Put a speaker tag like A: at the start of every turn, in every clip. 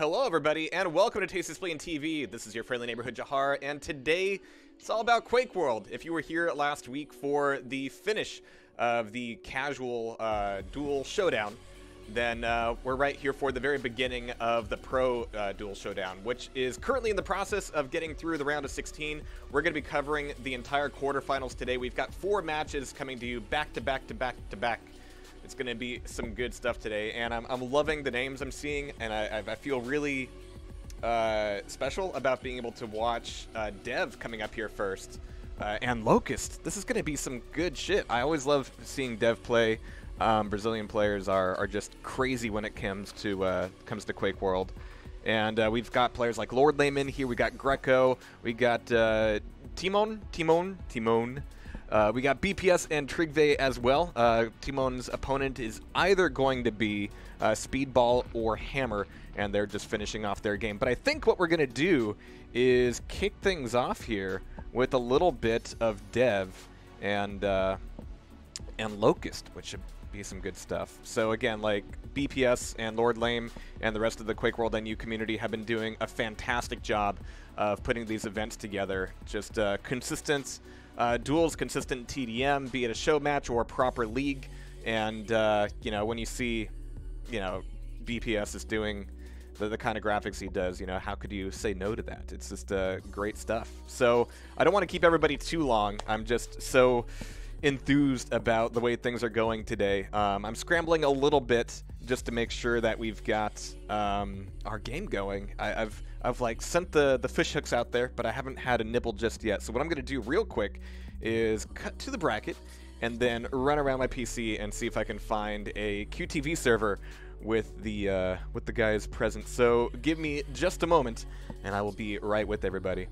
A: hello everybody, and welcome to Tasty Spleen TV. This is your friendly neighborhood Jahar, and today it's all about Quakeworld. If you were here last week for the finish of the casual duel showdown, then we're right here for the very beginning of the pro duel showdown, which is currently in the process of getting through the round of 16. We're going to be covering the entire quarterfinals today. We've got 4 matches coming to you back to back to back to back. It's going to be some good stuff today, and I'm loving the names I'm seeing, and I feel really special about being able to watch Dev coming up here first, and Locust. This is going to be some good shit. I always love seeing Dev play. Brazilian players are just crazy when it comes to Quakeworld, and we've got players like Lord Layman here. We got Greco. We got Timon. We got BPS and Trigve as well. Timon's opponent is either going to be Speedball or Hammer, and they're just finishing off their game. But I think what we're going to do is kick things off here with a little bit of Dev and Locust, which should be some good stuff. So again, like BPS and Lord Lame and the rest of the Quakeworld NU community have been doing a fantastic job of putting these events together. Just consistent duels, consistent TDM, be it a show match or a proper league. And you know, when you see, you know, BPS is doing the kind of graphics he does, you know, how could you say no to that? It's just great stuff. So I don't want to keep everybody too long. I'm just so enthused about the way things are going today. I'm scrambling a little bit just to make sure that we've got our game going. I've like sent the fish hooks out there, but I haven't had a nibble just yet. So what I'm going to do real quick is cut to the bracket and then run around my PC and see if I can find a QTV server with the guys present. So give me just a moment, and I will be right with everybody.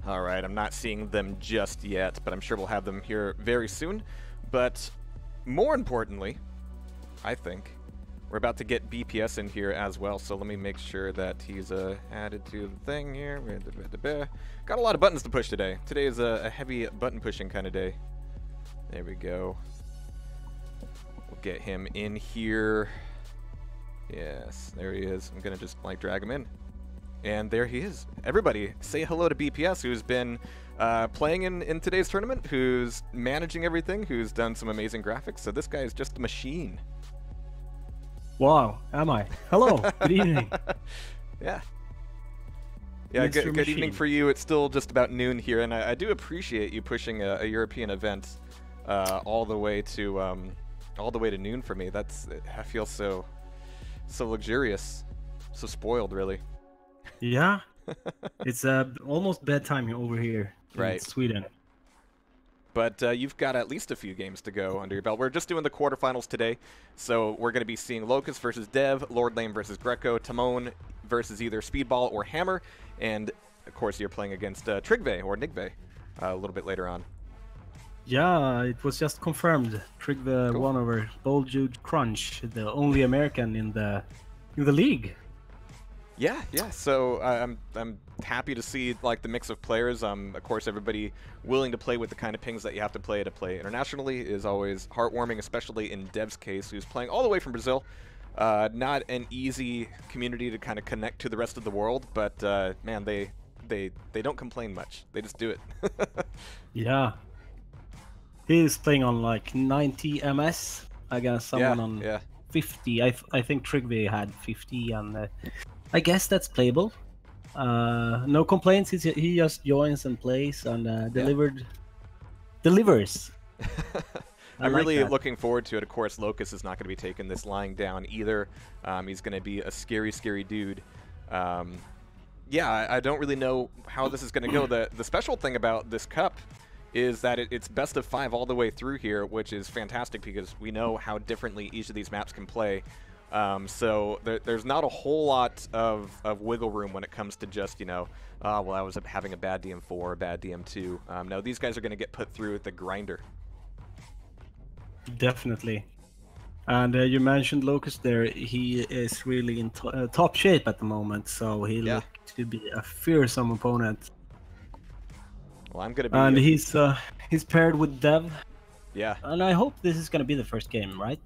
A: All right, I'm not seeing them just yet, but I'm sure we'll have them here very soon. But more importantly, I think we're about to get BPS in here as well, so let me make sure that he's added to the thing here. Got a lot of buttons to push today. Today is a heavy button pushing kind of day. There we go. We'll get him in here. Yes, there he is. I'm gonna just like drag him in. And there he is. Everybody, say hello to BPS, who's been playing in today's tournament, who's managing everything, who's done some amazing graphics. So this guy is just a machine.
B: Wow, am I? Hello, good evening.
A: Yeah. Yeah, good evening for you. It's still just about noon here, and I do appreciate you pushing a European event all the way to noon for me. I feel so luxurious, so spoiled, really.
B: Yeah, it's almost bedtime over here in Sweden.
A: But you've got at least a few games to go under your belt. We're just doing the quarterfinals today, so we're going to be seeing Locust versus Dev, Lord Lame versus Greco, Timon versus either Speedball or Hammer, and of course you're playing against Trigve or Nigve a little bit later on.
B: Yeah, it was just confirmed. Trigve won over Bold Jude Crunch, the only American in the league.
A: Yeah. So I'm happy to see like the mix of players. Of course, everybody willing to play with the kind of pings that you have to play internationally is always heartwarming, especially in Dev's case, who's playing all the way from Brazil. Not an easy community to kind of connect to the rest of the world, but man, they don't complain much. They just do it.
B: Yeah, He's playing on like 90 ms against someone on
A: yeah.
B: 50. I think Trigby had 50, and I guess that's playable. No complaints. He just joins and plays and delivers.
A: I'm really looking forward to it. Of course, Locust is not going to be taking this lying down either. He's going to be a scary, scary dude. Yeah, I don't really know how this is going to go. The special thing about this cup is that it's best of 5 all the way through here, which is fantastic because we know how differently each of these maps can play. So there's not a whole lot of wiggle room when it comes to just, you know, well, I was having a bad DM4 or a bad DM2. No, these guys are going to get put through the grinder.
B: Definitely. And you mentioned Locust there. He is really in top shape at the moment, so he looked to be a fearsome opponent.
A: Well, I'm gonna be.
B: And he's paired with Dev.
A: Yeah.
B: And I hope this is gonna be the first game, right?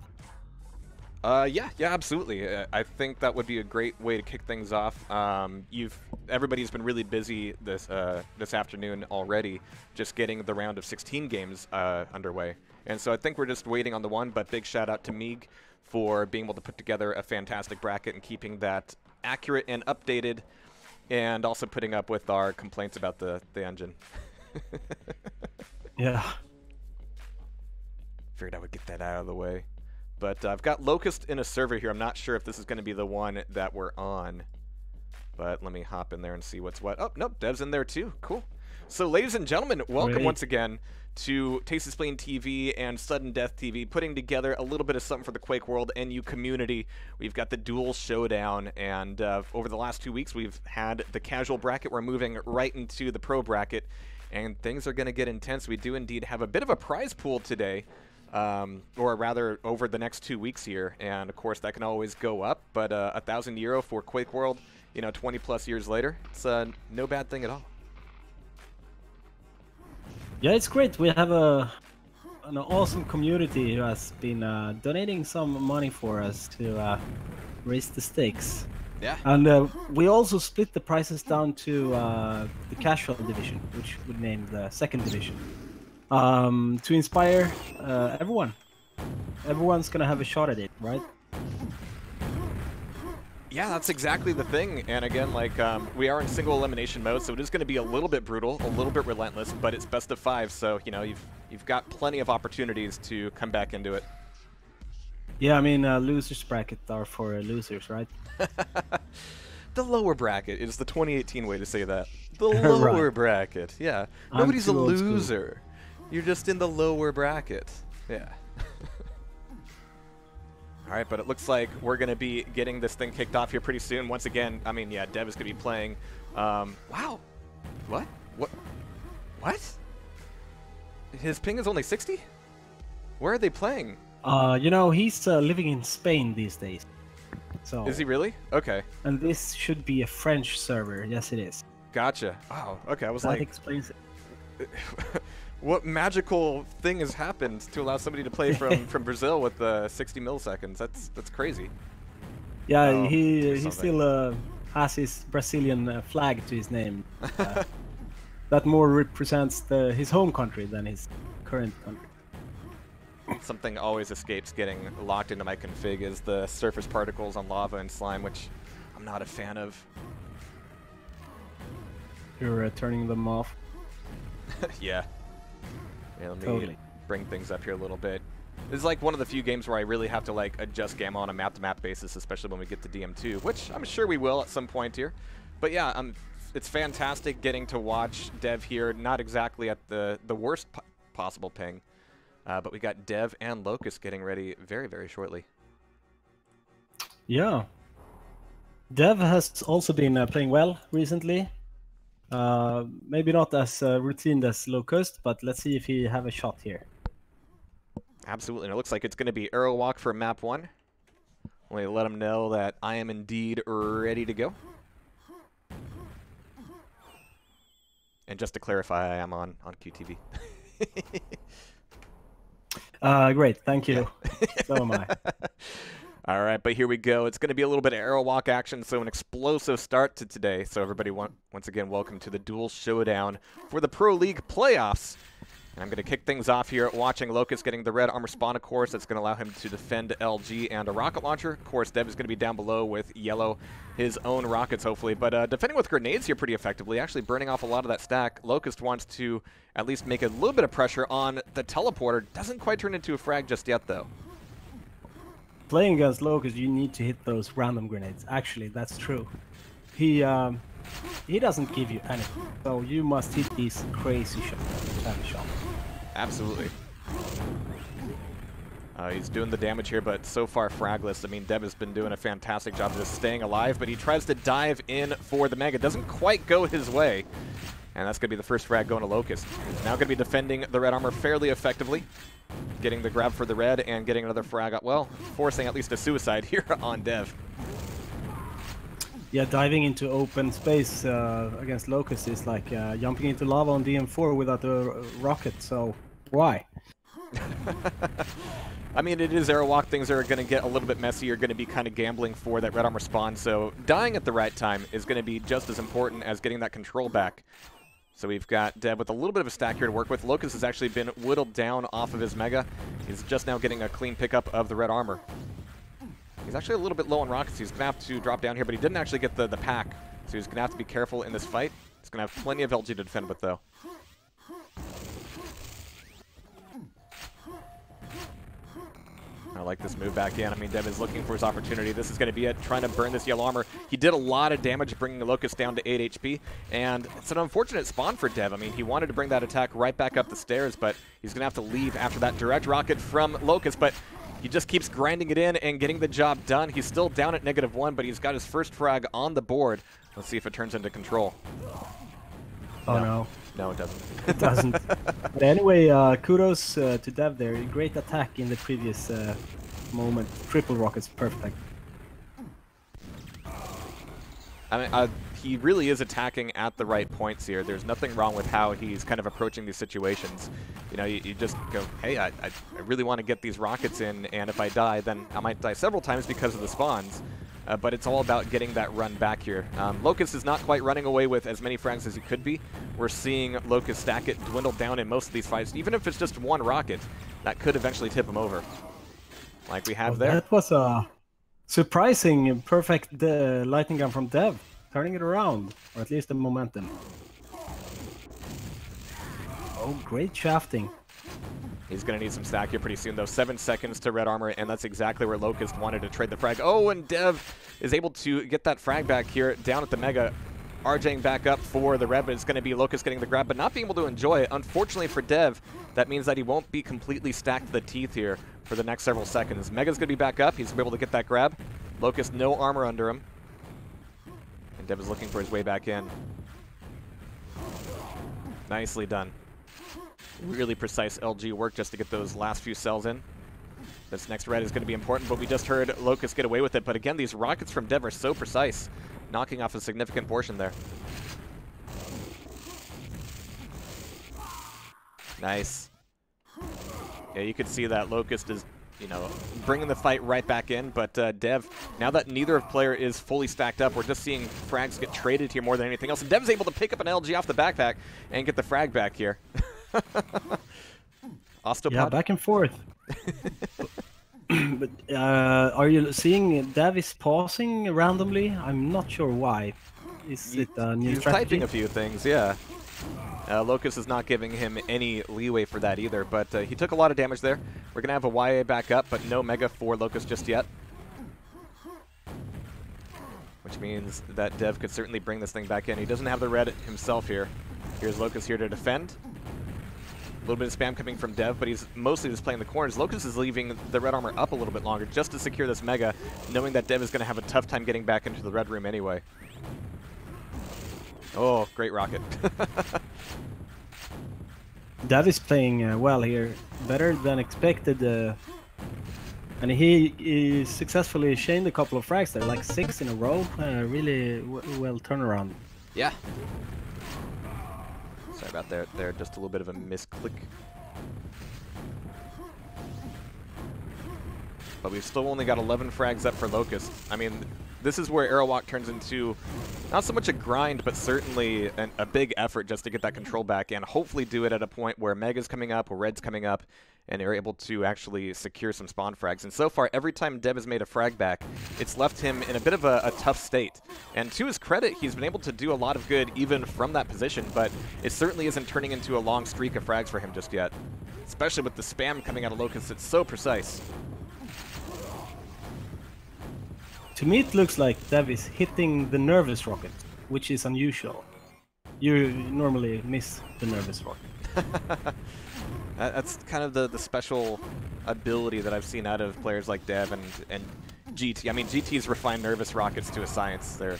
A: Yeah, absolutely. I think that would be a great way to kick things off. Everybody's been really busy this afternoon already, just getting the round of 16 games underway. And so I think we're just waiting on the one, but big shout out to Meeg for being able to put together a fantastic bracket and keeping that accurate and updated, and also putting up with our complaints about the engine.
B: Yeah.
A: Figured I would get that out of the way. But I've got Locust in a server here. I'm not sure if this is going to be the one that we're on. But let me hop in there and see what's what. Oh, nope, Dev's in there too. Cool. So, ladies and gentlemen, welcome once again to Tasteless Playing TV and Sudden Death TV, putting together a little bit of something for the Quake World NU community. We've got the Duel Showdown, and over the last 2 weeks, we've had the casual bracket. We're moving right into the pro bracket, and things are going to get intense. We do indeed have a bit of a prize pool today, or rather over the next 2 weeks here, and of course that can always go up, but €1,000 for Quake World, you know, 20 plus years later, it's no bad thing at all.
B: Yeah, it's great. We have an awesome community who has been donating some money for us to raise the stakes.
A: Yeah.
B: And we also split the prices down to the casual division, which would name the second division, to inspire everyone. Everyone's gonna have a shot at it, right?
A: Yeah, that's exactly the thing. And again, like, we are in single elimination mode, so it is going to be a little bit brutal, a little bit relentless, but it's best of 5, so, you know, you've got plenty of opportunities to come back into it.
B: Yeah, I mean, losers bracket are for losers, right?
A: The lower bracket is the 2018 way to say that. The lower bracket, yeah. Nobody's a loser. You're just in the lower bracket. Yeah. All right, but it looks like we're going to be getting this thing kicked off here pretty soon. Once again, I mean, yeah, Dev is going to be playing. Wow. What? What? His ping is only 60? Where are they playing?
B: You know, he's living in Spain these days. So.
A: Is he really? Okay.
B: And this should be a French server. Yes, it is.
A: Gotcha. Wow. Okay, I was like...
B: That explains it.
A: What magical thing has happened to allow somebody to play from Brazil with 60 milliseconds? That's crazy.
B: Yeah, he still has his Brazilian flag to his name. That more represents his home country than his current country.
A: Something always escapes getting locked into my config is the surface particles on lava and slime, which I'm not a fan of.
B: You're turning them off?
A: Yeah. Yeah, let me
B: totally
A: bring things up here a little bit. This is like one of the few games where I really have to like adjust gamma on a map-to-map basis, especially when we get to DM2, which I'm sure we will at some point here. But yeah, it's fantastic getting to watch Dev here, not exactly at the worst possible ping, but we got Dev and Locust getting ready very, very shortly.
B: Yeah. Dev has also been playing well recently. Maybe not as routine as Locust, but let's see if he have a shot here.
A: Absolutely, and it looks like it's going to be arrow walk for map 1. Let me let him know that I am indeed ready to go. And just to clarify, I am on QTV.
B: Great, thank you. So am I.
A: All right, but here we go. It's going to be a little bit of arrow walk action, so an explosive start to today. So everybody, once again, welcome to the Duel Showdown for the Pro League playoffs. And I'm going to kick things off here, watching Locust getting the red armor spawn, of course. That's going to allow him to defend LG and a rocket launcher. Of course, Dev is going to be down below with yellow, his own rockets, hopefully. But defending with grenades here pretty effectively, actually burning off a lot of that stack. Locust wants to at least make a little bit of pressure on the teleporter. Doesn't quite turn into a frag just yet, though.
B: Playing against Locust, you need to hit those random grenades. Actually, that's true. He doesn't give you anything, so you must hit these crazy shots.
A: Absolutely. He's doing the damage here, but so far fragless. I mean, Dev has been doing a fantastic job of just staying alive, but he tries to dive in for the Mega. Doesn't quite go his way, and that's going to be the first frag going to Locust. He's now going to be defending the red armor fairly effectively, getting the grab for the red and getting another frag out. Well, forcing at least a suicide here on Dev.
B: Yeah, diving into open space against Locust is like jumping into lava on DM4 without a rocket, so why?
A: I mean, it is Aerowalk. Things are going to get a little bit messy. You're going to be kind of gambling for that red armor spawn, so dying at the right time is going to be just as important as getting that control back. So we've got Dev with a little bit of a stack here to work with. Locust has actually been whittled down off of his Mega. He's just now getting a clean pickup of the red armor. He's actually a little bit low on rockets. He's going to have to drop down here, but he didn't actually get the pack. So he's going to have to be careful in this fight. He's going to have plenty of LG to defend with, though. I like this move back in. I mean, Dev is looking for his opportunity. This is going to be it, trying to burn this yellow armor. He did a lot of damage, bringing the Locust down to 8 HP, and it's an unfortunate spawn for Dev. I mean, he wanted to bring that attack right back up the stairs, but he's going to have to leave after that direct rocket from Locust, but he just keeps grinding it in and getting the job done. He's still down at -1, but he's got his first frag on the board. Let's see if it turns into control.
B: Oh, no.
A: No, it doesn't.
B: It doesn't. But anyway, kudos to Dev there. Great attack in the previous moment. Triple rockets, perfect.
A: I mean, he really is attacking at the right points here. There's nothing wrong with how he's kind of approaching these situations. You know, you just go, hey, I really want to get these rockets in, and if I die, then I might die several times because of the spawns. But it's all about getting that run back here. Locust is not quite running away with as many frags as he could be. We're seeing Locust stack it, dwindle down in most of these fights. Even if it's just one rocket, that could eventually tip him over. Like we have there.
B: That was a surprising, perfect lightning gun from Dev. Turning it around, or at least the momentum. Oh, great shafting.
A: He's going to need some stack here pretty soon, though. 7 seconds to red armor, and that's exactly where Locust wanted to trade the frag. Oh, and Dev is able to get that frag back here down at the Mega. RJing back up for the red, but it's going to be Locust getting the grab, but not being able to enjoy it. Unfortunately for Dev, that means that he won't be completely stacked to the teeth here for the next several seconds. Mega's going to be back up. He's going to be able to get that grab. Locust, no armor under him. And Dev is looking for his way back in. Nicely done. Really precise LG work just to get those last few cells in. This next red is going to be important, but we just heard Locust get away with it. But again, these rockets from Dev are so precise, knocking off a significant portion there. Nice. Yeah, you could see that Locust is, you know, bringing the fight right back in, but Dev, now that neither player is fully stacked up, we're just seeing frags get traded here more than anything else. And Dev's able to pick up an LG off the backpack and get the frag back here. Ostopod?
B: Yeah, back and forth. But are you seeing Dev is pausing randomly? I'm not sure why. Is it a new
A: He's
B: strategy?
A: typing a few things, yeah. Locust is not giving him any leeway for that either, but he took a lot of damage there. We're going to have a YA back up, but no Mega for Locust just yet. Which means that Dev could certainly bring this thing back in. He doesn't have the red himself here. Here's Locust here to defend. A little bit of spam coming from Dev, but he's mostly just playing the corners. Locust is leaving the red armor up a little bit longer just to secure this Mega, knowing that Dev is going to have a tough time getting back into the red room anyway. Oh, great rocket.
B: Dev is playing well here, better than expected. And he successfully chained a couple of frags there, like 6 in a row. Really well turnaround.
A: Yeah. Sorry about there, just a little bit of a misclick. But we've still only got 11 frags up for Locust. I mean, this is where Aerowalk turns into not so much a grind, but certainly a big effort just to get that control back and hopefully do it at a point where Mega's coming up or Red's coming up and they're able to actually secure some spawn frags. And so far, every time Deb has made a frag back, it's left him in a bit of a tough state. And to his credit, he's been able to do a lot of good even from that position, but it certainly isn't turning into a long streak of frags for him just yet. Especially with the spam coming out of Locust, it's so precise.
B: To me, it looks like Dev is hitting the nervous rocket, which is unusual. You normally miss the nervous rocket.
A: That's kind of the special ability that I've seen out of players like Dev and GT. I mean, GT's refined nervous rockets to a science. They're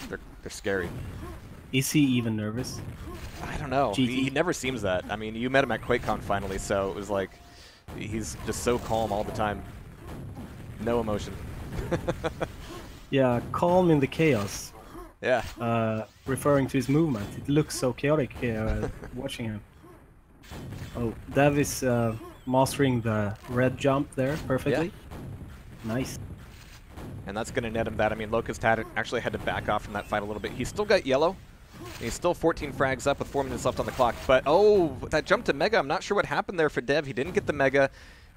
A: scary.
B: Is he even nervous?
A: I don't know. He never seems that. I mean, you met him at QuakeCon finally, so it was like he's just so calm all the time. No emotion.
B: Yeah, calm in the chaos.
A: Yeah.
B: Referring to his movement. It looks so chaotic watching him. Oh, Dev is mastering the red jump there perfectly. Yeah. Nice.
A: And that's going to net him that. I mean, Locust actually had to back off from that fight a little bit. He's still got yellow. He's still 14 frags up with 4 minutes left on the clock. But, oh, that jump to Mega, I'm not sure what happened there for Dev. He didn't get the Mega,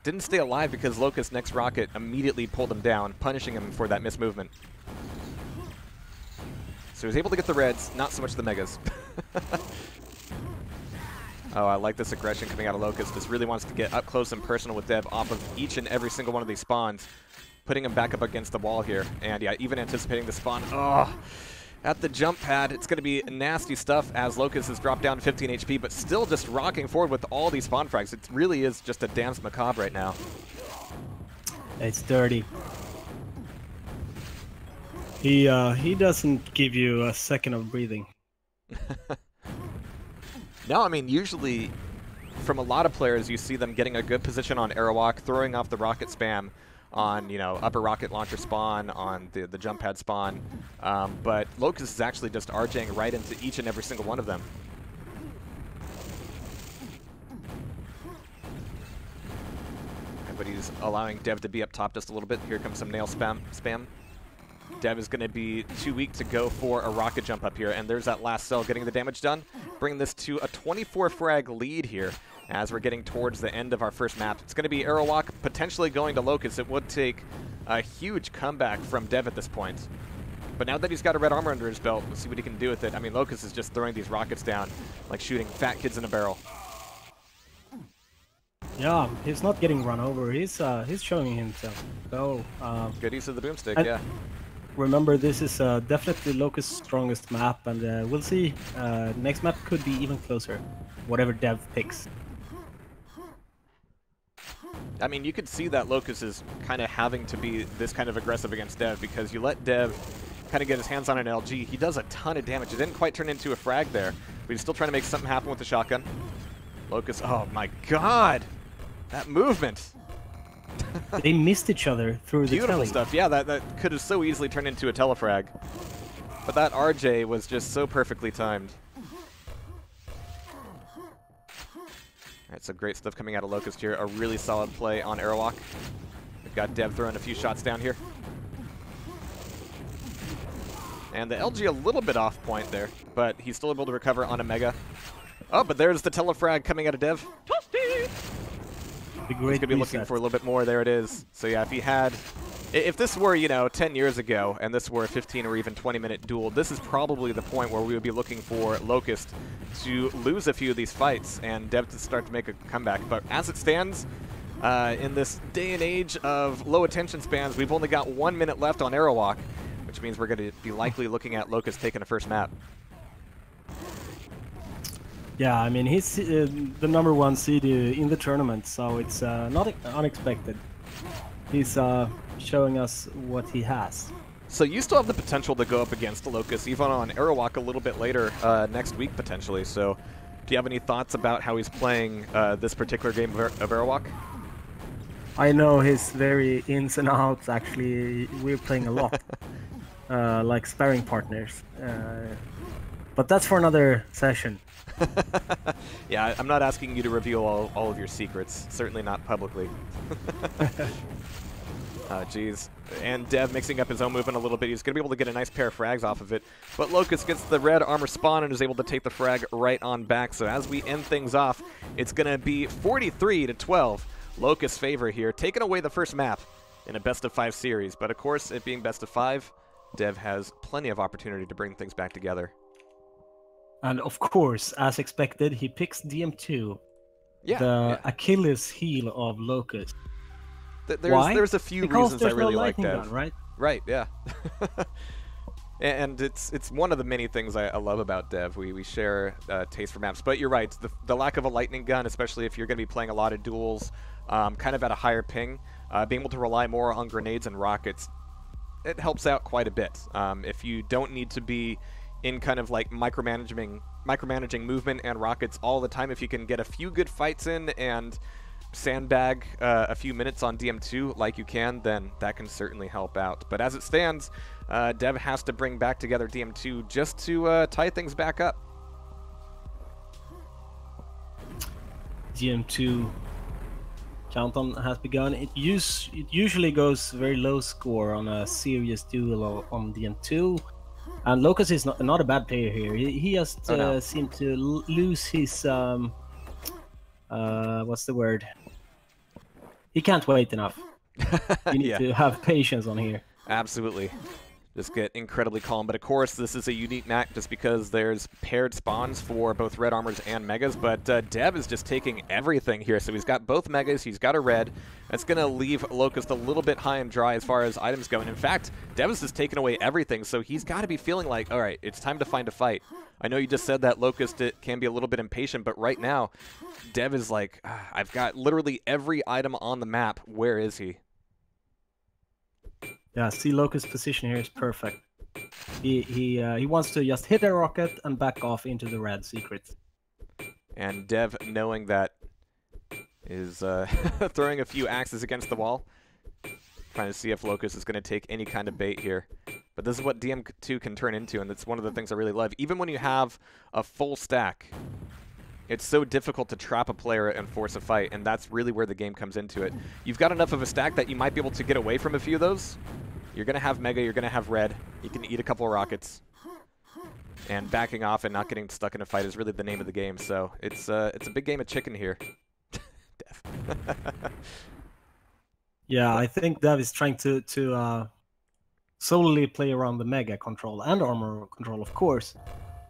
A: didn't stay alive because Locust's next rocket immediately pulled him down, punishing him for that missed movement. So he was able to get the reds, not so much the Megas. Oh, I like this aggression coming out of Locust. Just really wants to get up close and personal with Dev off of each and every single one of these spawns, putting him back up against the wall here. And yeah, even anticipating the spawn. Oh, at the jump pad, it's going to be nasty stuff as Locust has dropped down 15 HP, but still just rocking forward with all these spawn frags. It really is just a dance macabre right now.
B: It's dirty. He doesn't give you a second of breathing.
A: No, I mean, usually from a lot of players, you see them getting a good position on Aerowalk, throwing off the rocket spam on, you know, upper rocket launcher spawn, on the jump pad spawn. But Locust is actually just RJing right into each and every single one of them. But he's allowing Dev to be up top just a little bit. Here comes some nail spam. Dev is going to be too weak to go for a rocket jump up here, and there's that last cell getting the damage done, bringing this to a 24 frag lead here as we're getting towards the end of our first map. It's going to be Aerowalk potentially going to Locust. It would take a huge comeback from Dev at this point. But now that he's got a red armor under his belt, let's see what he can do with it. I mean, Locust is just throwing these rockets down like shooting fat kids in a barrel.
B: Yeah, he's not getting run over. He's showing himself. So
A: good use of the boomstick, yeah.
B: Remember, this is definitely Locust's strongest map, and we'll see. Next map could be even closer, whatever Dev picks.
A: I mean, you could see that Locust is kind of having to be this kind of aggressive against Dev, because you let Dev kind of get his hands on an LG. He does a ton of damage. It didn't quite turn into a frag there, but he's still trying to make something happen with the shotgun. Locust, oh my god! That movement!
B: They missed each other through the
A: Beautiful stuff. Yeah, that could have so easily turned into a telefrag. But that RJ was just so perfectly timed. Alright, so great stuff coming out of Locust here. A really solid play on Aerowalk. We've got Dev throwing a few shots down here. And the LG a little bit off point there, but he's still able to recover on a Mega. Oh, but there's the telefrag coming out of Dev. Toasty! He's going to be looking for a little bit more. There it is. So yeah, if this were, you know, 10 years ago, and this were a 15 or even 20-minute duel, this is probably the point where we would be looking for Locust to lose a few of these fights and Dev to start to make a comeback. But as it stands, in this day and age of low attention spans, we've only got 1 minute left on Aerowalk, which means we're going to be likely looking at Locust taking a first map.
B: Yeah, I mean, he's the #1 seed in the tournament, so it's not unexpected. He's showing us what he has.
A: So you still have the potential to go up against the Locust, even on Aerowalk a little bit later next week, potentially. So do you have any thoughts about how he's playing this particular game of Aerowalk?
B: I know his very ins and outs, actually. We're playing a lot, like sparring partners. But that's for another session.
A: Yeah, I'm not asking you to reveal all of your secrets, certainly not publicly. Jeez. And Dev mixing up his own movement a little bit. He's going to be able to get a nice pair of frags off of it. But Locust gets the red armor spawn and is able to take the frag right on back. So as we end things off, it's going to be 43-12. Locust's favor here, taking away the first map in a best-of-5 series. But of course, it being best-of-5, Dev has plenty of opportunity to bring things back together.
B: And of course, as expected, he picks DM2.
A: Yeah,
B: the Achilles heel of Locust.
A: Why? There's a few reasons I really like Dev.
B: Gun, right?
A: Right, yeah. And it's one of the many things I love about Dev. We share taste for maps. But you're right, the lack of a lightning gun, especially if you're going to be playing a lot of duels, kind of at a higher ping, being able to rely more on grenades and rockets, it helps out quite a bit. If you don't need to be in kind of like micromanaging movement and rockets all the time, if you can get a few good fights in and sandbag a few minutes on DM2 like you can, then that can certainly help out. But as it stands, Dev has to bring back together DM2 just to tie things back up.
B: DM2 countdown has begun. It usually goes very low score on a serious duel on DM2. And Locust is not a bad player here. He just seemed to lose his what's the word? He can't wait enough. You need to have patience on here.
A: Absolutely. Just get incredibly calm. But of course, this is a unique map just because there's paired spawns for both red armors and megas. But Dev is just taking everything here. So he's got both megas. He's got a red. That's going to leave Locust a little bit high and dry as far as items go. And in fact, Dev is just taking away everything. So he's got to be feeling like, all right, it's time to find a fight. I know you just said that Locust can be a little bit impatient, but right now, Dev is like, I've got literally every item on the map. Where is he?
B: Yeah, see, Locust's position here is perfect. He wants to just hit a rocket and back off into the red secret.
A: And Dev, knowing that, is throwing a few axes against the wall, trying to see if Locust is going to take any kind of bait here. But this is what DM2 can turn into, and it's one of the things I really love. Even when you have a full stack, it's so difficult to trap a player and force a fight, and that's really where the game comes into it. You've got enough of a stack that you might be able to get away from a few of those. You're going to have Mega, you're going to have Red. You can eat a couple of rockets. And backing off and not getting stuck in a fight is really the name of the game. So it's a big game of chicken here. Dev.
B: Yeah, I think Dev is trying to solely play around the Mega control and armor control, of course.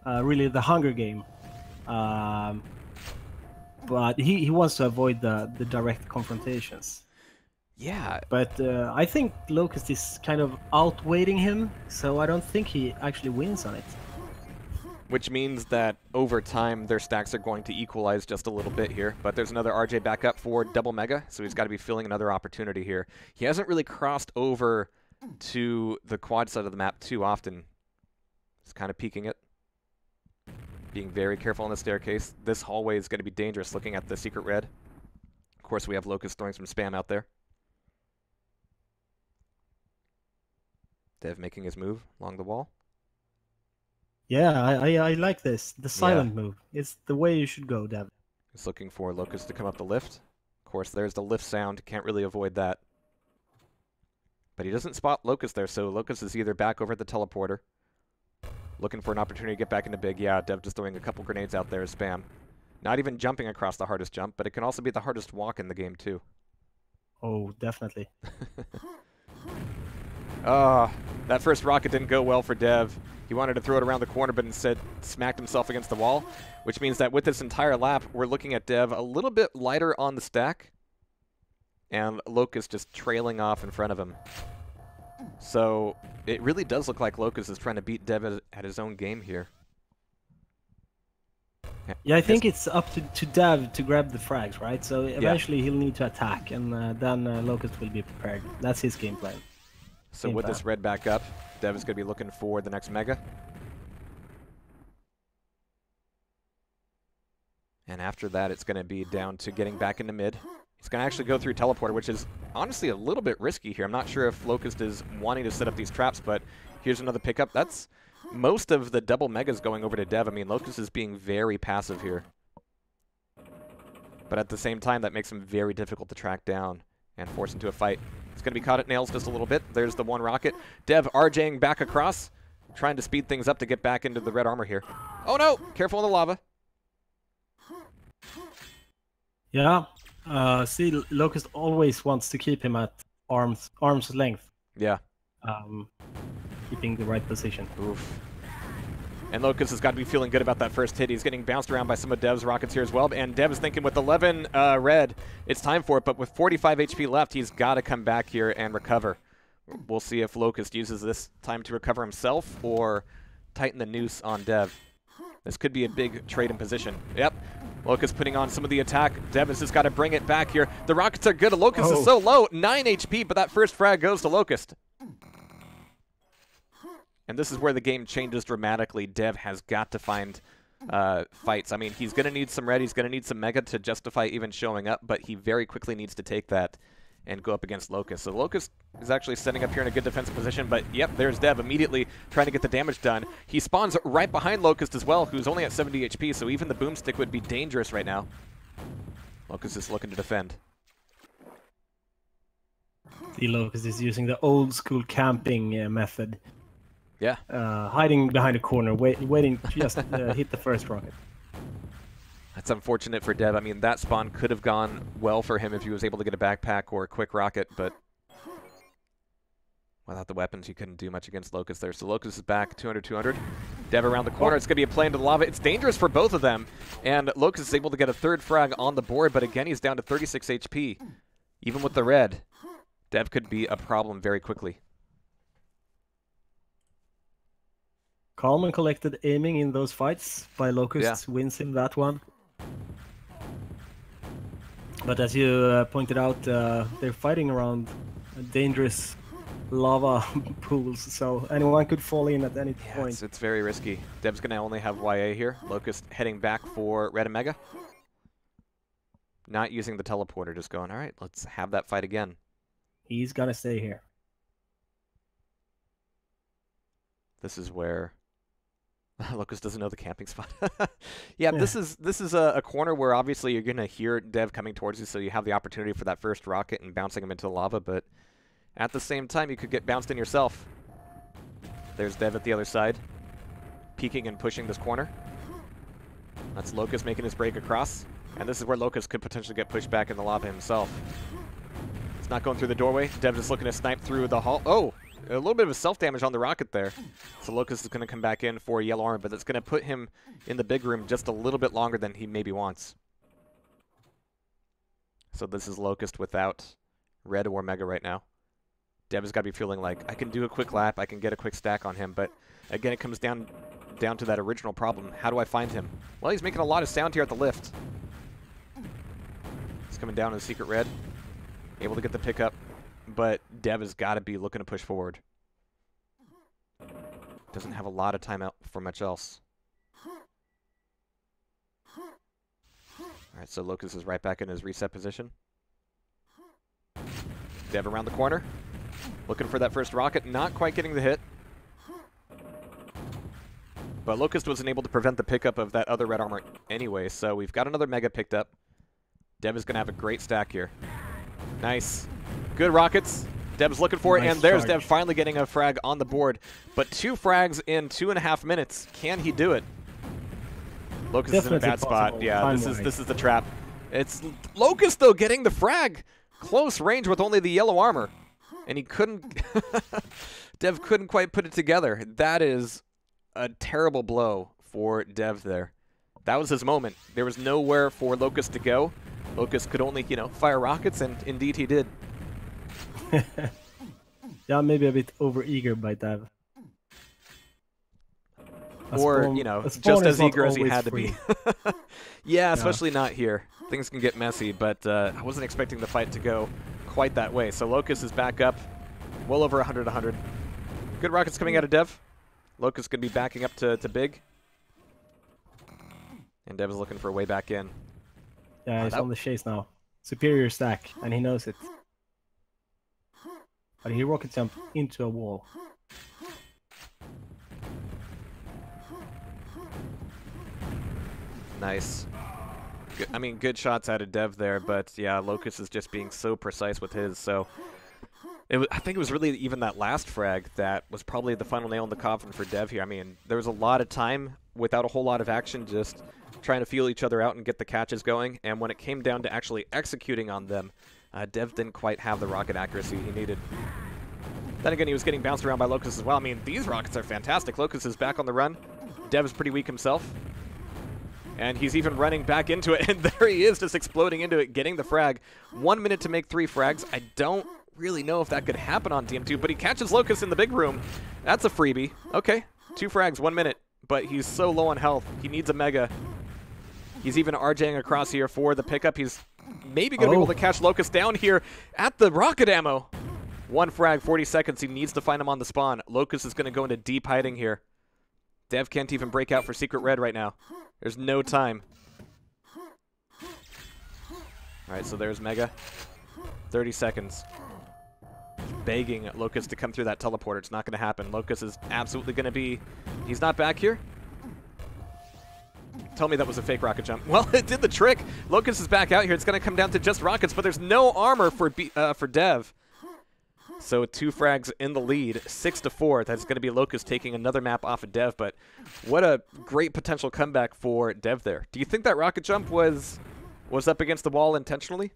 B: Really the Hunger game. But he wants to avoid the direct confrontations.
A: Yeah.
B: But I think Locust is kind of outweighting him, so I don't think he actually wins on it.
A: Which means that over time their stacks are going to equalize just a little bit here. But there's another RJ backup for double Mega, so he's got to be filling another opportunity here. He hasn't really crossed over to the quad side of the map too often. He's kind of peeking it. Being very careful on the staircase. This hallway is going to be dangerous looking at the secret red. Of course, we have Locust throwing some spam out there. Dev making his move along the wall.
B: Yeah, I like this. The silent move. It's the way you should go, Dev.
A: He's looking for Locust to come up the lift. Of course, there's the lift sound. Can't really avoid that. But he doesn't spot Locust there, so Locust is either back over at the teleporter, looking for an opportunity to get back into big. Yeah, Dev just throwing a couple grenades out there as spam. Not even jumping across the hardest jump, but it can also be the hardest walk in the game, too.
B: Oh, definitely.
A: That first rocket didn't go well for Dev. He wanted to throw it around the corner, but instead smacked himself against the wall, which means that with this entire lap, we're looking at Dev a little bit lighter on the stack, and Locust just trailing off in front of him. So it really does look like Locust is trying to beat Dev at his own game here.
B: Yeah, I think it's up to Dev to grab the frags, right? So eventually he'll need to attack, and then Locust will be prepared. That's his game plan.
A: So with this red back up, Dev is going to be looking for the next Mega. And after that, it's going to be down to getting back into mid. He's going to actually go through teleporter, which is honestly a little bit risky here. I'm not sure if Locust is wanting to set up these traps, but here's another pickup. That's most of the double Megas going over to Dev. I mean, Locust is being very passive here. But at the same time, that makes him very difficult to track down and force into a fight. It's going to be caught at nails just a little bit. There's the one rocket. Dev RJing back across, trying to speed things up to get back into the red armor here. Oh no! Careful in the lava.
B: Yeah. See, Locust always wants to keep him at arm's length.
A: Yeah.
B: Keeping the right position.
A: Oof. And Locust has got to be feeling good about that first hit. He's getting bounced around by some of Dev's rockets here as well. And Dev is thinking with 11 red, it's time for it. But with 45 HP left, he's got to come back here and recover. We'll see if Locust uses this time to recover himself or tighten the noose on Dev. This could be a big trade in position. Yep. Locust putting on some of the attack. Dev has just got to bring it back here. The rockets are good. Locust is so low. 9 HP, but that first frag goes to Locust. And this is where the game changes dramatically. Dev has got to find fights. I mean, he's going to need some red. He's going to need some mega to justify even showing up, but he very quickly needs to take that and go up against Locust. So Locust is actually setting up here in a good defensive position, but yep, there's Dev immediately trying to get the damage done. He spawns right behind Locust as well, who's only at 70 HP, so even the boomstick would be dangerous right now. Locust is looking to defend.
B: The Locust is using the old school camping method.
A: Yeah.
B: Hiding behind a corner, waiting to just hit the first rocket.
A: That's unfortunate for Dev. I mean, that spawn could have gone well for him if he was able to get a backpack or a quick rocket, but without the weapons, he couldn't do much against Locust there. So Locust is back, 200-200. Dev around the corner. It's going to be a play into the lava. It's dangerous for both of them, and Locust is able to get a third frag on the board, but again, he's down to 36 HP. Even with the red, Dev could be a problem very quickly.
B: Calm and collected aiming in those fights by Locust wins him that one. But as you pointed out, they're fighting around dangerous lava pools, so anyone could fall in at any point.
A: It's very risky. Dev's going to only have YA here. Locust heading back for red and mega. Not using the teleporter, just going, all right, let's have that fight again.
B: He's going to stay here.
A: This is where Locust doesn't know the camping spot. Yeah, this is a corner where obviously you're going to hear Dev coming towards you, so you have the opportunity for that first rocket and bouncing him into the lava, but at the same time, you could get bounced in yourself. There's Dev at the other side, peeking and pushing this corner. That's Locust making his break across, and this is where Locust could potentially get pushed back in the lava himself. It's not going through the doorway. Dev just looking to snipe through the hall. Oh! A little bit of self-damage on the rocket there. So Locust is going to come back in for yellow armor, but it's going to put him in the big room just a little bit longer than he maybe wants. So this is Locust without red or mega right now. Dev has got to be feeling like, I can do a quick lap, I can get a quick stack on him, but again, it comes down to that original problem. How do I find him? Well, he's making a lot of sound here at the lift. He's coming down in the secret red. Able to get the pickup. But Dev has got to be looking to push forward. Doesn't have a lot of time out for much else. Alright, so Locust is right back in his reset position. Dev around the corner. Looking for that first rocket. Not quite getting the hit. But Locust wasn't able to prevent the pickup of that other red armor anyway, so we've got another mega picked up. Dev is going to have a great stack here. Nice. Good rockets. Dev's looking for it, and there's Dev finally getting a frag on the board. But 2 frags in 2.5 minutes. Can he do it? Locust is in a bad spot. Yeah, this is the trap. It's Locust, though, getting the frag. Close range with only the yellow armor. And he couldn't... Dev couldn't quite put it together. That is a terrible blow for Dev there. That was his moment. There was nowhere for Locust to go. Locust could only, fire rockets, and indeed he did.
B: Yeah, maybe a bit over-eager by Dev.
A: Or, just as eager as he had to be. Yeah, especially not here. Things can get messy, but I wasn't expecting the fight to go quite that way. So Locust is back up, well over 100-100. Good rockets coming out of Dev. Locust going to be backing up to big. And Dev is looking for a way back in.
B: Yeah, he's on the chase now. Superior stack, and he knows it. But he rocket jumped into a wall.
A: Nice. Good, I mean, good shots out of Dev there, but yeah, Locust is just being so precise with his, so I think it was really even that last frag that was probably the final nail in the coffin for Dev here. I mean, there was a lot of time without a whole lot of action, just trying to feel each other out and get the catches going. And when it came down to actually executing on them, Dev didn't quite have the rocket accuracy he needed. Then again, he was getting bounced around by Locust as well. I mean, these rockets are fantastic. Locust is back on the run. Dev is pretty weak himself. And he's even running back into it, and there he is, just exploding into it, getting the frag. 1 minute to make 3 frags. I don't really know if that could happen on DM2, but he catches Locust in the big room. That's a freebie. Okay, 2 frags, 1 minute, but he's so low on health. He needs a mega. He's even RJing across here for the pickup. He's maybe going to be able to catch Locust down here at the rocket ammo. 1 frag, 40 seconds. He needs to find him on the spawn. Locust is going to go into deep hiding here. Dev can't even break out for Secret Red right now. There's no time. All right, so there's Mega. 30 seconds. Begging Locust to come through that teleporter. It's not going to happen. Locust is absolutely going to be... He's not back here? Tell me that was a fake rocket jump. Well, it did the trick. Locust is back out here. It's going to come down to just rockets, but there's no armor for Dev. So 2 frags in the lead, 6-4. That's going to be Locust taking another map off of Dev, but what a great potential comeback for Dev there. Do you think that rocket jump was up against the wall intentionally?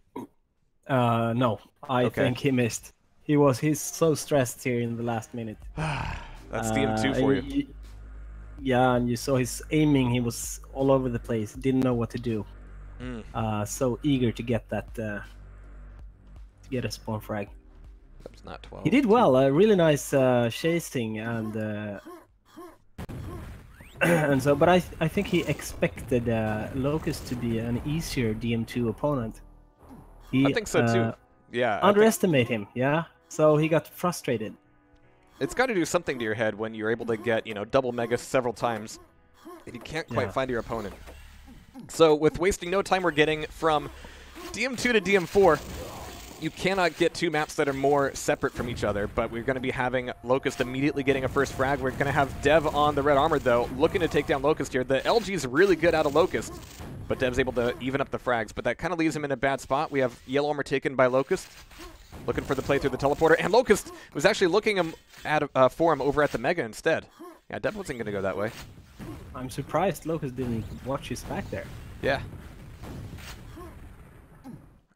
B: No, I think he missed. He's so stressed here in the last minute.
A: That's DM2 for you.
B: Yeah, and you saw his aiming. He was all over the place. Didn't know what to do. So eager to get that, to get a spawn frag.
A: That was not 12.
B: He did well. Really nice chasing and and so. But I think he expected Locust to be an easier DM2 opponent.
A: I think so too. Yeah.
B: Underestimate him. Yeah. So he got frustrated.
A: It's got to do something to your head when you're able to get, double mega several times and you can't quite find your opponent. So with wasting no time, we're getting from DM2 to DM4. You cannot get 2 maps that are more separate from each other, but we're going to be having Locust immediately getting a first frag. We're going to have Dev on the red armor, though, looking to take down Locust here. The LG is really good out of Locust, but Dev's able to even up the frags, but that kind of leaves him in a bad spot. We have yellow armor taken by Locust, looking for the play through the teleporter, and Locust was actually looking for him over at the Mega instead. Yeah, Dev wasn't going to go that way.
B: I'm surprised Locust didn't watch his back there.
A: Yeah.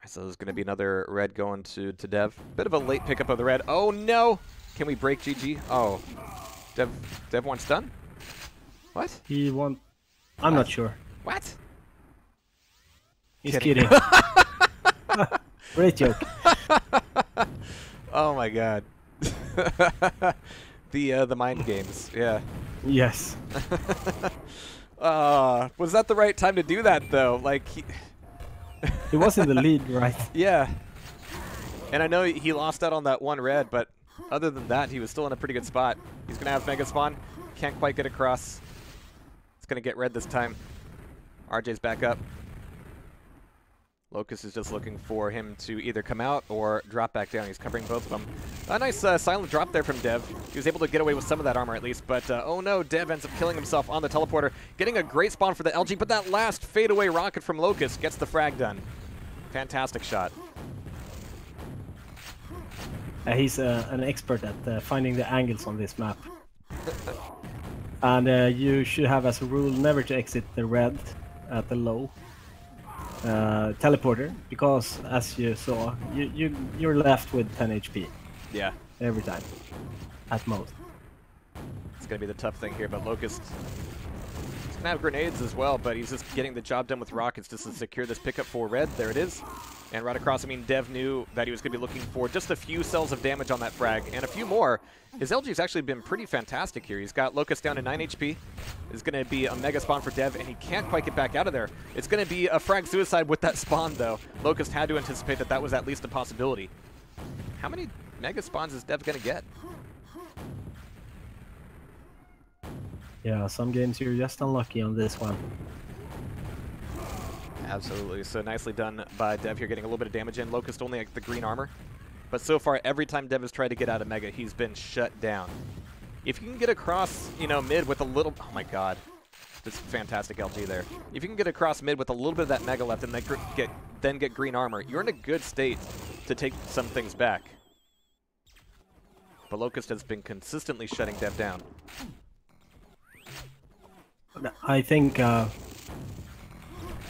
A: So there's going to be another red going to Dev. Bit of a late pickup of the red. Oh, no! Can we break GG? Oh. Dev wants done? What?
B: He won. I'm not sure.
A: What?
B: He's kidding. Great joke.
A: Oh, my God. The mind games. Yeah.
B: Yes.
A: Was that the right time to do that, though? Like,
B: He was in the lead, right?
A: Yeah. And I know he lost out on that 1 red, but other than that, he was still in a pretty good spot. He's going to have Mega Spawn. Can't quite get across. It's going to get red this time. RJ's back up. Locust is just looking for him to either come out or drop back down. He's covering both of them. A nice silent drop there from Dev. He was able to get away with some of that armor at least, but oh no, Dev ends up killing himself on the teleporter, getting a great spawn for the LG, but that last fadeaway rocket from Locust gets the frag done. Fantastic shot.
B: He's an expert at finding the angles on this map. And you should have as a rule never to exit the red at the low teleporter, because as you saw, you're left with 10 HP.
A: Yeah.
B: Every time, at most.
A: It's going to be the tough thing here, but Locust is going to have grenades as well, but he's just getting the job done with rockets just to secure this pickup for red. There it is. And right across, I mean, Dev knew that he was going to be looking for just a few cells of damage on that frag, and a few more. His LG's actually been pretty fantastic here. He's got Locust down to 9 HP. It's going to be a mega spawn for Dev, and he can't quite get back out of there. It's going to be a frag suicide with that spawn, though. Locust had to anticipate that that was at least a possibility. How many mega spawns is Dev going to get?
B: Yeah, some games you're just unlucky on this one.
A: Absolutely. So nicely done by Dev here, getting a little bit of damage in. Locust only like the green armor. But so far, every time Dev has tried to get out of Mega, he's been shut down. If you can get across, mid with a little... Oh, my God. Just fantastic LG there. If you can get across mid with a little bit of that Mega left and then get green armor, you're in a good state to take some things back. but Locust has been consistently shutting Dev down.
B: I think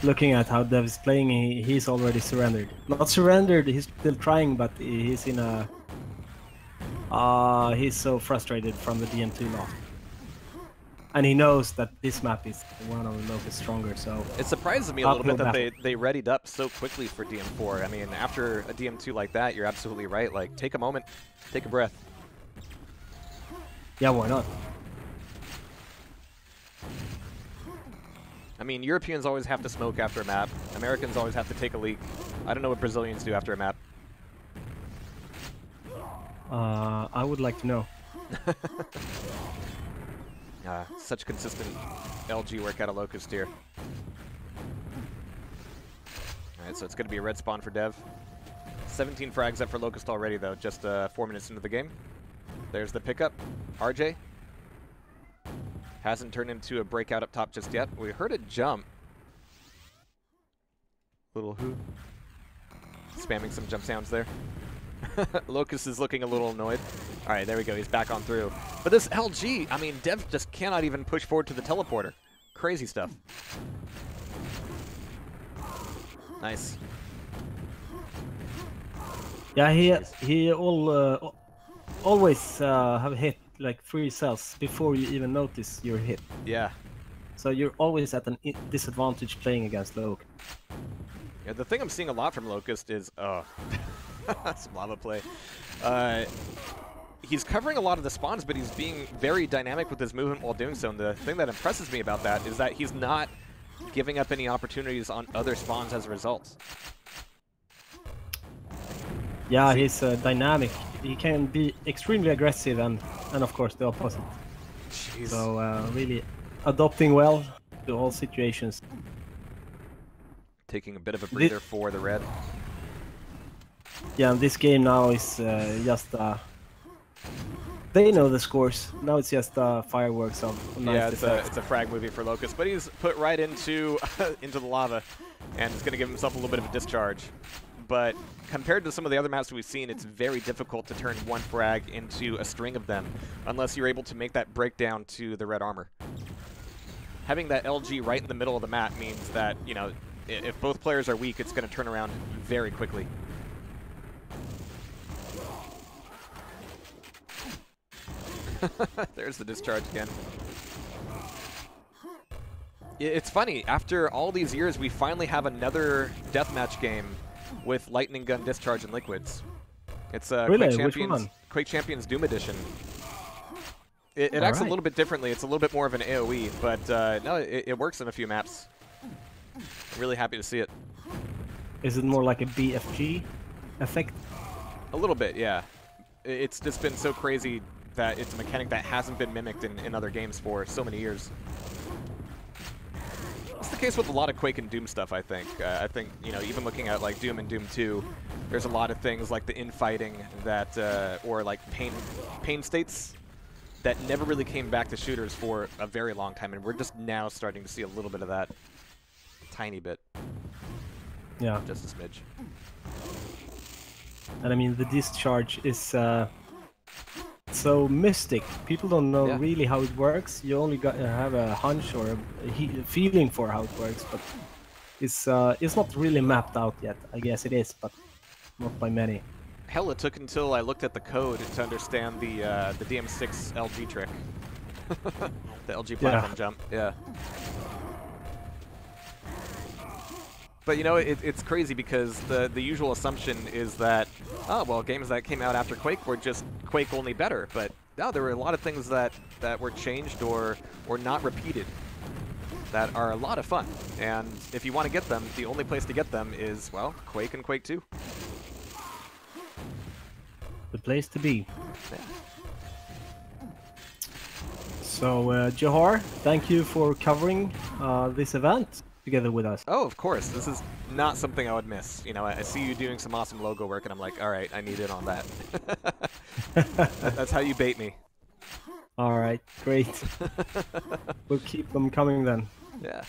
B: looking at how Dev is playing, he's already surrendered. Not surrendered, he's still trying, but he's in a... he's so frustrated from the DM2 loss. And he knows that this map is one of the Locust's stronger, so...
A: It surprises me a little bit that they readied up so quickly for DM4. I mean, after a DM2 like that, you're absolutely right. Like, take a moment, take a breath.
B: Yeah, why not?
A: I mean, Europeans always have to smoke after a map. Americans always have to take a leak. I don't know what Brazilians do after a map.
B: I would like to know.
A: Such consistent LG work out of Locust here. Alright, so it's going to be a red spawn for Dev. 17 frags up for Locust already, though, just 4 minutes into the game. There's the pickup. RJ. Hasn't turned into a breakout up top just yet. We heard a jump. Little who? Spamming some jump sounds there. Locust is looking a little annoyed. Alright, there we go. He's back on through. But this LG, I mean, Dev just cannot even push forward to the teleporter. Crazy stuff. Nice.
B: Yeah, he always have hit like 3 cells before you even notice you're hit.
A: Yeah.
B: So you're always at an disadvantage playing against Locust.
A: Yeah, the thing I'm seeing a lot from Locust is... some lava play. He's covering a lot of the spawns, but he's being very dynamic with his movement while doing so. And the thing that impresses me about that is that he's not giving up any opportunities on other spawns as a result.
B: Yeah, he's dynamic. He can be extremely aggressive and of course the opposite.
A: Jeez.
B: So really adopting well to all situations.
A: Taking a bit of a breather for the red.
B: Yeah, this game now is just they know the scores. Now it's just fireworks of nice
A: it's a frag movie for Locust, but he's put right into into the lava, and is going to give himself a little bit of a discharge. But compared to some of the other maps we've seen, it's very difficult to turn one frag into a string of them, unless you're able to make that breakdown to the red armor. Having that LG right in the middle of the map means that, you know, if both players are weak, it's going to turn around very quickly. There's the discharge again. It's funny, after all these years, we finally have another deathmatch game with lightning gun discharge and liquids. It's
B: really?
A: Quake Champions Doom Edition. It acts a little bit differently. It's a little bit more of an AoE, but no, it works in a few maps. I'm really happy to see it.
B: Is it more like a BFG effect?
A: A little bit, yeah. It's just been so crazy that it's a mechanic that hasn't been mimicked in other games for so many years. It's the case with a lot of Quake and Doom stuff, I think. I think, you know, even looking at like Doom and Doom 2, there's a lot of things like the infighting that, or like pain states that never really came back to shooters for a very long time, and we're just now starting to see a little bit of that. Tiny bit.
B: Yeah.
A: Just a smidge.
B: And I mean, the discharge is so mystic. People don't know really how it works. You only have a hunch or a feeling for how it works, but it's not really mapped out yet. I guess it is, but not by many.
A: Hell, it took until I looked at the code to understand the DM6 LG trick. The LG platform jump. Yeah. But, you know, it's crazy because the usual assumption is that, oh, well, games that came out after Quake were just Quake only better. But, no, there were a lot of things that were changed or not repeated that are a lot of fun. And if you want to get them, the only place to get them is, well, Quake and Quake 2.
B: The place to be. Yeah. So, Jahar, thank you for covering this event together with us.
A: Oh, of course. This is not something I would miss. You know, I see you doing some awesome logo work, and I'm like, all right, I need in on that. That's how you bait me.
B: All right, great. We'll keep them coming then.
A: Yeah.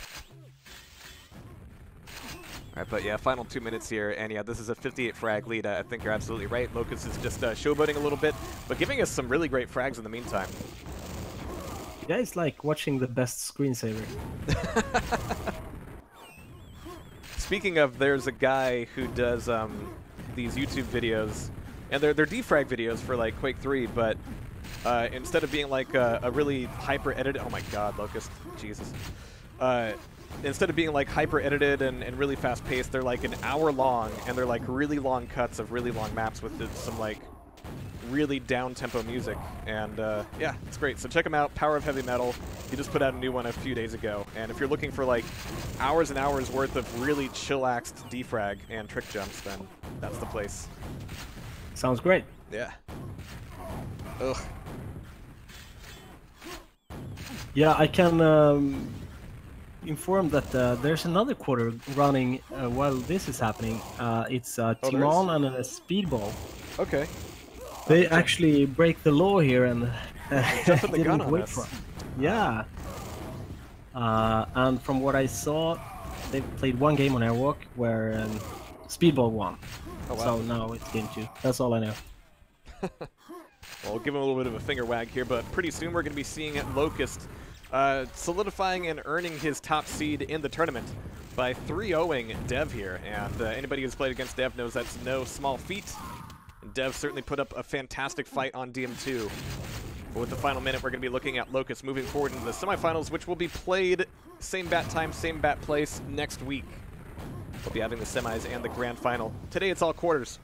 A: Alright, but yeah, final 2 minutes here, and yeah, this is a 58 frag lead. I think you're absolutely right. Locust is just showboating a little bit, but giving us some really great frags in the meantime.
B: Yeah, it's like watching the best screensaver.
A: Speaking of, there's a guy who does these YouTube videos, and they're defrag videos for like Quake 3, but instead of being like a really hyper-edited, oh my god, Locust, Jesus. Instead of being like hyper-edited and really fast-paced, they're like an hour long, and they're like really long cuts of really long maps with some like really down-tempo music, and yeah, it's great. So check them out, Power of Heavy Metal. He just put out a new one a few days ago, and if you're looking for like hours and hours worth of really chillaxed defrag and trick jumps, then that's the place.
B: Sounds great.
A: Yeah. Ugh.
B: Yeah, I can inform that there's another quarter running while this is happening. It's Timon and a Speedball.
A: Okay.
B: They actually break the law here and
A: jumping the gun
B: didn't
A: on
B: wait
A: us.
B: for it. Yeah. And from what I saw, they played one game on Airwalk where Speedball won.
A: Oh, wow.
B: So now it's game 2. That's all I know.
A: Well, we'll give him a little bit of a finger wag here, but pretty soon we're going to be seeing Locust solidifying and earning his top seed in the tournament by 3-0ing Dev here. And anybody who's played against Dev knows that's no small feat. And Dev certainly put up a fantastic fight on DM2. But with the final minute, we're going to be looking at Locust moving forward into the semifinals, which will be played same bat time, same bat place next week. We'll be having the semis and the grand final. Today it's all quarters.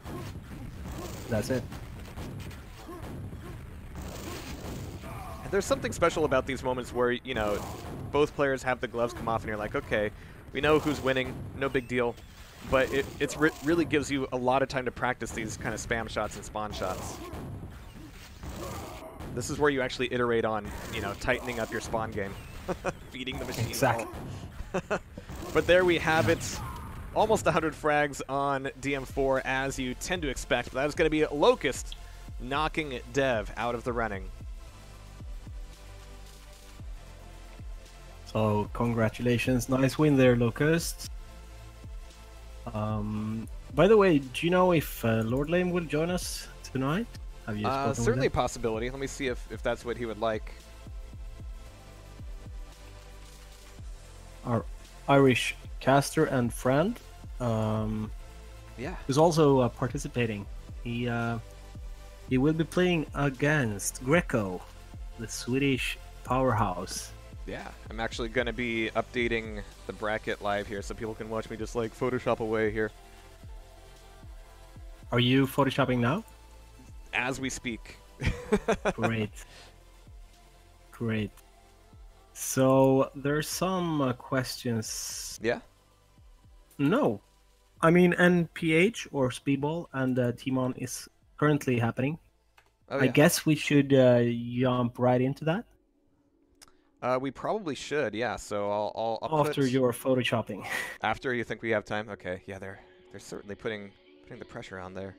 B: That's it.
A: And there's something special about these moments where, you know, both players have the gloves come off and you're like, okay, we know who's winning, no big deal. But it really gives you a lot of time to practice these kind of spam shots and spawn shots. This is where you actually iterate on, you know, tightening up your spawn game. Feeding the machine.
B: Exactly.
A: But there we have it. Almost 100 frags on DM4, as you tend to expect. But that is going to be Locust knocking Dev out of the running.
B: So congratulations, nice win there, Locust. By the way, do you know if Lord Lame will join us tonight? Have you spoken with
A: Certainly a
B: him?
A: possibility. Let me see if that's what he would like.
B: Our Irish caster and friend,
A: Yeah.
B: who's also participating. He will be playing against Greco, the Swedish powerhouse.
A: Yeah, I'm actually going to be updating the bracket live here so people can watch me just like Photoshop away here.
B: Are you photoshopping now?
A: As we speak.
B: Great. Great. So there's some questions.
A: Yeah?
B: No. I mean, NPH or Speedball and Timon is currently happening.
A: Oh,
B: I
A: yeah.
B: guess we should jump right into that.
A: We probably should, yeah. So I'll
B: After
A: put...
B: your photoshopping.
A: After you think we have time? Okay, yeah, they're certainly putting the pressure on there.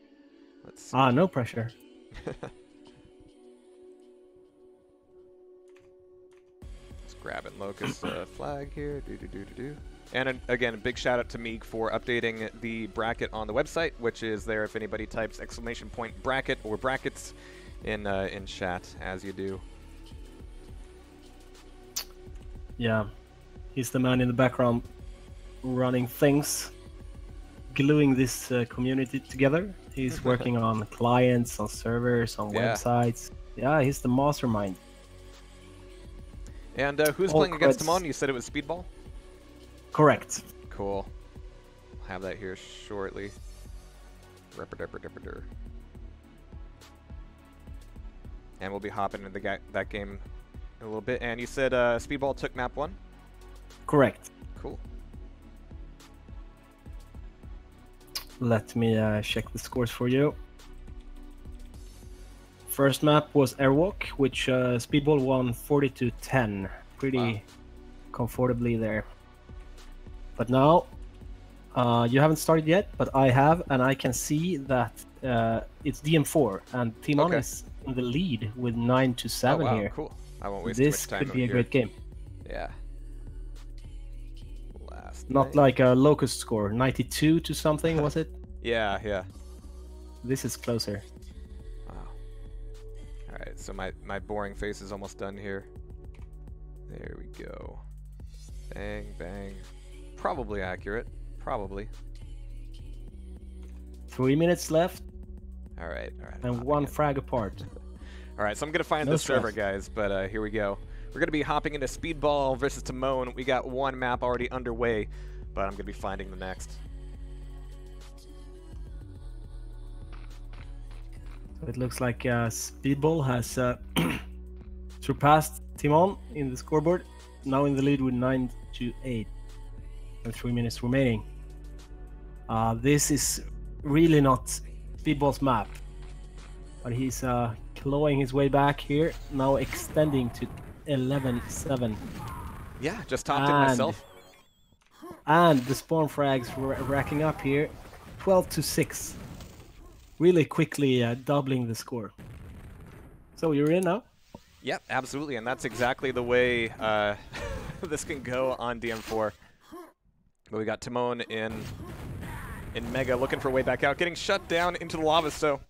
A: Let's see.
B: No pressure.
A: Just grabbing Locust flag here. And again, a big shout out to Meek for updating the bracket on the website, which is there if anybody types !bracket or brackets in chat, as you do.
B: Yeah, he's the man in the background running things, gluing this community together. He's working on clients, on servers, on websites. Yeah, he's the mastermind.
A: And who's playing against Timon? You said it was Speedball?
B: Correct.
A: Cool. I'll have that here shortly. And we'll be hopping into that game in a little bit. And you said Speedball took map 1?
B: Correct.
A: Cool.
B: Let me check the scores for you. First map was Airwalk, which Speedball won 40-10. Pretty comfortably there. But now, you haven't started yet, but I have, and I can see that it's DM4, and Timon is in the lead with 9-7 here.
A: Cool. I won't waste
B: This
A: too much time
B: could be a
A: here.
B: great game.
A: Yeah. Last
B: Not like a locust score, 92 to something, was it?
A: Yeah, yeah.
B: This is closer.
A: Wow. All right, so my boring face is almost done here. There we go. Bang, bang. Probably accurate. Probably.
B: 3 minutes left.
A: All right, all right.
B: And one frag apart.
A: All right, so I'm going to find the server, guys, but here we go. We're going to be hopping into Speedball versus Timon. We got one map already underway, but I'm going to be finding the next.
B: So it looks like Speedball has surpassed Timon in the scoreboard. Now in the lead with 9-8. And 3 minutes remaining. This is really not Speedball's map. But he's clawing his way back here. Now extending to 11-7.
A: Yeah, just topped it myself.
B: And the spawn frags racking up here. 12-6. Really quickly doubling the score. So you're in now?
A: Yep, absolutely. And that's exactly the way this can go on DM4. But we got Timon in Mega looking for a way back out. Getting shut down into the lava, so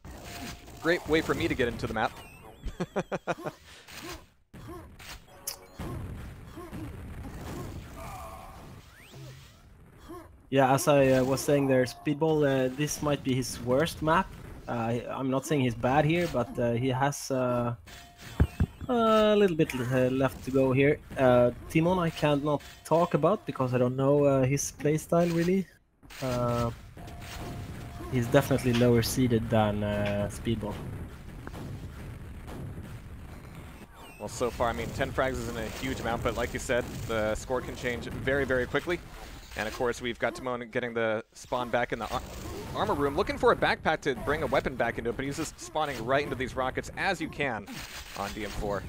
A: great way for me to get into the map.
B: Yeah, as I was saying there, Speedball, this might be his worst map. I'm not saying he's bad here, but he has a little bit left to go here. Timon I cannot talk about because I don't know his playstyle really. He's definitely lower seeded than Speedball.
A: Well, so far, I mean, 10 frags isn't a huge amount, but like you said, the score can change very, very quickly. And of course, we've got Timon getting the spawn back in the armor room, looking for a backpack to bring a weapon back into it, but he's just spawning right into these rockets as you can on DM4.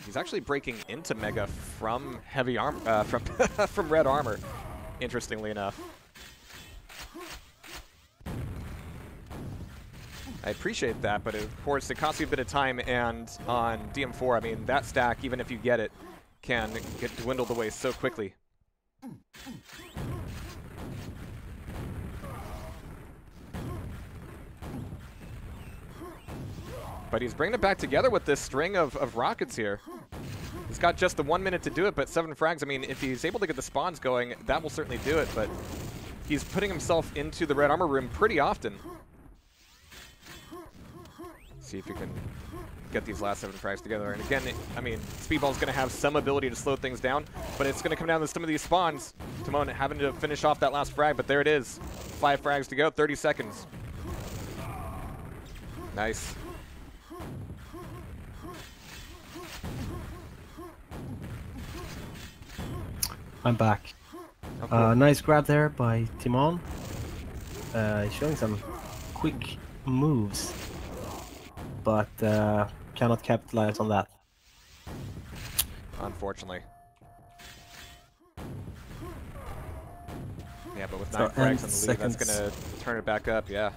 A: He's actually breaking into Mega from heavy armor, from red armor, interestingly enough. I appreciate that, but of course it costs you a bit of time, and on DM4, I mean, that stack, even if you get it, can get dwindled away so quickly. But he's bringing it back together with this string of rockets here. He's got just the 1 minute to do it, but 7 frags, I mean, if he's able to get the spawns going, that will certainly do it, but he's putting himself into the red armor room pretty often. See if you can get these last 7 frags together. And again, I mean, Speedball's going to have some ability to slow things down, but it's going to come down to some of these spawns. Timon having to finish off that last frag, but there it is. 5 frags to go, 30 seconds. Nice.
B: I'm back.
A: Oh, cool.
B: Nice grab there by Timon. Showing some quick moves, but cannot capitalize on that.
A: Unfortunately. Yeah, but with 9 frags on the lead, that's going to turn it back up, yeah.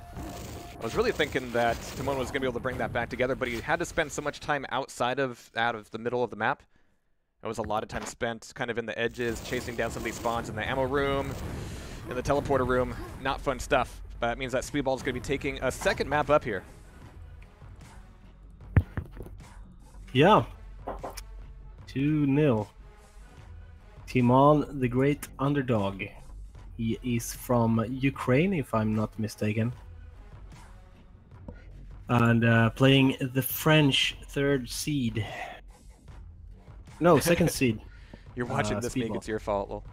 A: I was really thinking that Timon was going to be able to bring that back together, but he had to spend so much time outside of the middle of the map. It was a lot of time spent kind of in the edges, chasing down some of these spawns in the ammo room, in the teleporter room. Not fun stuff. But that means that Speedball is going to be taking a second map up here.
B: Yeah. 2-0. Timon, the great underdog. He is from Ukraine, if I'm not mistaken. And playing the French third seed. No, second seed.
A: You're watching this, Meek. It's your fault, Lol.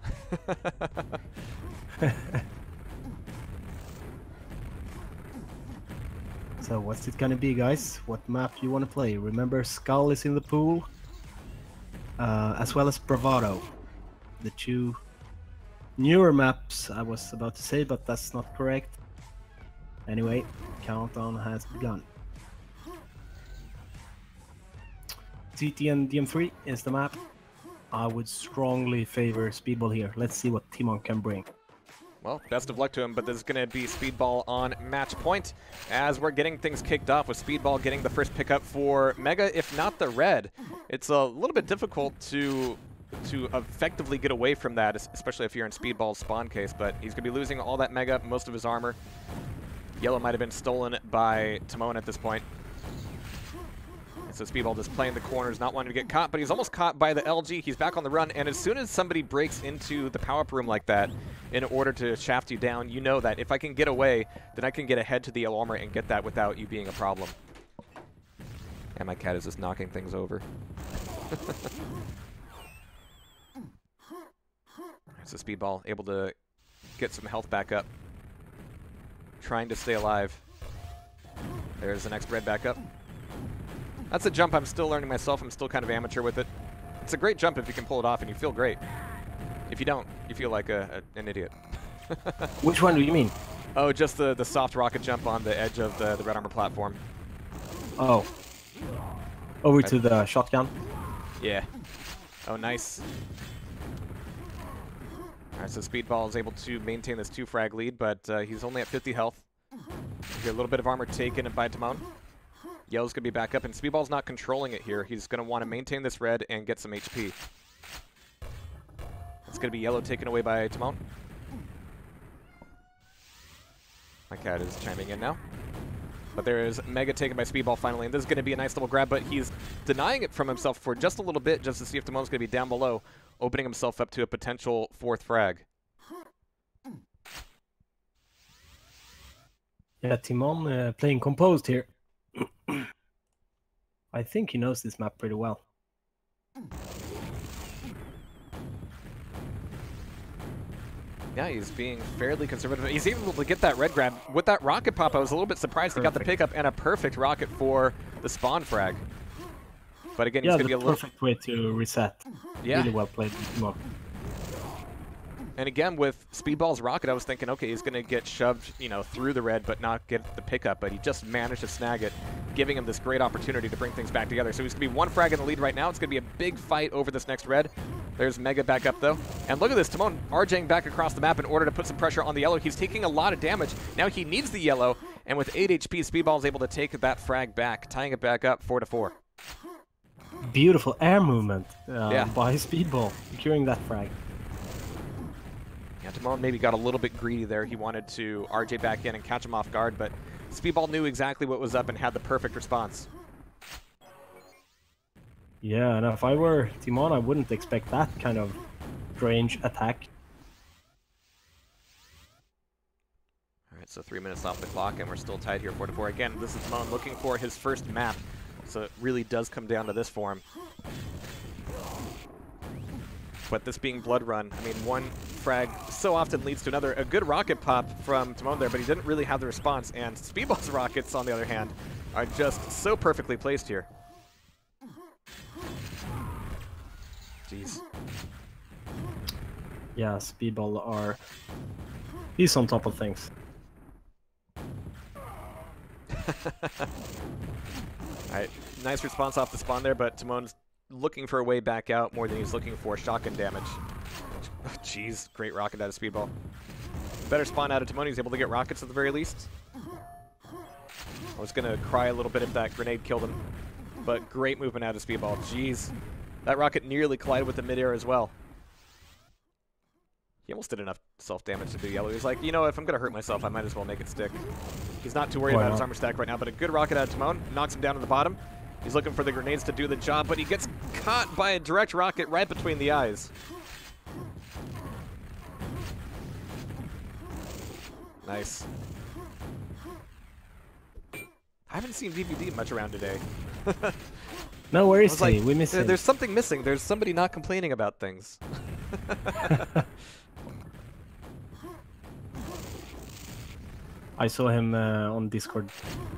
B: So what's it gonna be, guys? What map you want to play? Remember, Skull is in the pool, as well as Bravado. The 2 newer maps I was about to say, but that's not correct. Anyway, countdown has begun. CT and DM3 is the map. I would strongly favor Speedball here. Let's see what Timon can bring.
A: Well, best of luck to him, but this is going to be Speedball on match point as we're getting things kicked off with Speedball getting the first pickup for Mega, if not the red. it's a little bit difficult to effectively get away from that, especially if you're in Speedball's spawn case, but he's going to be losing all that mega, most of his armor. Yellow might have been stolen by Timon at this point. And so Speedball just playing the corners, not wanting to get caught, but he's almost caught by the LG. He's back on the run, and as soon as somebody breaks into the power-up room like that in order to shaft you down, you know that if I can get away, then I can get ahead to the yellow armor and get that without you being a problem. And my cat is just knocking things over. So Speedball able to get some health back up. Trying to stay alive. There's the next red back up. That's a jump I'm still learning myself. I'm still kind of amateur with it. It's a great jump if you can pull it off and you feel great. If you don't, you feel like an idiot.
B: Which one do you mean?
A: Oh, just the soft rocket jump on the edge of the red armor platform.
B: Oh. Over to the shotgun?
A: Yeah. Oh, nice. Alright, so Speedball is able to maintain this 2-frag lead, but he's only at 50 health. Get a little bit of armor taken by Timon. Yellow's going to be back up, and Speedball's not controlling it here. He's going to want to maintain this red and get some HP. It's going to be Yellow taken away by Timon. My cat is chiming in now. But there is Mega taken by Speedball finally, and this is going to be a nice little grab, but he's denying it from himself for just a little bit just to see if Timon's going to be down below, opening himself up to a potential 4th frag.
B: Yeah, Timon playing composed here. I think he knows this map pretty well.
A: Yeah, he's being fairly conservative. He's able to get that red grab. With that rocket pop, I was a little bit surprised he got the pickup and a perfect rocket for the spawn frag. But again, he's going to be a little...
B: perfect way to reset.
A: Yeah.
B: Really well played, Timon.
A: And again, with Speedball's rocket, I was thinking, okay, he's going to get shoved, you know, through the red, but not get the pickup. But he just managed to snag it, giving him this great opportunity to bring things back together. So he's going to be 1 frag in the lead right now. It's going to be a big fight over this next red. There's Mega back up, though. And look at this, Timon RJing back across the map in order to put some pressure on the yellow. He's taking a lot of damage. Now he needs the yellow, and with 8 HP, Speedball is able to take that frag back, tying it back up 4-4.
B: Beautiful air movement by Speedball, securing that frag.
A: Yeah, Timon maybe got a little bit greedy there. He wanted to RJ back in and catch him off guard, but Speedball knew exactly what was up and had the perfect response.
B: Yeah, and if I were Timon, I wouldn't expect that kind of range attack.
A: All right, so 3 minutes off the clock, and we're still tied here 4-4. Again, this is Timon looking for his first map, so it really does come down to this for him. But this being Blood Run, I mean, 1 frag so often leads to another. A good rocket pop from Timon there, but he didn't really have the response. And Speedball's rockets, on the other hand, are just so perfectly placed here. Jeez.
B: Yeah, Speedball he's on top of things.
A: Alright, nice response off the spawn there, but Timon's looking for a way back out more than he's looking for shotgun damage. Jeez, great rocket out of Speedball. Better spawn out of Timon. He's able to get rockets at the very least. I was going to cry a little bit if that grenade killed him, but great movement out of Speedball. Jeez, that rocket nearly collided with the midair as well. He almost did enough self-damage to do yellow. He was like, you know, if I'm going to hurt myself, I might as well make it stick. He's not too worried about his armor stack right now, but a good rocket out of Timon knocks him down to the bottom. He's looking for the grenades to do the job, but he gets caught by a direct rocket right between the eyes. Nice. I haven't seen VVD much around today.
B: No worries,
A: like,
B: we miss him.
A: There's something missing. There's somebody not complaining about things.
B: I saw him on Discord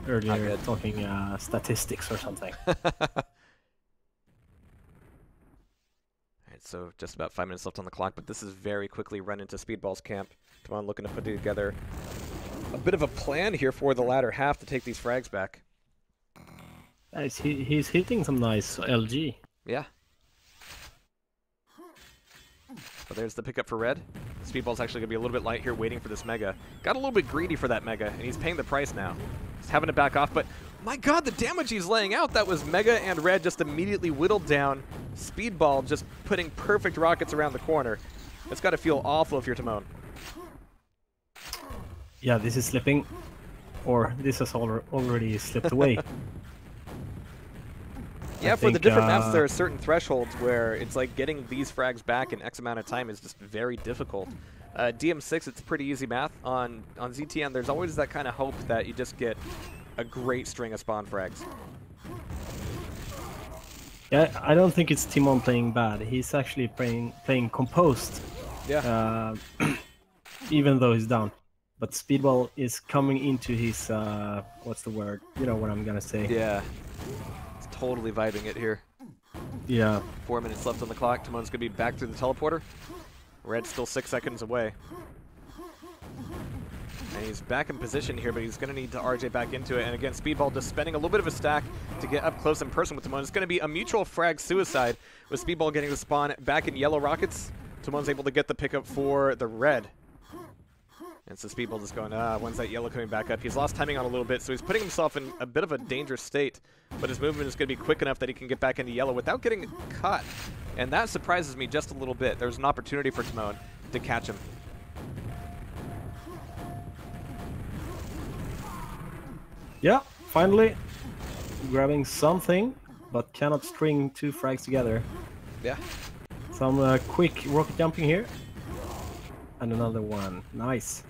B: earlier talking statistics or something.
A: Alright, so just about 5 minutes left on the clock, but this is very quickly run into Speedball's camp. Come on, looking to put together a bit of a plan here for the latter half to take these frags back.
B: He's hitting some nice LG.
A: Yeah. But there's the pickup for red. Speedball's actually going to be a little bit light here waiting for this mega. Got a little bit greedy for that mega, and he's paying the price now. He's having to back off, but my god, the damage he's laying out, that was Mega and Red just immediately whittled down. Speedball just putting perfect rockets around the corner. It's got to feel awful if you're Timon.
B: Yeah, this is slipping, or this has already slipped away.
A: Yeah, for the different maps, there are certain thresholds where it's like getting these frags back in X amount of time is just very difficult. DM6, it's pretty easy math. On ZTN, there's always that kind of hope that you just get a great string of spawn frags.
B: Yeah, I don't think it's Timon playing bad. He's actually playing composed.
A: Yeah.
B: Even though he's down. But Speedball is coming into his, what's the word? You know what I'm gonna say.
A: Yeah. Totally vibing it here.
B: Yeah.
A: 4 minutes left on the clock. Timon's gonna be back through the teleporter. Red's still 6 seconds away. And he's back in position here, but he's gonna need to RJ back into it. And again, Speedball just spending a little bit of a stack to get up close and personal with Timon. It's gonna be a mutual frag suicide with Speedball getting the spawn back in yellow rockets. Timon's able to get the pickup for the red. And so Speedball just going, when's that yellow coming back up? He's lost timing on a little bit, so he's putting himself in a bit of a dangerous state. But his movement is going to be quick enough that he can get back into yellow without getting caught. And that surprises me just a little bit. There's an opportunity for Timon to catch him.
B: Yeah, finally grabbing something, but cannot string two frags together.
A: Yeah.
B: Some quick rocket jumping here. And another one. Nice.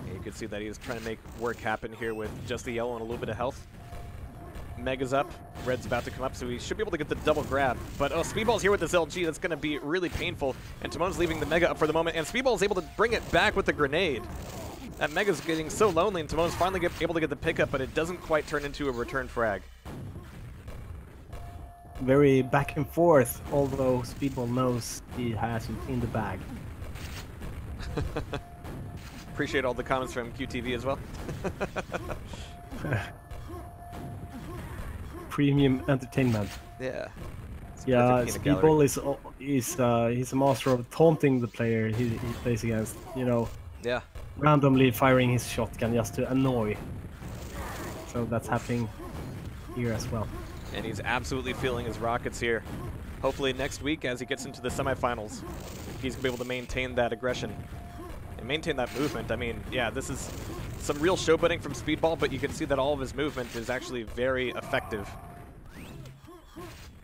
A: Yeah, you can see that he's trying to make work happen here with just the yellow and a little bit of health. Mega's up. Red's about to come up, so he should be able to get the double grab. But Speedball's here with this LG. That's going to be really painful. And Timon's leaving the Mega up for the moment. And Speedball's able to bring it back with the grenade. That Mega's getting so lonely, and Timon's finally able to get the pickup, but it doesn't quite turn into a return frag.
B: Very back and forth, although Speedball knows he has it in the bag.
A: Appreciate all the comments from QTV as well.
B: Premium entertainment.
A: Yeah.
B: Yeah, Speedball he's a master of taunting the player he plays against. You know.
A: Yeah.
B: Randomly firing his shotgun just to annoy. So that's happening here as well.
A: And he's absolutely feeling his rockets here. Hopefully next week, as he gets into the semifinals, he's going to be able to maintain that aggression and maintain that movement. I mean, yeah, this is some real showboating from Speedball, but you can see that all of his movement is actually very effective.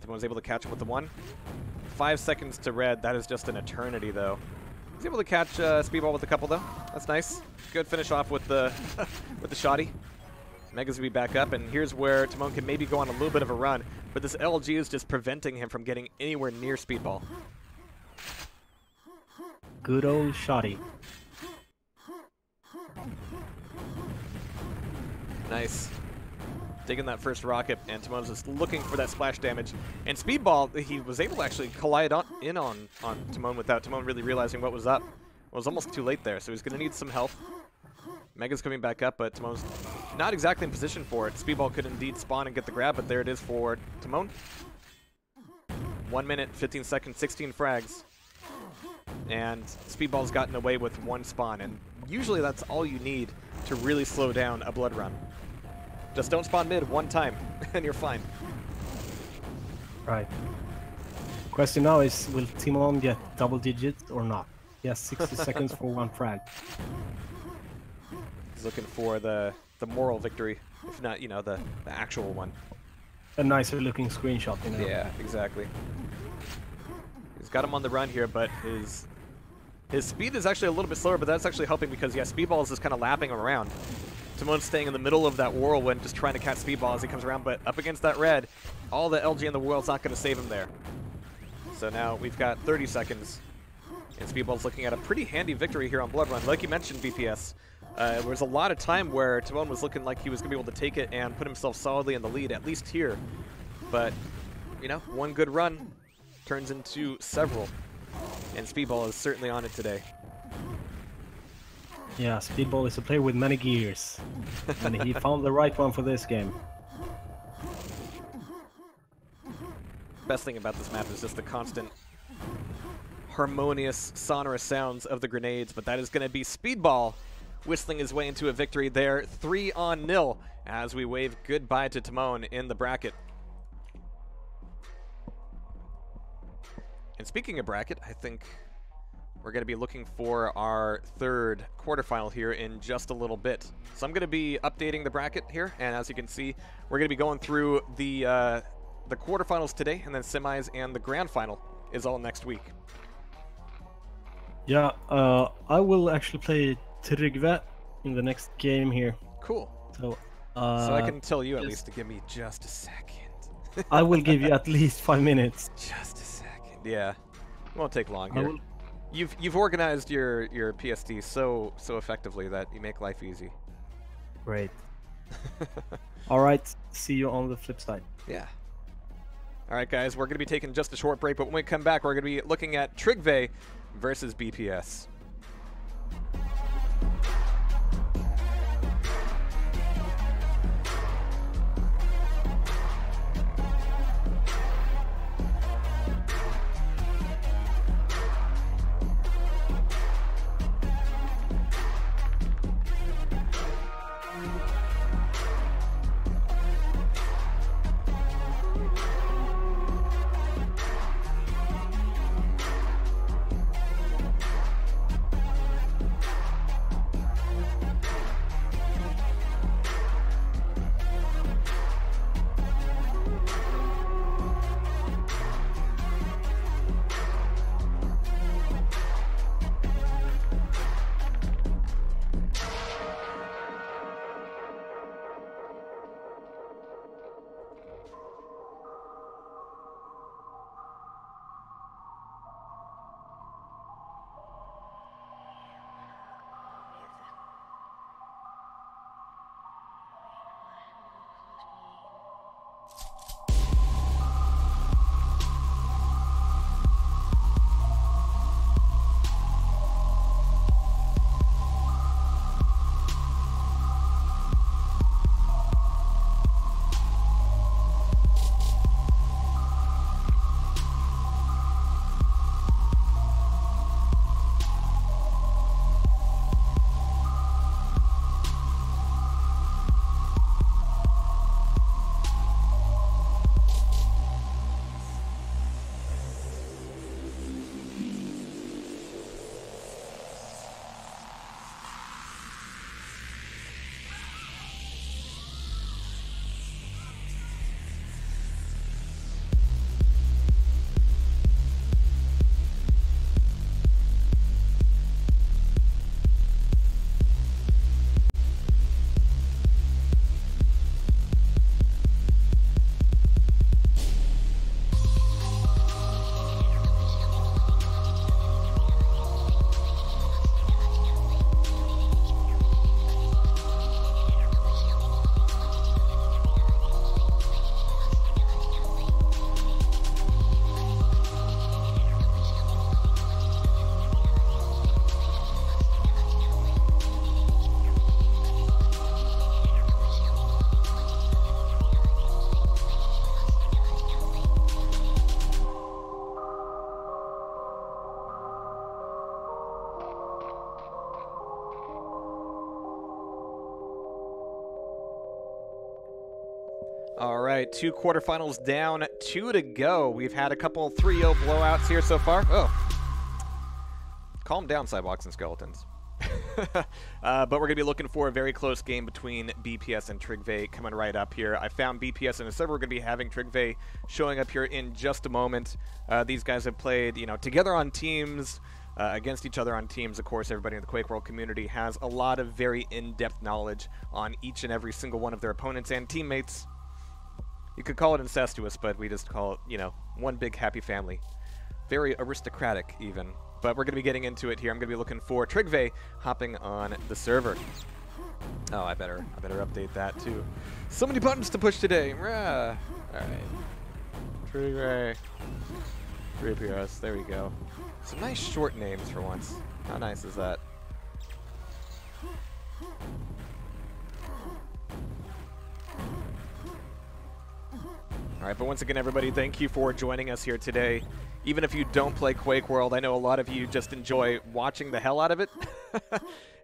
A: Timon was able to catch him with the one. 5 seconds to Red. That is just an eternity, though. He's able to catch Speedball with a couple, though. That's nice. Good finish off with the with the shoddy. Mega's will be back up, and here's where Timon can maybe go on a little bit of a run, but this LG is just preventing him from getting anywhere near Speedball.
B: Good old shoddy.
A: Nice. Digging that first rocket, and Timon's just looking for that splash damage. And Speedball, he was able to actually collide on Timon without Timon really realizing what was up. It was almost too late there, so he's going to need some help. Mega's coming back up, but Timon's not exactly in position for it. Speedball could indeed spawn and get the grab, but there it is for Timon. 1 minute, 15 seconds, 16 frags. And Speedball's gotten away with one spawn, and usually that's all you need to really slow down a blood run. Just don't spawn mid one time, and you're fine.
B: Right. Question now is, will Timon get double digits or not? He has 60 seconds for one frag.
A: He's looking for the moral victory, if not, you know, the actual one.
B: A nicer looking screenshot, you know.
A: Yeah, exactly. He's got him on the run here, but his speed is actually a little bit slower, but that's actually helping because, yeah, Speedball is just kind of lapping him around. Timon's staying in the middle of that whirlwind, just trying to catch Speedball as he comes around, but up against that red, all the LG in the world's not going to save him there. So now we've got 30 seconds, and Speedball's looking at a pretty handy victory here on Blood Run. Like you mentioned, BPS, there was a lot of time where Timon was looking like he was going to be able to take it and put himself solidly in the lead, at least here. But, you know, one good run turns into several, and Speedball is certainly on it today.
B: Yeah, Speedball is a player with many gears, and he found the right one for this game.
A: Best thing about this map is just the constant harmonious, sonorous sounds of the grenades, but that is going to be Speedball whistling his way into a victory there, 3-0, as we wave goodbye to Timon in the bracket. And speaking of bracket, I think we're going to be looking for our third quarterfinal here in just a little bit. So I'm going to be updating the bracket here, and as you can see, we're going to be going through the quarterfinals today, and then semis and the grand final is all next week.
B: Yeah, I will actually play Trygve in the next game here.
A: Cool.
B: So
A: I can tell you at least to give me just a second.
B: I will give you at least 5 minutes.
A: Just a second. Yeah, it won't take long
B: I
A: here.
B: will...
A: You've organized your PSD so effectively that you make life easy.
B: Great. All right, see you on the flip side.
A: Yeah. All right, guys, we're going to be taking just a short break, but when we come back, we're going to be looking at Trygve versus BPS. All right, 2 quarterfinals down, 2 to go. We've had a couple 3-0 blowouts here so far. Oh, calm down, Sidewalks and Skeletons. But we're going to be looking for a very close game between BPS and Trygve coming right up here. I found BPS in a server. We're going to be having Trygve showing up here in just a moment. These guys have played, together on teams, against each other on teams. Of course, everybody in the Quakeworld community has a lot of very in-depth knowledge on each and every single one of their opponents and teammates. You could call it incestuous, but we just call it, one big happy family. Very aristocratic, even. But we're going to be getting into it here. I'm going to be looking for Trygve hopping on the server. Oh, I better update that, too. So many buttons to push today. Rah. All right. Trygve. 3PRS. There we go. Some nice short names for once. How nice is that? All right, but once again, everybody, thank you for joining us here today even if you don't play Quakeworld, I know a lot of you just enjoy watching the hell out of it.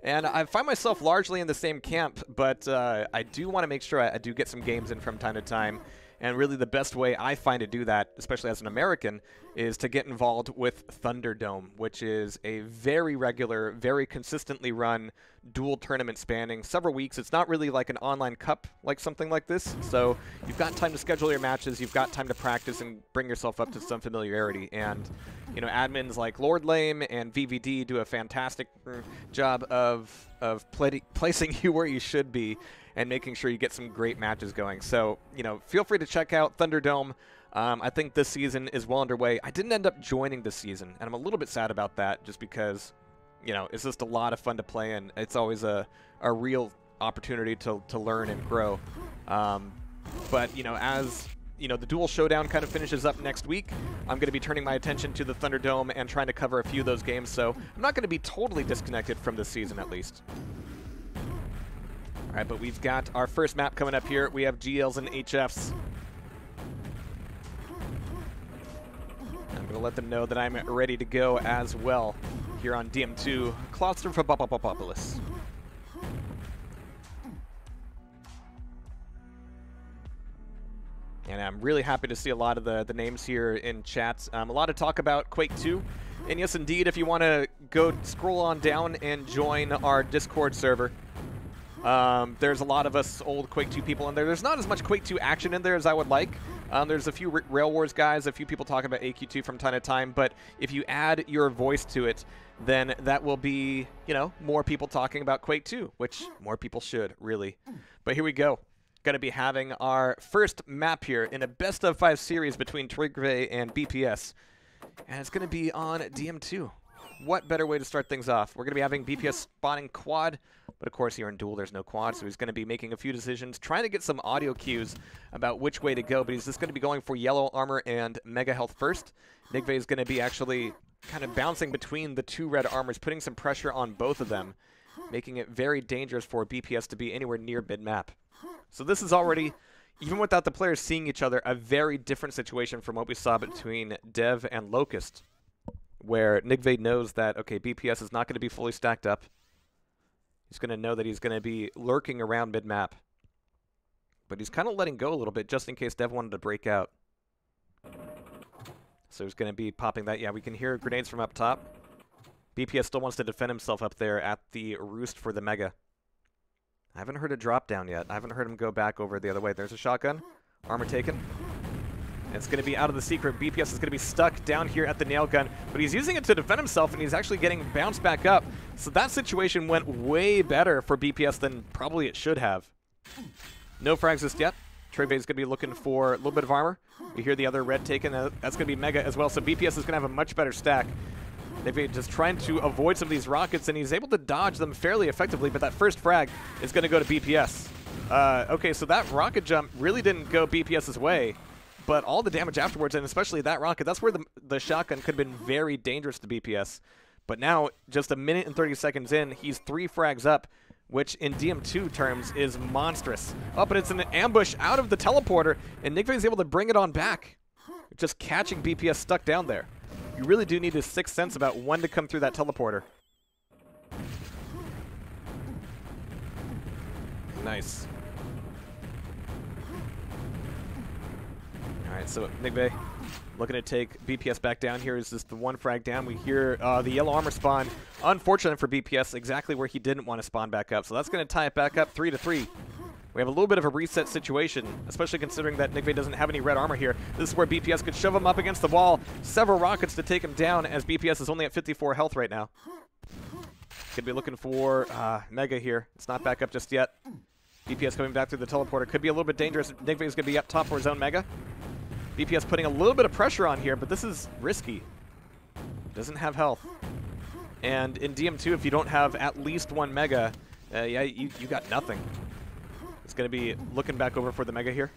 A: And I find myself largely in the same camp, but I do want to make sure I do get some games in from time to time. And really the best way I find to do that, especially as an American, is to get involved with Thunderdome, which is a very regular, very consistently run dual tournament spanning several weeks. It's not really like an online cup like something like this, so you've got time to schedule your matches, you've got time to practice and bring yourself up to some familiarity. And, you know, admins like Lord Lame and VVD do a fantastic job of placing you where you should be and making sure you get some great matches going. So, you know, feel free to check out Thunderdome. I think this season is well underway. I didn't end up joining this season, and I'm a little bit sad about that just because, you know, it's just a lot of fun to play, and it's always a real opportunity to learn and grow. But, you know, as, you know, the Dual Showdown kind of finishes up next week, I'm going to be turning my attention to the Thunderdome and trying to cover a few of those games, so I'm not going to be totally disconnected from this season at least. All right, but we've got our first map coming up here. We have GLs and HFs. I'm going to let them know that I'm ready to go as well here on DM2 Claustrophobopolis. And I'm really happy to see a lot of the names here in chat. A lot of talk about Quake 2. And yes, indeed, if you want to go scroll on down and join our Discord server, there's a lot of us old Quake 2 people in there. There's not as much Quake 2 action in there as I would like. There's a few Rail Wars guys, a few people talking about AQ2 from time to time, but if you add your voice to it, then that will be, you know, more people talking about Quake 2, which more people should, really. But here we go. Going to be having our first map here in a best-of-5 series between Trigve and BPS, and it's going to be on DM2. What better way to start things off? We're going to be having BPS spawning quad, but of course here in duel there's no quad, so he's going to be making a few decisions, trying to get some audio cues about which way to go, but he's just going to be going for yellow armor and mega health first. Nigve is going to be actually kind of bouncing between the two red armors, putting some pressure on both of them, making it very dangerous for BPS to be anywhere near mid-map. So this is already, even without the players seeing each other, a very different situation from what we saw between Dev and Locust, where Nigve knows that, okay, BPS is not going to be fully stacked up. He's going to know that he's going to be lurking around mid-map. But he's kind of letting go a little bit just in case Dev wanted to break out. So he's going to be popping that. Yeah, we can hear grenades from up top. BPS still wants to defend himself up there at the roost for the Mega. I haven't heard a drop down yet. I haven't heard him go back over the other way. There's a shotgun. Armor taken. And it's going to be out of the secret. BPS is going to be stuck down here at the nail gun, but he's using it to defend himself, and he's actually getting bounced back up. So that situation went way better for BPS than probably it should have. No frags just yet. Treve is going to be looking for a little bit of armor. We hear the other red taken. That's going to be Mega as well, so BPS is going to have a much better stack. They're just trying to avoid some of these rockets, and he's able to dodge them fairly effectively, but that first frag is going to go to BPS. Okay, so that rocket jump really didn't go BPS's way, but all the damage afterwards, and especially that rocket, that's where the shotgun could have been very dangerous to BPS. But now, just a minute and 30 seconds in, he's 3 frags up, which in DM2 terms is monstrous. Oh, but it's an ambush out of the teleporter, and Nigve is able to bring it on back, just catching BPS stuck down there. You really do need a sixth sense about when to come through that teleporter. Nice. All right, so Nigve looking to take BPS back down here. Is this the one frag down? We hear the yellow armor spawn. Unfortunate for BPS, exactly where he didn't want to spawn back up. So that's going to tie it back up 3-3. We have a little bit of a reset situation, especially considering that Nigve doesn't have any red armor here. This is where BPS could shove him up against the wall. Several rockets to take him down, as BPS is only at 54 health right now. Could be looking for Mega here. It's not back up just yet. BPS coming back through the teleporter. Could be a little bit dangerous. Nigve is going to be up top for his own Mega. BPS putting a little bit of pressure on here, but this is risky. Doesn't have health. And in DM2, if you don't have at least one Mega, yeah, you got nothing. It's going to be looking back over for the Mega here.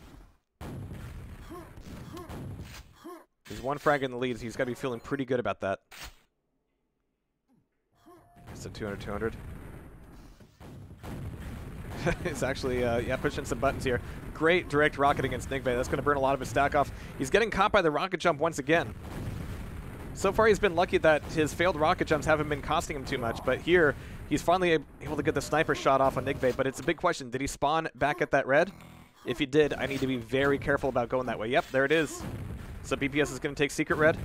A: He's one frag in the lead. He's got to be feeling pretty good about that. So 200. It's actually, yeah, pushing some buttons here. Great direct rocket against Nigve. That's going to burn a lot of his stack off. He's getting caught by the rocket jump once again. So far, he's been lucky that his failed rocket jumps haven't been costing him too much, but here, he's finally able to get the sniper shot off on Nigve, but it's a big question. Did he spawn back at that red? If he did, I need to be very careful about going that way. Yep, there it is. So BPS is going to take secret red.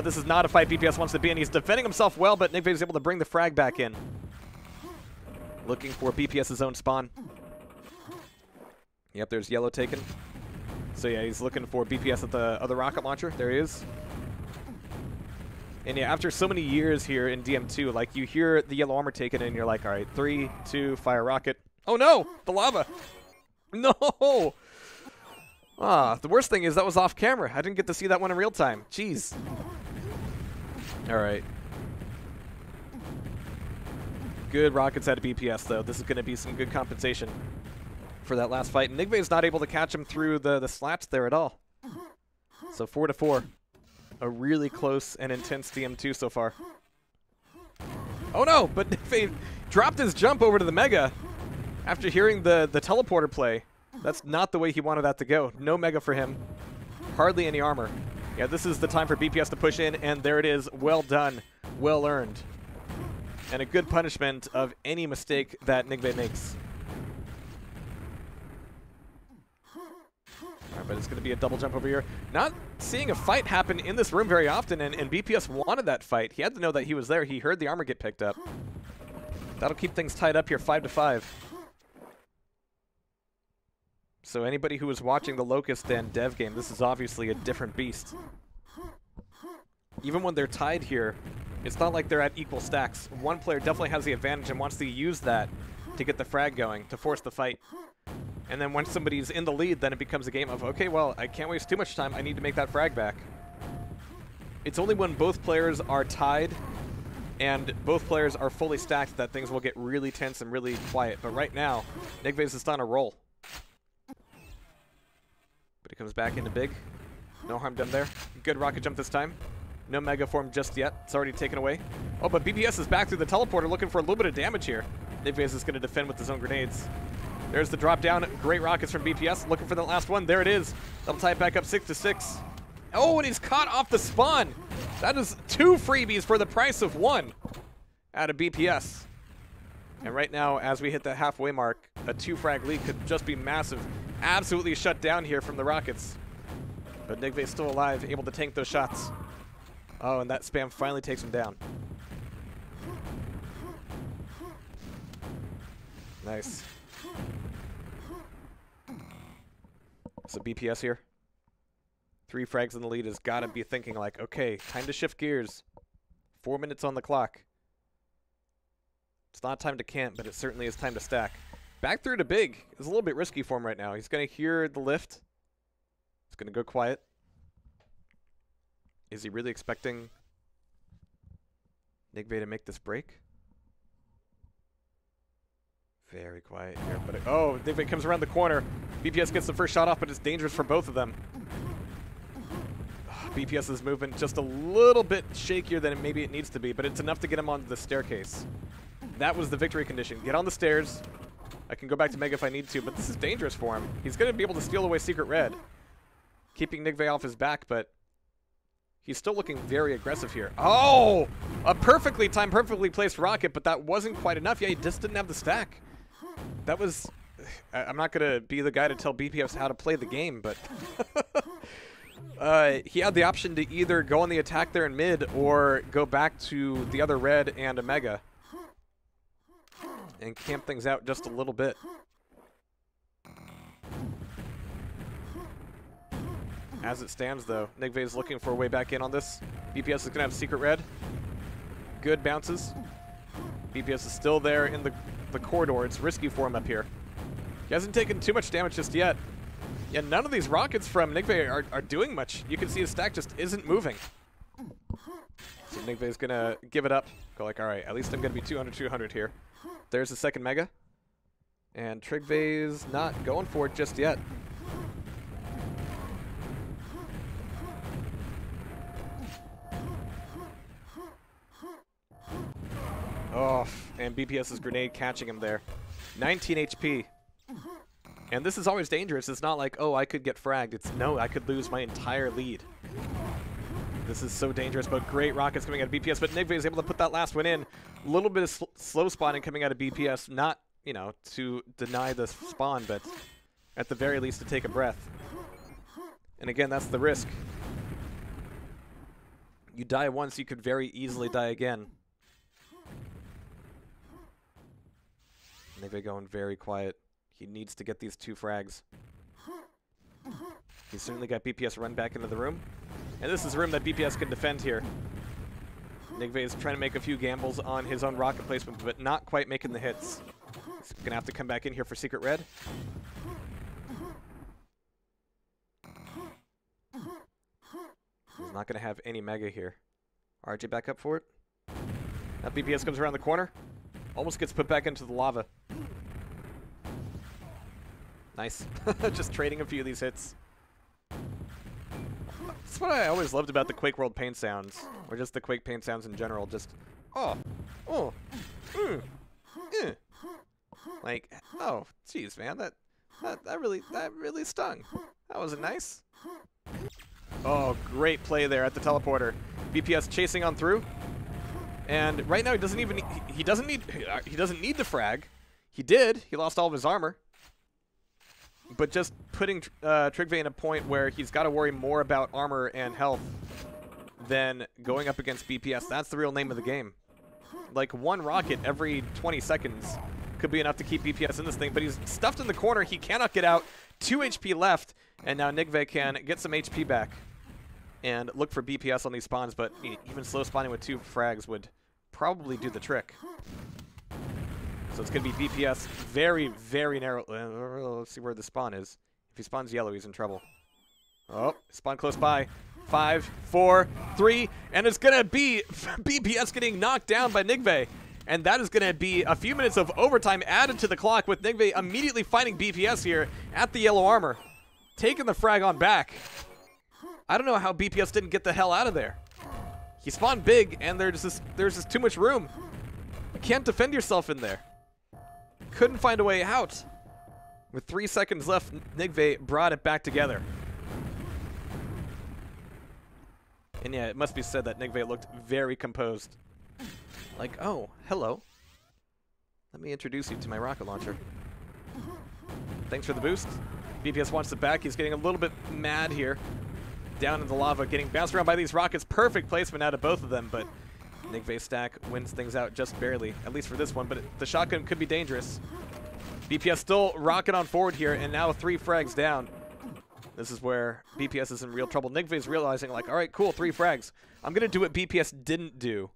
A: This is not a fight BPS wants to be in. He's defending himself well, but Nigve is able to bring the frag back in. Looking for BPS's own spawn. Yep, there's yellow taken. So yeah, he's looking for BPS at the other rocket launcher. There he is. And yeah, after so many years here in DM2, like, you hear the yellow armor taken and you're like, all right, 3, 2, fire rocket. Oh no, the lava. No. The worst thing is that was off camera. I didn't get to see that one in real time. Jeez. All right. Good rockets out of BPS, though. This is going to be some good compensation for that last fight. And Nigve is not able to catch him through the slats there at all. So 4-4. A really close and intense DM2 so far. Oh no, but Nigve dropped his jump over to the Mega after hearing the teleporter play. That's not the way he wanted that to go. No Mega for him. Hardly any armor. Yeah, this is the time for BPS to push in, and there it is. Well done. Well earned. And a good punishment of any mistake that Nigve makes. Alright, but it's going to be a double jump over here. Not seeing a fight happen in this room very often, and BPS wanted that fight. He had to know that he was there. He heard the armor get picked up. That'll keep things tied up here, 5-5. So anybody who was watching the Locust and Dev game, this is obviously a different beast. Even when they're tied here, it's not like they're at equal stacks. One player definitely has the advantage and wants to use that to get the frag going, to force the fight. And then once somebody's in the lead, then it becomes a game of, okay, well, I can't waste too much time. I need to make that frag back. It's only when both players are tied and both players are fully stacked that things will get really tense and really quiet. But right now, Nigve is just on a roll. But he comes back into big. No harm done there. Good rocket jump this time. No Mega form just yet. It's already taken away. Oh, but BPS is back through the teleporter looking for a little bit of damage here. Nigve is going to defend with his own grenades. There's the drop down. Great rockets from BPS. Looking for the last one. There it is. That'll tie it back up 6-6. Oh, and he's caught off the spawn. That is 2 freebies for the price of 1 out of BPS. And right now, as we hit the halfway mark, a 2-frag lead could just be massive. Absolutely shut down here from the rockets. But Nigve is still alive, able to tank those shots. Oh, and that spam finally takes him down. Nice. So BPS here. 3 frags in the lead has got to be thinking like, okay, time to shift gears. 4 minutes on the clock. It's not time to camp, but it certainly is time to stack. Back through to big is a little bit risky for him right now. He's going to hear the lift. He's going to go quiet. Is he really expecting Nigve to make this break? Very quiet here, but oh, Nigve comes around the corner. BPS gets the first shot off, but it's dangerous for both of them. BPS is moving just a little bit shakier than maybe it needs to be, but it's enough to get him onto the staircase. That was the victory condition. Get on the stairs. I can go back to Mega if I need to, but this is dangerous for him. He's going to be able to steal away Secret Red, keeping Nigve off his back, but he's still looking very aggressive here. Oh! A perfectly timed, perfectly placed rocket, but that wasn't quite enough. Yeah, he just didn't have the stack. That was... I'm not going to be the guy to tell BPS how to play the game, but... he had the option to either go on the attack there in mid or go back to the other red and a Mega and camp things out just a little bit. As it stands, though, Nigve is looking for a way back in on this. BPS is going to have Secret Red. Good bounces. BPS is still there in the corridor. It's risky for him up here. He hasn't taken too much damage just yet. Yeah, none of these rockets from Nigve are doing much. You can see his stack just isn't moving. So Nigve is going to give it up. Go like, all right, at least I'm going to be 200 here. There's the second Mega. And Trigve's not going for it just yet. Oh, and BPS's grenade catching him there. 19 HP. And this is always dangerous. It's not like, oh, I could get fragged. It's no, I could lose my entire lead. This is so dangerous, but great rockets coming out of BPS. But Nigve is able to put that last one in. A little bit of slow spawning coming out of BPS. Not, you know, to deny the spawn, but at the very least to take a breath. And again, that's the risk. You die once, you could very easily die again. Nigve going very quiet. He needs to get these 2 frags. He's certainly got BPS run back into the room. And this is a room that BPS can defend here. Nigve is trying to make a few gambles on his own rocket placement, but not quite making the hits. He's going to have to come back in here for Secret Red. He's not going to have any Mega here. RJ back up for it. Now BPS comes around the corner. Almost gets put back into the lava. Nice. Just trading a few of these hits. That's what I always loved about the Quakeworld paint sounds, or just the Quake paint sounds in general. Just, like, oh, jeez, man, that really stung. That wasn't nice. Oh, great play there at the teleporter. BPS chasing on through, and right now he doesn't need the frag. He did. He lost all of his armor. But just putting Trigve in a point where he's got to worry more about armor and health than going up against BPS. That's the real name of the game. Like, 1 rocket every 20 seconds could be enough to keep BPS in this thing, but he's stuffed in the corner. He cannot get out. 2 HP left, and now Nigve can get some HP back and look for BPS on these spawns, but even slow spawning with 2 frags would probably do the trick. So it's going to be BPS very, very narrow. Let's see where the spawn is. If he spawns yellow, he's in trouble. Oh, spawn close by. 5, 4, 3, and it's going to be BPS getting knocked down by Nigve. And that is going to be a few minutes of overtime added to the clock, with Nigve immediately finding BPS here at the yellow armor, taking the frag on back. I don't know how BPS didn't get the hell out of there. He spawned big, and there's just too much room. You can't defend yourself in there. Couldn't find a way out. With 3 seconds left, Nigve brought it back together. And yeah, it must be said that Nigve looked very composed. Like, oh, hello. Let me introduce you to my rocket launcher. Thanks for the boost. BPS wants it back. He's getting a little bit mad here. Down in the lava, getting bounced around by these rockets. Perfect placement out of both of them, but Nigve's stack wins things out just barely, at least for this one, but the shotgun could be dangerous. BPS still rocking on forward here, and now 3 frags down. This is where BPS is in real trouble. Nigve's realizing, like, all right, cool, 3 frags. I'm going to do what BPS didn't do.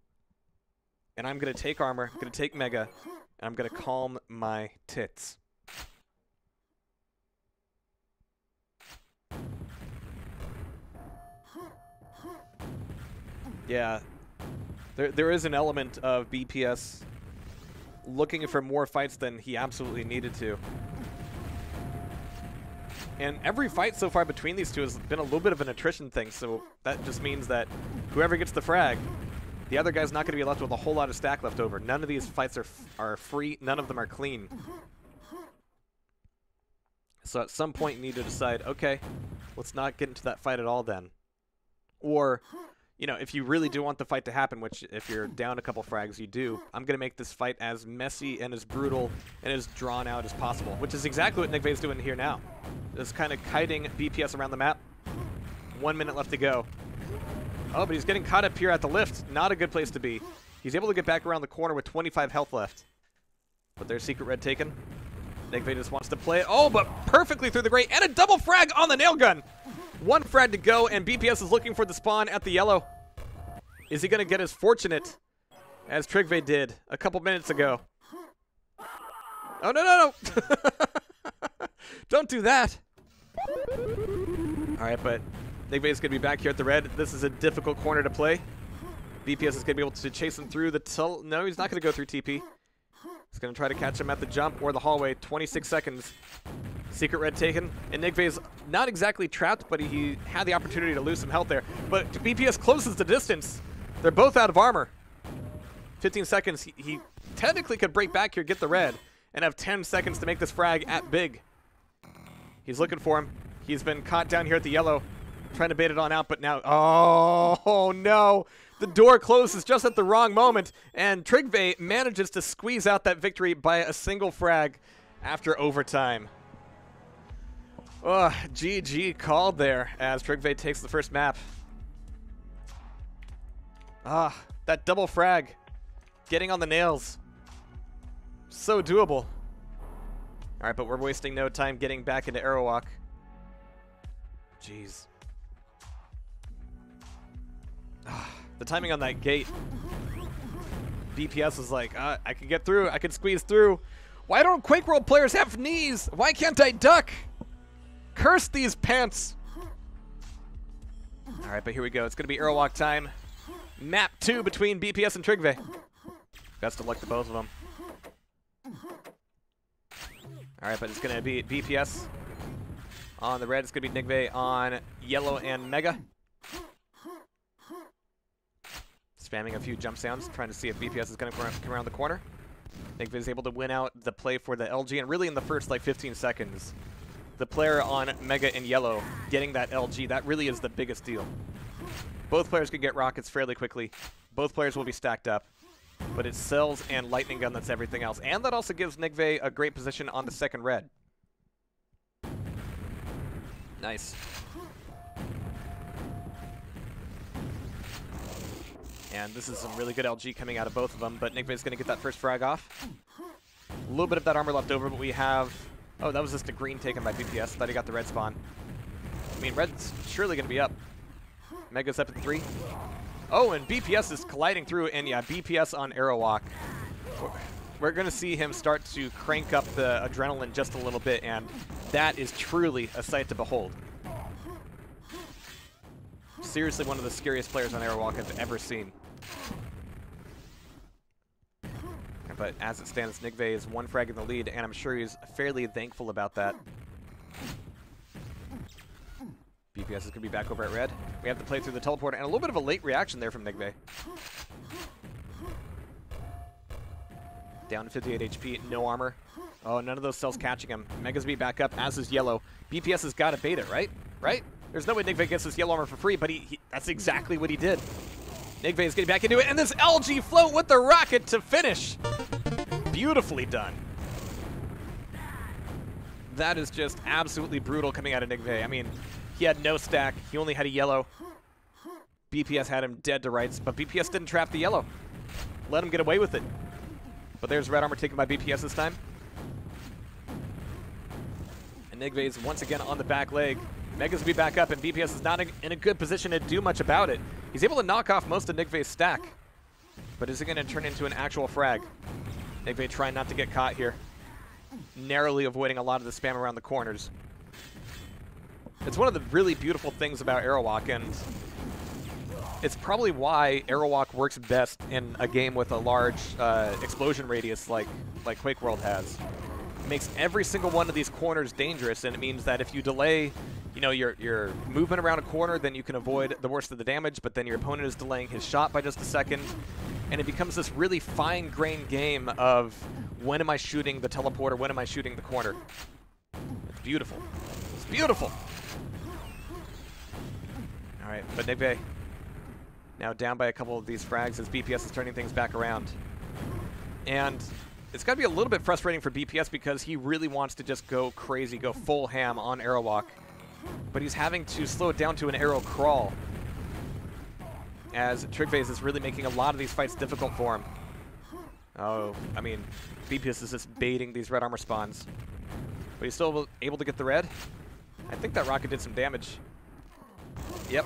A: And I'm going to take armor, I'm going to take Mega, and I'm going to calm my tits. Yeah. There is an element of BPS looking for more fights than he absolutely needed to. And every fight so far between these two has been a little bit of an attrition thing, so that just means that whoever gets the frag, the other guy's not going to be left with a whole lot of stack left over. None of these fights are free. None of them are clean. So at some point you need to decide, okay, let's not get into that fight at all then. Or, you know, if you really do want the fight to happen, which if you're down a couple frags, you do, I'm going to make this fight as messy and as brutal and as drawn out as possible, which is exactly what Nigve's doing here now. Just kind of kiting BPS around the map. 1 minute left to go. Oh, but he's getting caught up here at the lift. Not a good place to be. He's able to get back around the corner with 25 health left. But there's Secret Red taken. Nigve just wants to play it. Oh, but perfectly through the grate. And a double frag on the nail gun. 1 frag to go, and BPS is looking for the spawn at the yellow. Is he going to get as fortunate as Trigve did a couple minutes ago? Oh, no. Don't do that. All right, but Nigve is going to be back here at the red. This is a difficult corner to play. BPS is going to be able to chase him through the no, he's not going to go through TP. He's going to try to catch him at the jump or the hallway. 26 seconds. Secret Red taken. And Nigve is not exactly trapped, but he had the opportunity to lose some health there. But BPS closes the distance. They're both out of armor. 15 seconds. He technically could break back here, get the red, and have 10 seconds to make this frag at big. He's looking for him. He's been caught down here at the yellow. Trying to bait it on out, but now... Oh, no. The door closes just at the wrong moment, and Trygve manages to squeeze out that victory by a single frag after overtime. Oh, GG called there as Trygve takes the first map. Ah, that double frag. Getting on the nails. So doable. All right, but we're wasting no time getting back into Aerowalk. Jeez. The timing on that gate. BPS was like, I can get through. I can squeeze through. Why don't Quakeworld players have knees? Why can't I duck? Curse these pants. All right, but here we go. It's going to be Aerowalk time. Map 2 between BPS and Trygve. Best of luck to both of them. All right, but it's going to be BPS on the red. It's going to be Nigve on yellow and Mega. Spamming a few jump sounds, trying to see if BPS is going to come around the corner. Nigve is able to win out the play for the LG, and really in the first like 15 seconds, the player on Mega and yellow getting that LG, that really is the biggest deal. Both players can get rockets fairly quickly. Both players will be stacked up. But it's Cells and Lightning Gun that's everything else. And that also gives Nigve a great position on the second red. Nice. And this is some really good LG coming out of both of them, but Nigve is going to get that first frag off. A little bit of that armor left over, but we have... Oh, that was just a green taken by BPS. Thought he got the red spawn. I mean, red's surely going to be up. Mega's up at 3. Oh, and BPS is colliding through, and yeah, BPS on Aerowalk. We're going to see him start to crank up the adrenaline just a little bit, and that is truly a sight to behold. Seriously, one of the scariest players on Aerowalk I've ever seen. But as it stands, Nigve is 1 frag in the lead, and I'm sure he's fairly thankful about that. BPS is going to be back over at red. We have to play through the teleporter, and a little bit of a late reaction there from Nigve. Down to 58 HP, no armor. Oh, none of those cells catching him. Mega's be back up, as is yellow. BPS has got to bait it, right? Right? There's no way Nigve gets this yellow armor for free, but that's exactly what he did. Nigve is getting back into it, and this LG float with the rocket to finish. Beautifully done. That is just absolutely brutal coming out of Nigve. I mean, he had no stack. He only had a yellow. BPS had him dead to rights, but BPS didn't trap the yellow. Let him get away with it. But there's red armor taken by BPS this time. And Nigve is once again on the back leg. Mega's will be back up, and BPS is not in a good position to do much about it. He's able to knock off most of Nigve's stack. But is it going to turn into an actual frag? Nigve trying not to get caught here. Narrowly avoiding a lot of the spam around the corners. It's one of the really beautiful things about Aerowalk, and it's probably why Aerowalk works best in a game with a large explosion radius like Quakeworld has. It makes every single one of these corners dangerous, and it means that if you delay, you know, your movement around a corner, then you can avoid the worst of the damage, but then your opponent is delaying his shot by just a second, and it becomes this really fine-grained game of when am I shooting the teleporter, when am I shooting the corner. It's beautiful. It's beautiful! Alright, but Nigve now down by a couple of these frags as BPS is turning things back around. And it's got to be a little bit frustrating for BPS because he really wants to just go crazy, go full ham on Aerowalk. But he's having to slow it down to an arrow crawl, as Trygve is really making a lot of these fights difficult for him. Oh, I mean, BPS is just baiting these red armor spawns. But he's still able to get the red. I think that rocket did some damage. Yep.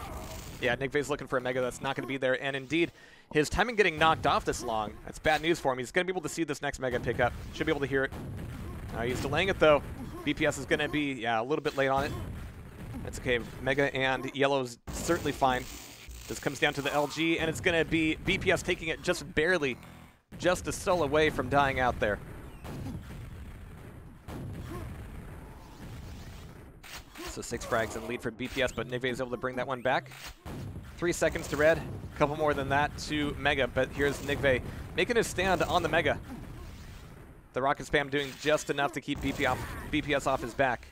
A: Yeah, Nigve's looking for a Mega that's not going to be there. And indeed, his timing getting knocked off this long, that's bad news for him. He's going to be able to see this next Mega pick up. Should be able to hear it. He's delaying it, though. BPS is going to be, yeah, a little bit late on it. That's okay. Mega and yellow's certainly fine. This comes down to the LG, and it's going to be BPS taking it just barely, just a cell away from dying out there. So 6 frags in lead for BPS, but Nigve is able to bring that one back. 3 seconds to red, a couple more than that to Mega, but here's Nigve making his stand on the Mega. The rocket spam doing just enough to keep BPS off his back.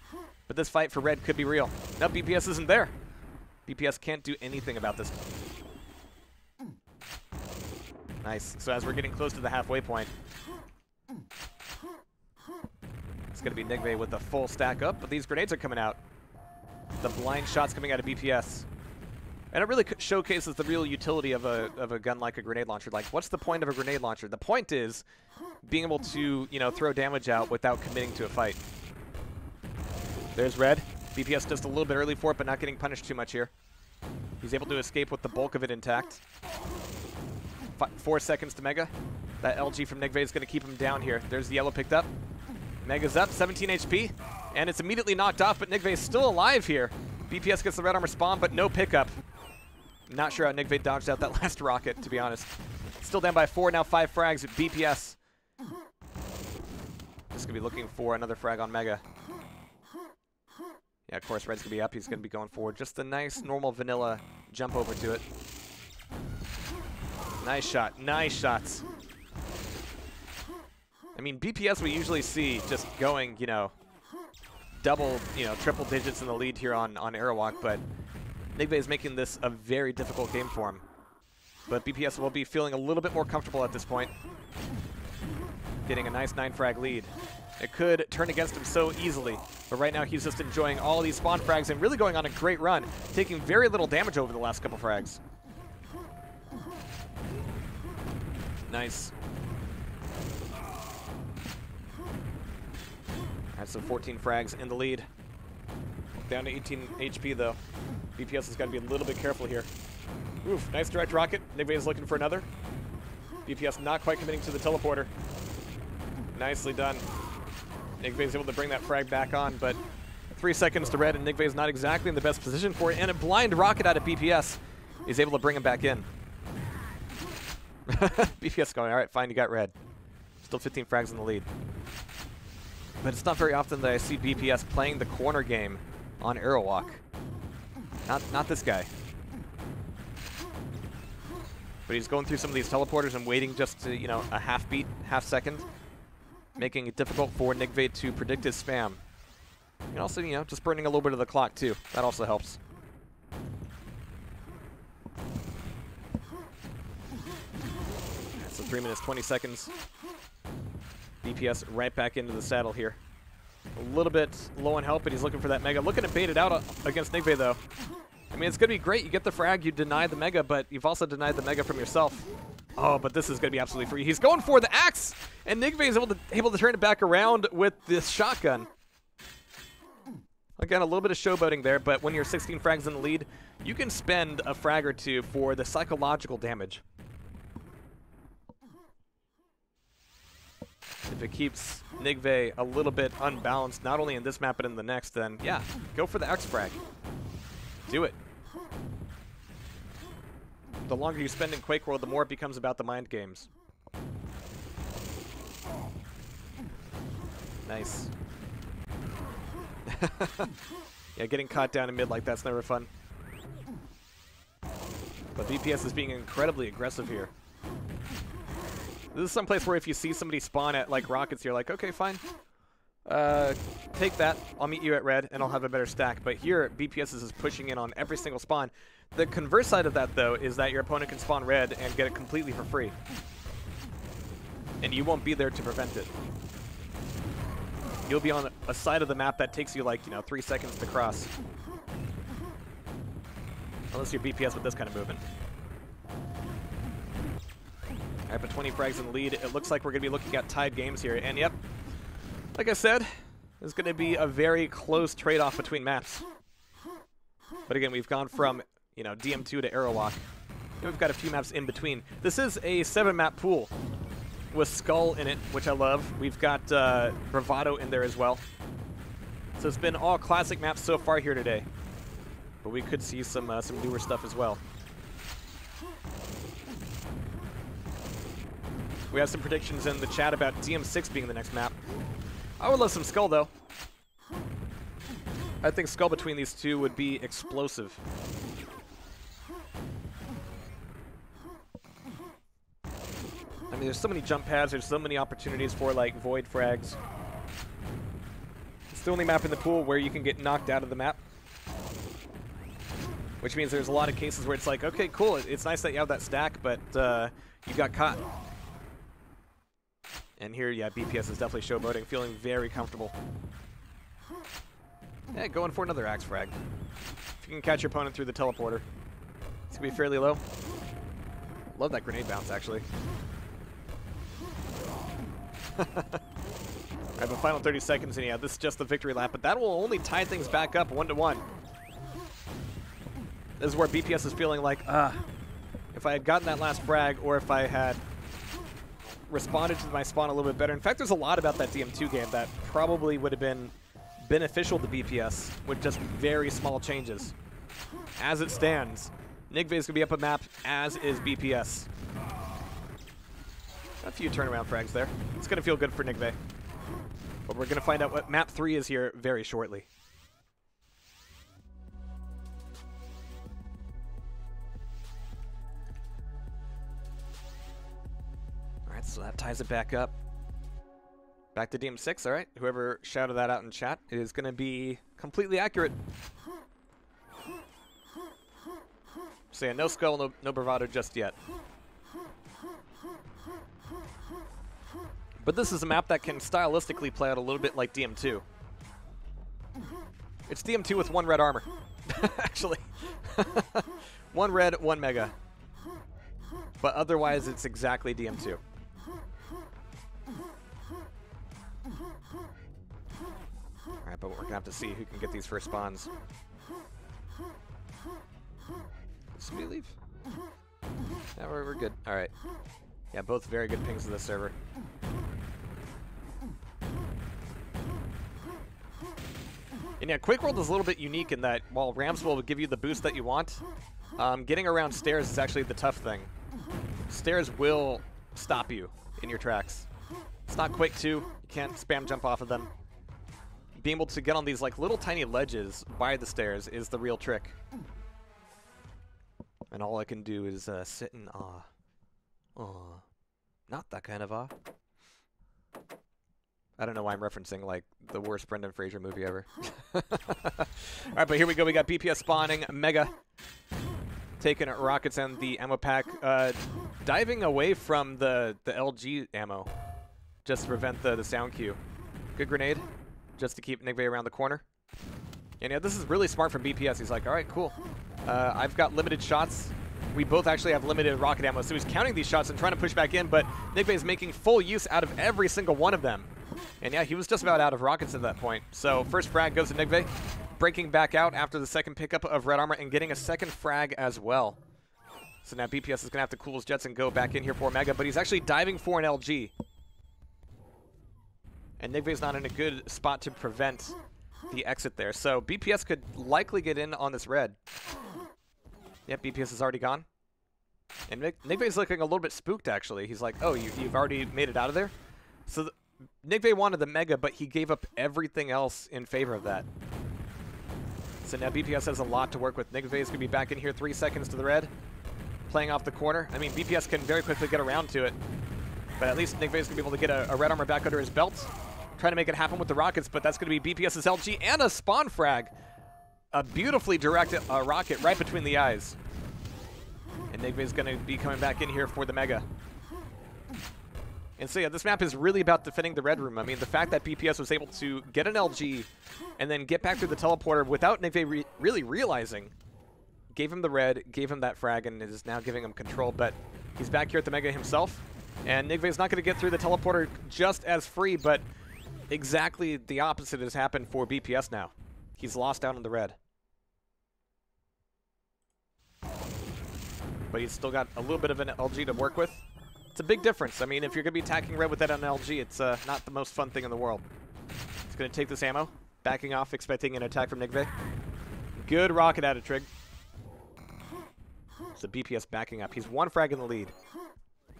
A: But this fight for red could be real. No, BPS isn't there. BPS can't do anything about this. Nice. So as we're getting close to the halfway point, it's going to be Nigve with the full stack up, but these grenades are coming out. The blind shots coming out of BPS. And it really showcases the real utility of a gun like a grenade launcher. Like, what's the point of a grenade launcher? The point is being able to, you know, throw damage out without committing to a fight. There's Red. BPS just a little bit early for it, but not getting punished too much here. He's able to escape with the bulk of it intact. 4 seconds to Mega. That LG from Nigve is going to keep him down here. There's the yellow picked up. Mega's up, 17 HP. And it's immediately knocked off, but Nigve is still alive here. BPS gets the red armor spawn, but no pickup. Not sure how Nigve dodged out that last rocket, to be honest. Still down by 4, now 5 frags at BPS. Just going to be looking for another frag on Mega. Yeah, of course, Red's going to be up. He's going to be going forward. Just a nice, normal, vanilla jump over to it. Nice shot. Nice shots. I mean, BPS we usually see just going, you know, double, you know, triple digits in the lead here on Airwalk, but Nigve is making this a very difficult game for him. But BPS will be feeling a little bit more comfortable at this point. Getting a nice 9-frag lead. It could turn against him so easily, but right now he's just enjoying all these spawn frags and really going on a great run, taking very little damage over the last couple frags. Nice. Alright, so 14 frags in the lead. Down to 18 HP though. BPS has got to be a little bit careful here. Oof, nice direct rocket. Nigve is looking for another. BPS not quite committing to the teleporter. Nicely done. Nigve is able to bring that frag back on, but 3 seconds to Red, and Nigve is not exactly in the best position for it, and a blind rocket out of BPS is able to bring him back in. BPS going, all right, fine, you got Red. Still 15 frags in the lead. But it's not very often that I see BPS playing the corner game on Airwalk. Not this guy. But he's going through some of these teleporters and waiting just to, you know, a half beat, half second, making it difficult for Nigve to predict his spam. And also, you know, just burning a little bit of the clock too. That also helps. So 3 minutes, 20 seconds. BPS right back into the saddle here. A little bit low on health, but he's looking for that Mega. Looking to bait it out against Nigve, though. I mean, it's going to be great. You get the frag, you deny the Mega, but you've also denied the Mega from yourself. Oh, but this is going to be absolutely free. He's going for the axe, and Nigve is able to turn it back around with this shotgun. Again, a little bit of showboating there, but when you're 16 frags in the lead, you can spend a frag or two for the psychological damage. If it keeps Nigve a little bit unbalanced, not only in this map but in the next, then yeah, go for the X frag. Do it. The longer you spend in Quakeworld, the more it becomes about the mind games. Nice. Yeah, getting caught down in mid like that's never fun. But BPS is being incredibly aggressive here. This is some place where if you see somebody spawn at like rockets, you're like, okay, fine. Take that. I'll meet you at red, and I'll have a better stack. But here, BPS is pushing in on every single spawn. The converse side of that, though, is that your opponent can spawn red and get it completely for free. And you won't be there to prevent it. You'll be on a side of the map that takes you like, 3 seconds to cross. Unless you're BPS with this kind of movement. Alright, but 20 frags in the lead. It looks like we're going to be looking at tied games here. And yep, like I said, there's going to be a very close trade-off between maps. But again, we've gone from, DM2 to Airwalk. And we've got a few maps in between. This is a 7-map pool with Skull in it, which I love. We've got Bravado in there as well. So it's been all classic maps so far here today. But we could see some newer stuff as well. We have some predictions in the chat about DM6 being the next map. I would love some Skull, though. I think Skull between these two would be explosive. I mean, there's so many jump pads, there's so many opportunities for, like, void frags. It's the only map in the pool where you can get knocked out of the map. which means there's a lot of cases where it's like, okay, cool, it's nice that you have that stack, but you got caught. And here, yeah, BPS is definitely showboating, feeling very comfortable. Yeah, going for another axe frag. If you can catch your opponent through the teleporter, it's going to be fairly low. Love that grenade bounce, actually. Alright, but final 30 seconds, and yeah, this is just the victory lap, but that will only tie things back up 1-1. This is where BPS is feeling like, if I had gotten that last frag, or if I had responded to my spawn a little bit better. In fact, there's a lot about that DM2 game that probably would have been beneficial to BPS with just very small changes. As it stands, Nigve is going to be up a map, as is BPS. A few turnaround frags there. It's going to feel good for Nigve. But we're going to find out what map 3 is here very shortly. Alright, so that ties it back up. Back to DM6, alright. Whoever shouted that out in chat is going to be completely accurate. So yeah, no skull, no bravado just yet. But this is a map that can stylistically play out a little bit like DM2. It's DM2 with 1 red armor, actually. 1 red, 1 mega. But otherwise, it's exactly DM2. Alright, but we're going to have to see who can get these first spawns. Somebody leave? Yeah, we're good. Alright. Yeah, both very good pings of the server. And yeah, Quakeworld is a little bit unique in that while ramps will give you the boost that you want, getting around stairs is actually the tough thing. Stairs will stop you in your tracks. It's not Quake 2. You can't spam jump off of them. Being able to get on these like little tiny ledges by the stairs is the real trick. And all I can do is sit in awe. Aw. Not that kind of awe. I don't know why I'm referencing, like, the worst Brendan Fraser movie ever. Alright, but here we go. We got BPS spawning. Mega. Taking rockets and the ammo pack. Diving away from the LG ammo. Just to prevent the sound cue. Good grenade. Just to keep Nigve around the corner. And yeah, this is really smart from BPS. He's like, alright, cool. I've got limited shots. We both actually have limited rocket ammo, so he's counting these shots and trying to push back in, but Nigve is making full use out of every single one of them. And yeah, he was just about out of rockets at that point. So first frag goes to Nigve, breaking back out after the second pickup of red armor and getting a second frag as well. So now BPS is going to have to cool his jets and go back in here for Mega, but he's actually diving for an LG. And Nigve is not in a good spot to prevent the exit there. So BPS could likely get in on this red. Yep, BPS is already gone. And Nigve is looking a little bit spooked, actually. He's like, oh, you've already made it out of there? So Nigve wanted the Mega, but he gave up everything else in favor of that. So now BPS has a lot to work with. Nigve is going to be back in here 3 seconds to the red. Playing off the corner. I mean, BPS can very quickly get around to it. But at least Nigve is going to be able to get a red armor back under his belt. Trying to make it happen with the rockets, but that's going to be BPS's LG and a spawn frag. A beautifully directed rocket right between the eyes. And Nigve is going to be coming back in here for the Mega. And so yeah, this map is really about defending the red room. I mean, the fact that BPS was able to get an LG and then get back through the teleporter without Nigve really realizing, gave him the red, gave him that frag, and is now giving him control. But he's back here at the Mega himself. And Nigve is not going to get through the teleporter just as free, but exactly the opposite has happened for BPS now. He's lost out on the red. But he's still got a little bit of an LG to work with. It's a big difference. I mean, if you're going to be attacking red with that on an LG, it's not the most fun thing in the world. He's going to take this ammo, backing off, expecting an attack from Nigve. Good rocket out of Trig. So BPS backing up. He's 1 frag in the lead.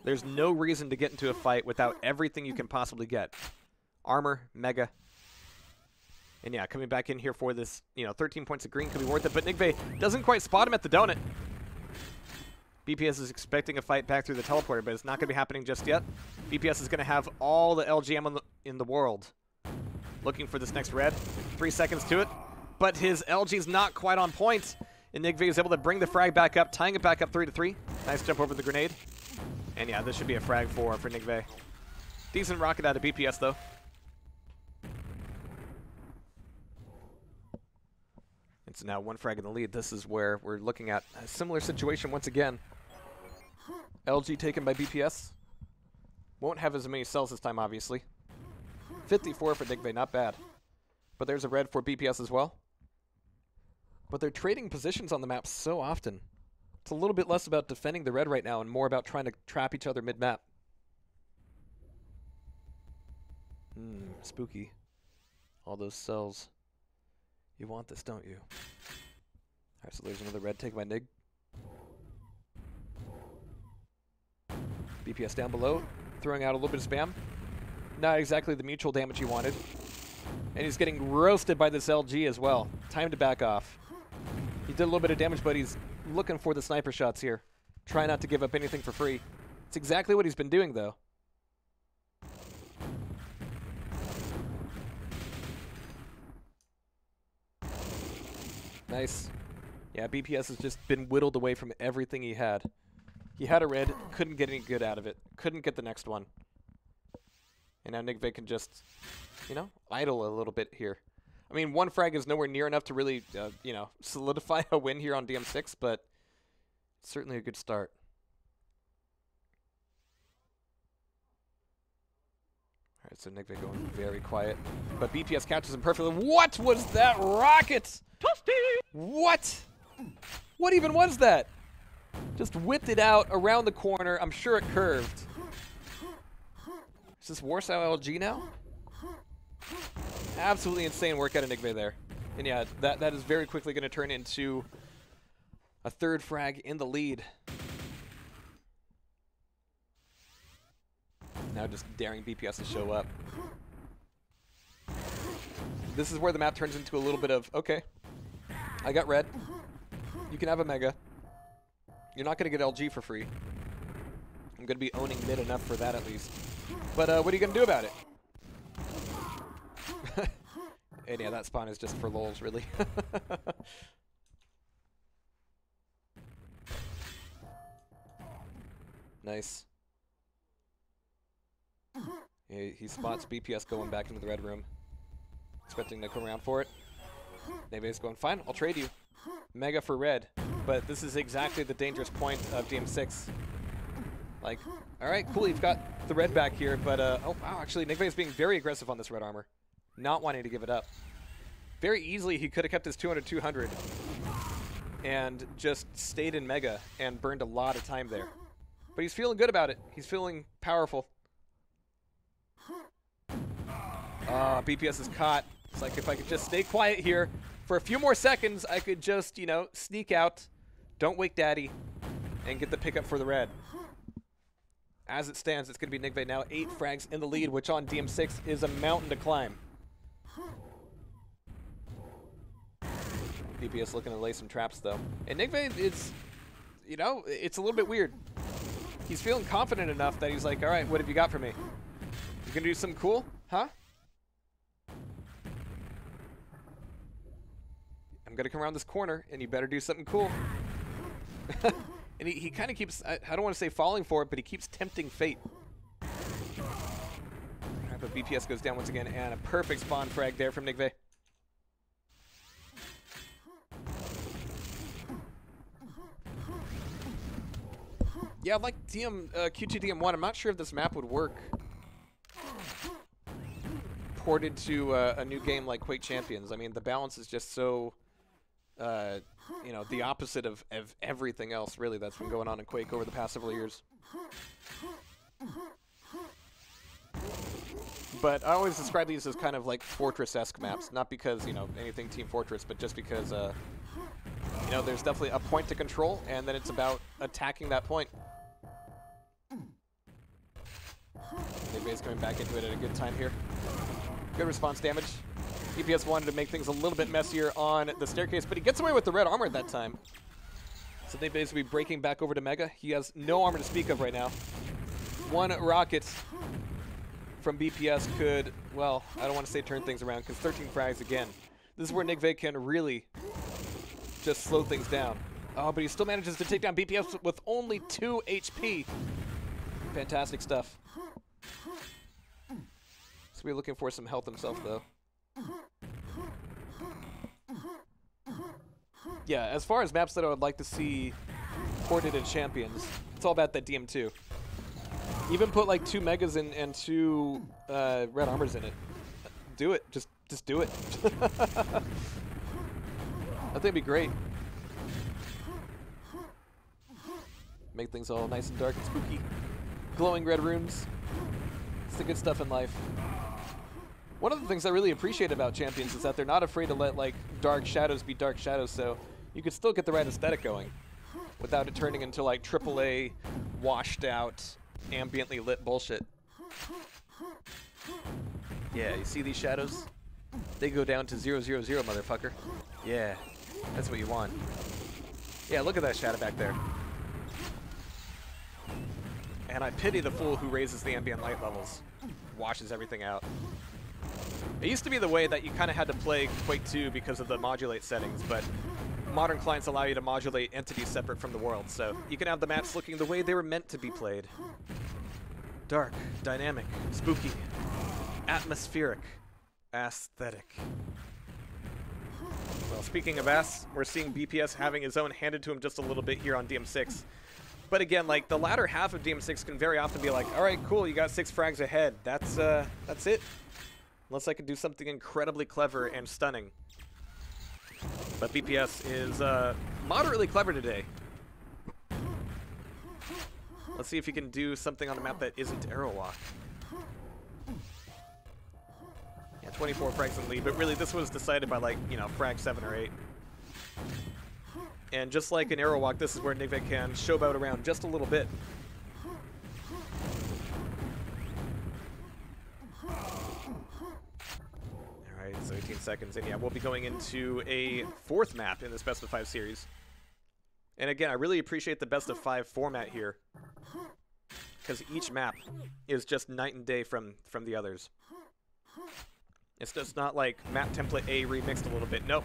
A: There's no reason to get into a fight without everything you can possibly get. Armor, Mega. And yeah, coming back in here for this, 13 points of green could be worth it, but Nigve doesn't quite spot him at the donut. BPS is expecting a fight back through the teleporter, but it's not going to be happening just yet. BPS is going to have all the LG ammo in the world. Looking for this next red. 3 seconds to it. But his LG's not quite on point. And Nigve is able to bring the frag back up, tying it back up 3-3. Nice jump over the grenade. And yeah, this should be a frag for Nigve. Decent rocket out of BPS, though. It's now 1 frag in the lead. This is where we're looking at a similar situation once again. LG taken by BPS. Won't have as many cells this time, obviously. 54 for Nigve, not bad. But there's a red for BPS as well. But they're trading positions on the map so often. It's a little bit less about defending the red right now and more about trying to trap each other mid-map. Spooky. All those cells. You want this, don't you? Alright, so there's another red taken by Nig. BPS down below, throwing out a little bit of spam. Not exactly the mutual damage he wanted. And he's getting roasted by this LG as well. Time to back off. He did a little bit of damage, but he's looking for the sniper shots here. Try not to give up anything for free. It's exactly what he's been doing, though. Nice. Yeah, BPS has just been whittled away from everything he had. He had a red, couldn't get any good out of it. Couldn't get the next one. And now Nigve can just, you know, idle a little bit here. I mean, 1 frag is nowhere near enough to really, you know, solidify a win here on DM6, but it's certainly a good start. All right, so Nigve going very quiet, but BPS catches him perfectly. What was that rocket? What? What even was that? Just whipped it out around the corner. I'm sure it curved. Is this Warsaw LG now? Absolutely insane work out of Nigve there. And yeah, that is very quickly going to turn into a 3rd frag in the lead. Now just daring BPS to show up. This is where the map turns into a little bit of, okay, I got red. You can have a Mega. You're not going to get LG for free. I'm going to be owning mid enough for that at least. But what are you going to do about it? And yeah, that spawn is just for lols, really. Nice. Yeah, he spots BPS going back into the red room. Expecting to come around for it. Neve's going, fine, I'll trade you. Mega for red. But this is exactly the dangerous point of DM6. Like, alright, cool, you've got the red back here, but, oh wow, actually, Nigve is being very aggressive on this red armor. Not wanting to give it up. Very easily, he could have kept his 200-200 and just stayed in Mega and burned a lot of time there. But he's feeling good about it. He's feeling powerful. BPS is caught. It's like, if I could just stay quiet here for a few more seconds, I could just, you know, sneak out, don't wake daddy, and get the pickup for the red. As it stands, it's going to be Nigve now 8 frags in the lead, which on DM6 is a mountain to climb. BPS looking to lay some traps, though. And Nigve is, you know, it's a little bit weird. He's feeling confident enough that he's like, all right, what have you got for me? You gonna do something cool? Huh? I'm gonna come around this corner, and you better do something cool. And he kind of keeps, I don't want to say falling for it, but he keeps tempting fate. Right, but BPS goes down once again, and a perfect spawn frag there from Nigve. Yeah, like Q2 DM1, I'm not sure if this map would work ported to a new game like Quake Champions. I mean, the balance is just so, you know, the opposite of everything else, really, that's been going on in Quake over the past several years. But I always describe these as kind of like Fortress-esque maps, not because, you know, anything Team Fortress, but just because, you know, there's definitely a point to control, and then it's about attacking that point. Nigve's coming back into it at a good time here. Good response damage. BPS wanted to make things a little bit messier on the staircase, but he gets away with the red armor at that time. So they basically breaking back over to Mega. He has no armor to speak of right now. 1 rocket from BPS could, well, I don't want to say turn things around, because 13 frags again. This is where Nigve can really just slow things down. Oh, but he still manages to take down BPS with only 2 HP. Fantastic stuff. So we're looking for some health himself, though. Yeah, as far as maps that I would like to see ported in Champions, it's all about that DM2. Even put like 2 Megas in and 2 Red Armors in it. Do it. Just do it. I think it'd be great. Make things all nice and dark and spooky. Glowing red rooms. It's the good stuff in life. One of the things I really appreciate about Champions is that they're not afraid to let like dark shadows be dark shadows, so you could still get the right aesthetic going without it turning into like AAA washed out ambiently lit bullshit. Yeah, you see these shadows? They go down to 0, 0, 0, motherfucker. Yeah, that's what you want. Yeah, look at that shadow back there. And I pity the fool who raises the ambient light levels. Washes everything out. It used to be the way that you kind of had to play Quake 2 because of the modulate settings, but modern clients allow you to modulate entities separate from the world, so you can have the maps looking the way they were meant to be played. Dark, dynamic, spooky, atmospheric, aesthetic. Well, speaking of ass, we're seeing BPS having his own handed to him just a little bit here on DM6. But again, like, the latter half of DM6 can very often be like, alright, cool, you got 6 frags ahead. That's it. Unless I can do something incredibly clever and stunning. But BPS is moderately clever today. Let's see if he can do something on the map that isn't Arrow Walk. Yeah, 24 frags in lead, but really this was decided by, like, you know, frag 7 or 8. And just like in Arrow Walk, this is where Nigve can showboat around just a little bit. Alright, so 18 seconds, and yeah, we'll be going into a 4th map in this Best of 5 series. And again, I really appreciate the Best of 5 format here, because each map is just night and day from the others. It's just not like map template A remixed a little bit. Nope.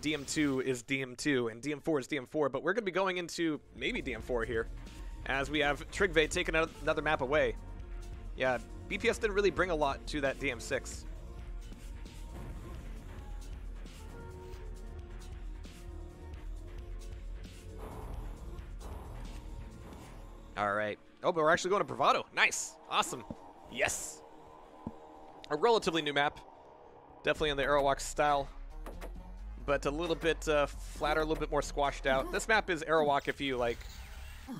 A: DM2 is DM2, and DM4 is DM4, but we're going to be going into maybe DM4 here, as we have Trigve taking another map away. Yeah, BPS didn't really bring a lot to that DM6. All right. Oh, but we're actually going to Bravado. Nice. Awesome. Yes. A relatively new map. Definitely in the Arrowwalk style, but a little bit flatter, a little bit more squashed out. This map is Arrowwalk if you, like,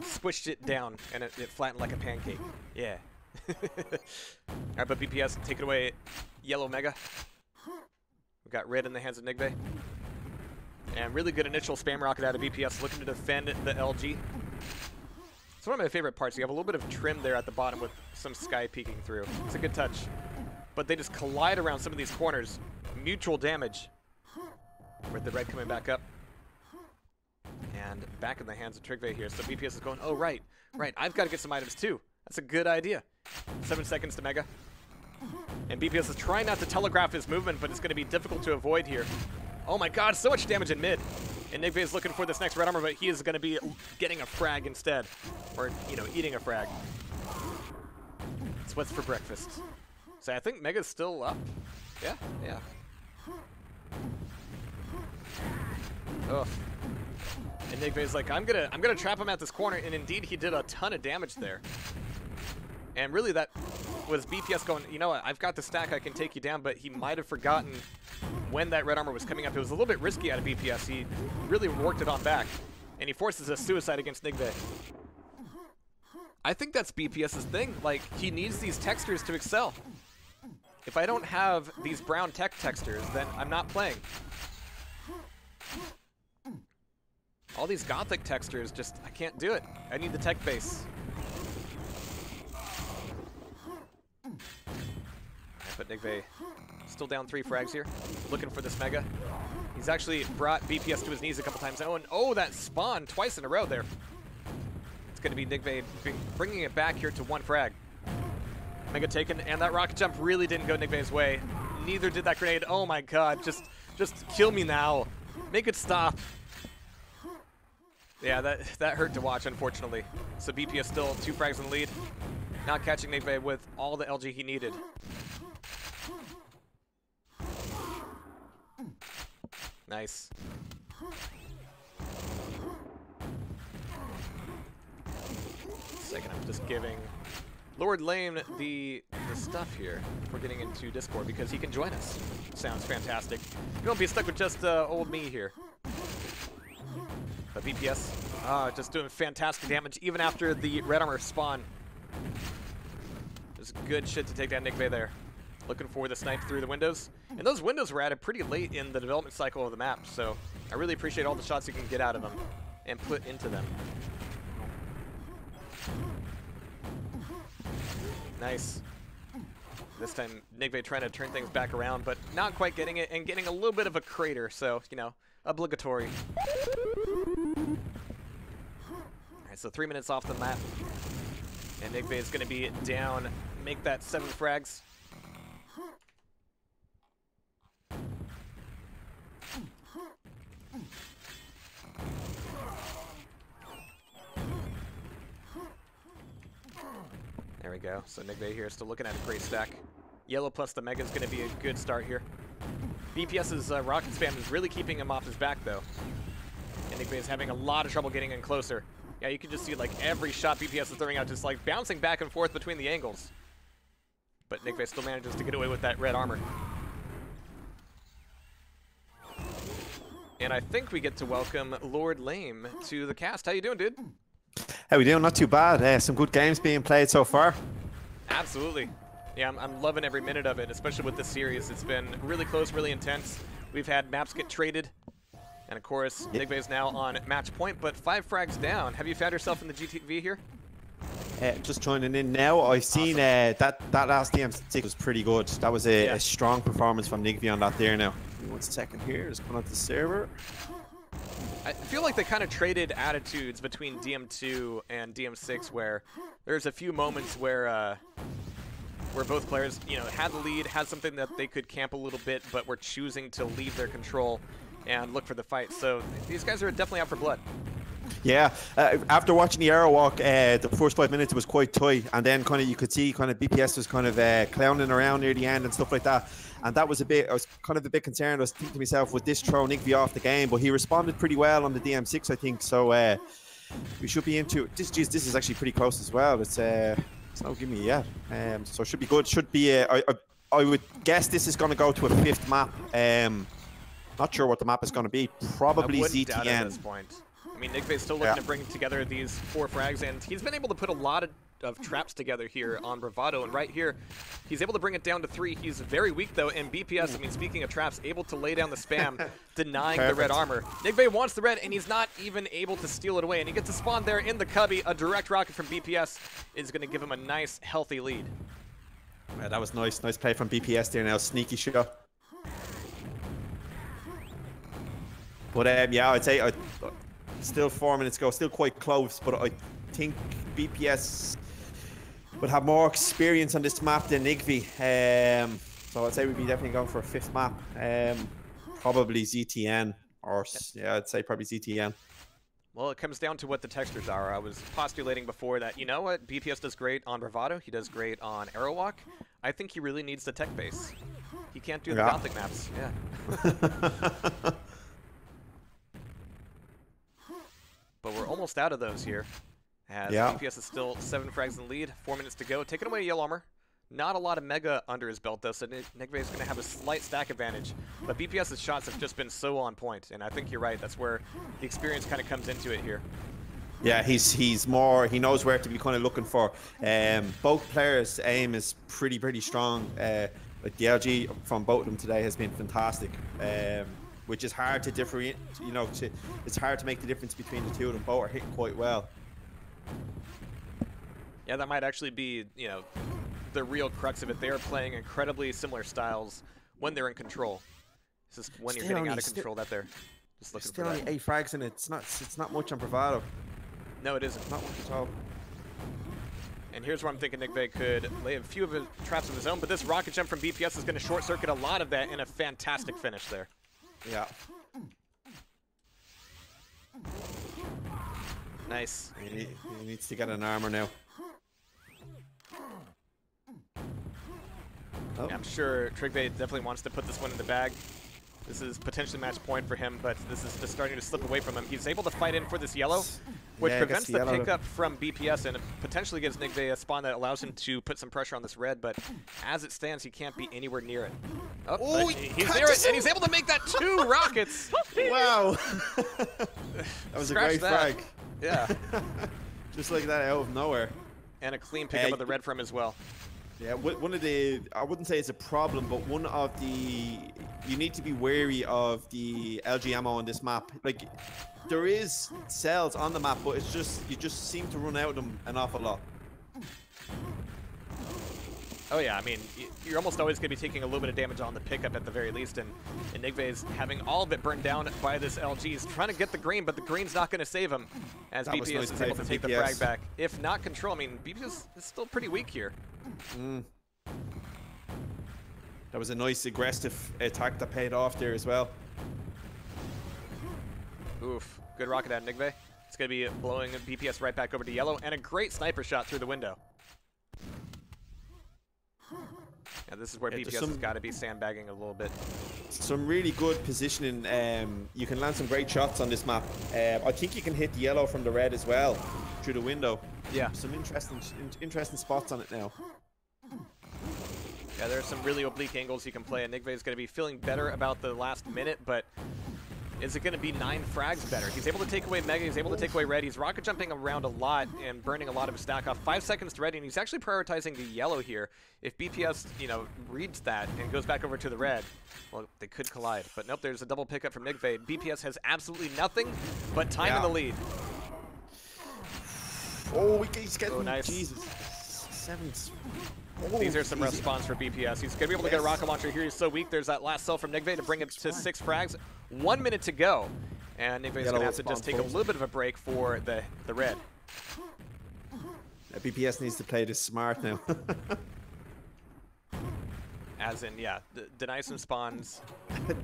A: squished it down and it flattened like a pancake. Yeah. Alright, but BPS, take it away, Yellow Mega. We got red in the hands of Nigve. And really good initial spam rocket out of BPS, looking to defend the LG. It's one of my favorite parts. You have a little bit of trim there at the bottom with some sky peeking through. It's a good touch. But they just collide around some of these corners. Mutual damage. With the red coming back up. And back in the hands of Trigve here. So BPS is going, oh, right. I've got to get some items too. That's a good idea. 7 seconds to Mega. And BPS is trying not to telegraph his movement, but it's going to be difficult to avoid here. Oh my god, so much damage in mid. And Nigve is looking for this next red armor, but he is going to be getting a frag instead. Or, you know, eating a frag. It's what's for breakfast. So I think Mega's still up. Yeah. Ugh. And Nigve is like, I'm gonna trap him at this corner, and indeed he did a ton of damage there. And really that was BPS going, you know what, I've got the stack, I can take you down, but he might have forgotten when that red armor was coming up. It was a little bit risky out of BPS. He really worked it on back, and he forces a suicide against Nigve. I think that's BPS's thing. Like, he needs these textures to excel. If I don't have these brown tech textures, then I'm not playing. All these gothic textures, just, I can't do it. I need the tech base. But Nigve still down 3 frags here, looking for this Mega. He's actually brought BPS to his knees a couple times. Oh, and oh, that spawn twice in a row there. It's going to be Nigve bringing it back here to 1 frag. Mega taken, and that rocket jump really didn't go Nigve's way. Neither did that grenade. Oh my god, just kill me now. Make it stop. Yeah, that hurt to watch, unfortunately. So BPS still 2 frags in the lead. Not catching Nigve with all the LG he needed. Nice. Second, I'm just giving Lord Lame the stuff here for getting into Discord because he can join us. Sounds fantastic. You won't be stuck with just old me here. But BPS, just doing fantastic damage even after the red armor spawn. There's good shit to take down Nigve there. Looking for the snipe through the windows. And those windows were added pretty late in the development cycle of the map, so I really appreciate all the shots you can get out of them and put into them. Nice. This time, Nigve trying to turn things back around, but not quite getting it, and getting a little bit of a crater, so, you know, obligatory. Alright, so 3 minutes off the map, and Nigve is going to be down, make that 7 frags. There we go. So Nigve here still looking at a great stack. Yellow plus the Mega is going to be a good start here. BPS's rocket spam is really keeping him off his back, though. And Nigve is having a lot of trouble getting in closer. Yeah, you can just see like every shot BPS is throwing out just like bouncing back and forth between the angles. But Nigve still manages to get away with that red armor. And I think we get to welcome Lord Lame to the cast. How you doing, dude?
C: How we doing? Not too bad. Some good games being played so far.
A: Absolutely. Yeah, I'm loving every minute of it, especially with this series. It's been really close, really intense. We've had maps get traded. And of course, Nigve is now on match point, but 5 frags down. Have you found yourself in the GTV here?
C: Just joining in now. I've seen that last DM6 was pretty good. That was a strong performance from Nigve on that there now. 1 second here. Just going on the server.
A: I feel like they kind of traded attitudes between DM2 and DM6, where there's a few moments where both players, you know, had the lead, had something that they could camp a little bit, but were choosing to leave their control and look for the fight. So these guys are definitely out for blood.
C: Yeah, after watching the arrow walk, the first 5 minutes was quite tight, and then kind of you could see kind of BPS was kind of clowning around near the end and stuff like that. And that was I was kind of a bit concerned. I was thinking to myself, would this throw Nigve off the game? But he responded pretty well on the DM6, I think. So we should be into this. Geez, this is actually pretty close as well. It's no give me yet. So it should be good. Should be. I would guess this is going to go to a 5th map. Not sure what the map is going to be. Probably ZTN.
A: At this point. I mean, Nigve is still looking to bring together these 4 frags, and he's been able to put a lot of traps together here on Bravado, and right here, he's able to bring it down to 3. He's very weak, though, and BPS, I mean, speaking of traps, able to lay down the spam, denying the red armor. Nigve wants the red, and he's not even able to steal it away, and he gets a spawn there in the cubby. A direct rocket from BPS is going to give him a nice, healthy lead.
C: Yeah, that was nice. Nice play from BPS there now. Sneaky shot. But yeah, I'd say still 4 minutes ago, still quite close, but I think BPS would have more experience on this map than Nigve. So I'd say we'd be definitely going for a 5th map. Probably ZTN, or yeah, I'd say probably ZTN.
A: Well, it comes down to what the textures are. I was postulating before that, you know what, BPS does great on Bravado, he does great on Arrowwalk. I think he really needs the tech base. He can't do the Gothic maps. Yeah. But we're almost out of those here. As BPS is still 7 frags in the lead, 4 minutes to go. Taking away Yellow Armor. Not a lot of Mega under his belt, though, so Nigve is going to have a slight stack advantage. But BPS's shots have just been so on point, and I think you're right. That's where the experience kind of comes into it here.
C: Yeah, he's more, he knows where to be kind of looking for. Both players' aim is pretty strong. Like the LG from both of them today has been fantastic. Which is hard to differentiate, you know, it's hard to make the difference between the two of them. Both are hitting quite well.
A: Yeah, that might actually be, you know, the real crux of it. They are playing incredibly similar styles when they're in control. It's just when you're getting out of control that they're just looking for that.
C: Still only 8 frags in it. It's not much on Bravado.
A: No, it isn't.
C: Not much at all.
A: And here's where I'm thinking Nigve could lay a few of his traps of his own, but this rocket jump from BPS is going to short circuit a lot of that in a fantastic finish there.
C: Yeah.
A: Nice.
C: He needs to get an armor now. Oh.
A: Yeah, I'm sure Trigve definitely wants to put this one in the bag. This is potentially match point for him, but this is just starting to slip away from him. He's able to fight in for this yellow, which prevents the pickup from BPS and potentially gives Nigve a spawn that allows him to put some pressure on this red, but as it stands, he can't be anywhere near it. Oh, he's near it, and he's able to make that 2 rockets!
C: Wow! That was a great frag.
A: Yeah.
C: Just like that out of nowhere.
A: And a clean pickup of the red from him as well.
C: Yeah, one of the, I wouldn't say it's a problem, but one of the, you need to be wary of the LG ammo on this map. Like, there is cells on the map, but it's just, you just seem to run out of them an awful lot.
A: Oh yeah, I mean, you're almost always going to be taking a little bit of damage on the pickup at the very least, and Nigve is having all of it burned down by this LG. He's trying to get the green, but the green's not going to save him, as BPS is able to take the frag back. If not control, I mean, BPS is still pretty weak here.
C: That was a nice aggressive attack that paid off there as well.
A: Oof, good rocket out of Nigve. It's going to be blowing BPS right back over to yellow, and a great sniper shot through the window. Yeah, this is where BPS has got to be sandbagging a little bit.
C: Some really good positioning. You can land some great shots on this map. I think you can hit the yellow from the red as well through the window.
A: Yeah.
C: Some interesting spots on it now.
A: Yeah, there are some really oblique angles you can play, and Nigve is going to be feeling better about the last minute, but is it going to be 9 frags better? He's able to take away Mega, he's able to take away Red, he's rocket jumping around a lot and burning a lot of his stack off. 5 seconds to ready, and he's actually prioritizing the yellow here. If BPS, you know, reads that and goes back over to the red, well, they could collide. But nope, there's a double pickup from Nigve. BPS has absolutely nothing but time in the lead.
C: Oh, he's getting,
A: oh, nice.
C: Jesus. 7. Oh,
A: these are some rough spawns for BPS. He's going to be able to get a rocket launcher here. He's so weak. There's that last cell from Nigve to bring it to 6 frags. 1 minute to go. And Nigve is going to have to just take a little bit of a break for the red.
C: BPS needs to play this smart now.
A: As in, yeah, deny some spawns.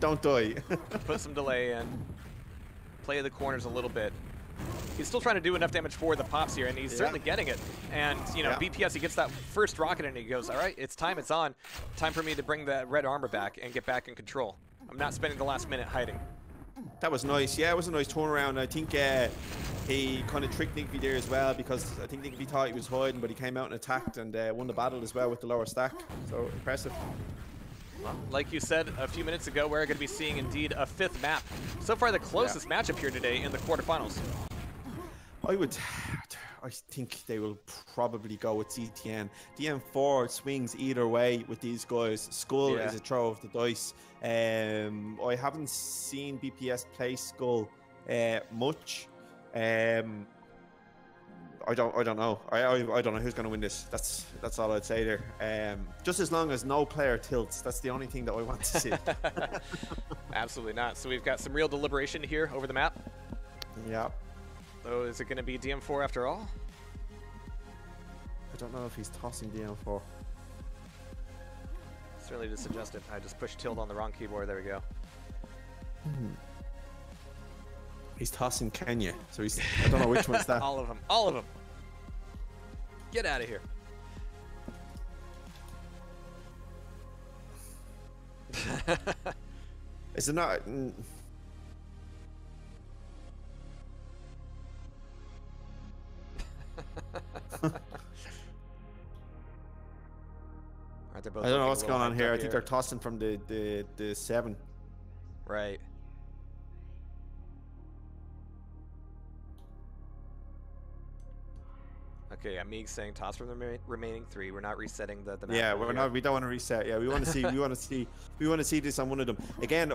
C: Don't die.
A: Put some delay in. Play the corners a little bit. He's still trying to do enough damage for the pops here, and he's certainly getting it. And, you know, BPS, he gets that first rocket, and he goes, all right, it's time, it's on. Time for me to bring the red armor back and get back in control. I'm not spending the last minute hiding.
C: That was nice. Yeah, it was a nice turnaround. I think he kind of tricked Nigve there as well, because I think Nigve thought he was hiding, but he came out and attacked and won the battle as well with the lower stack. So, impressive.
A: Well, like you said a few minutes ago, we're going to be seeing indeed a 5th map. So far, the closest matchup here today in the quarterfinals.
C: I think they will probably go with ZTN. DM4 swings either way with these guys. Skull is a throw of the dice. I haven't seen BPS play Skull much. I don't know. I don't know who's going to win this. That's all I'd say there. Just as long as no player tilts, that's the only thing that I want to see.
A: Absolutely not. So we've got some real deliberation here over the map.
C: Yeah.
A: So is it going to be DM4 after all?
C: I don't know if he's tossing DM4.
A: Certainly to suggest it. I just pushed tilde on the wrong keyboard. There we go.
C: He's tossing Kenya, so he's. I don't know which one's that.
A: All of them. All of them. Get out of here.
C: Is it not? I don't know what's going on here. I think they're tossing from the 7.
A: Right. Okay, yeah, Meeg's saying toss from the remaining 3. We're not resetting the map.
C: Yeah, we're not. We don't want to reset. Yeah, we want to see. we want to see this on one of them again.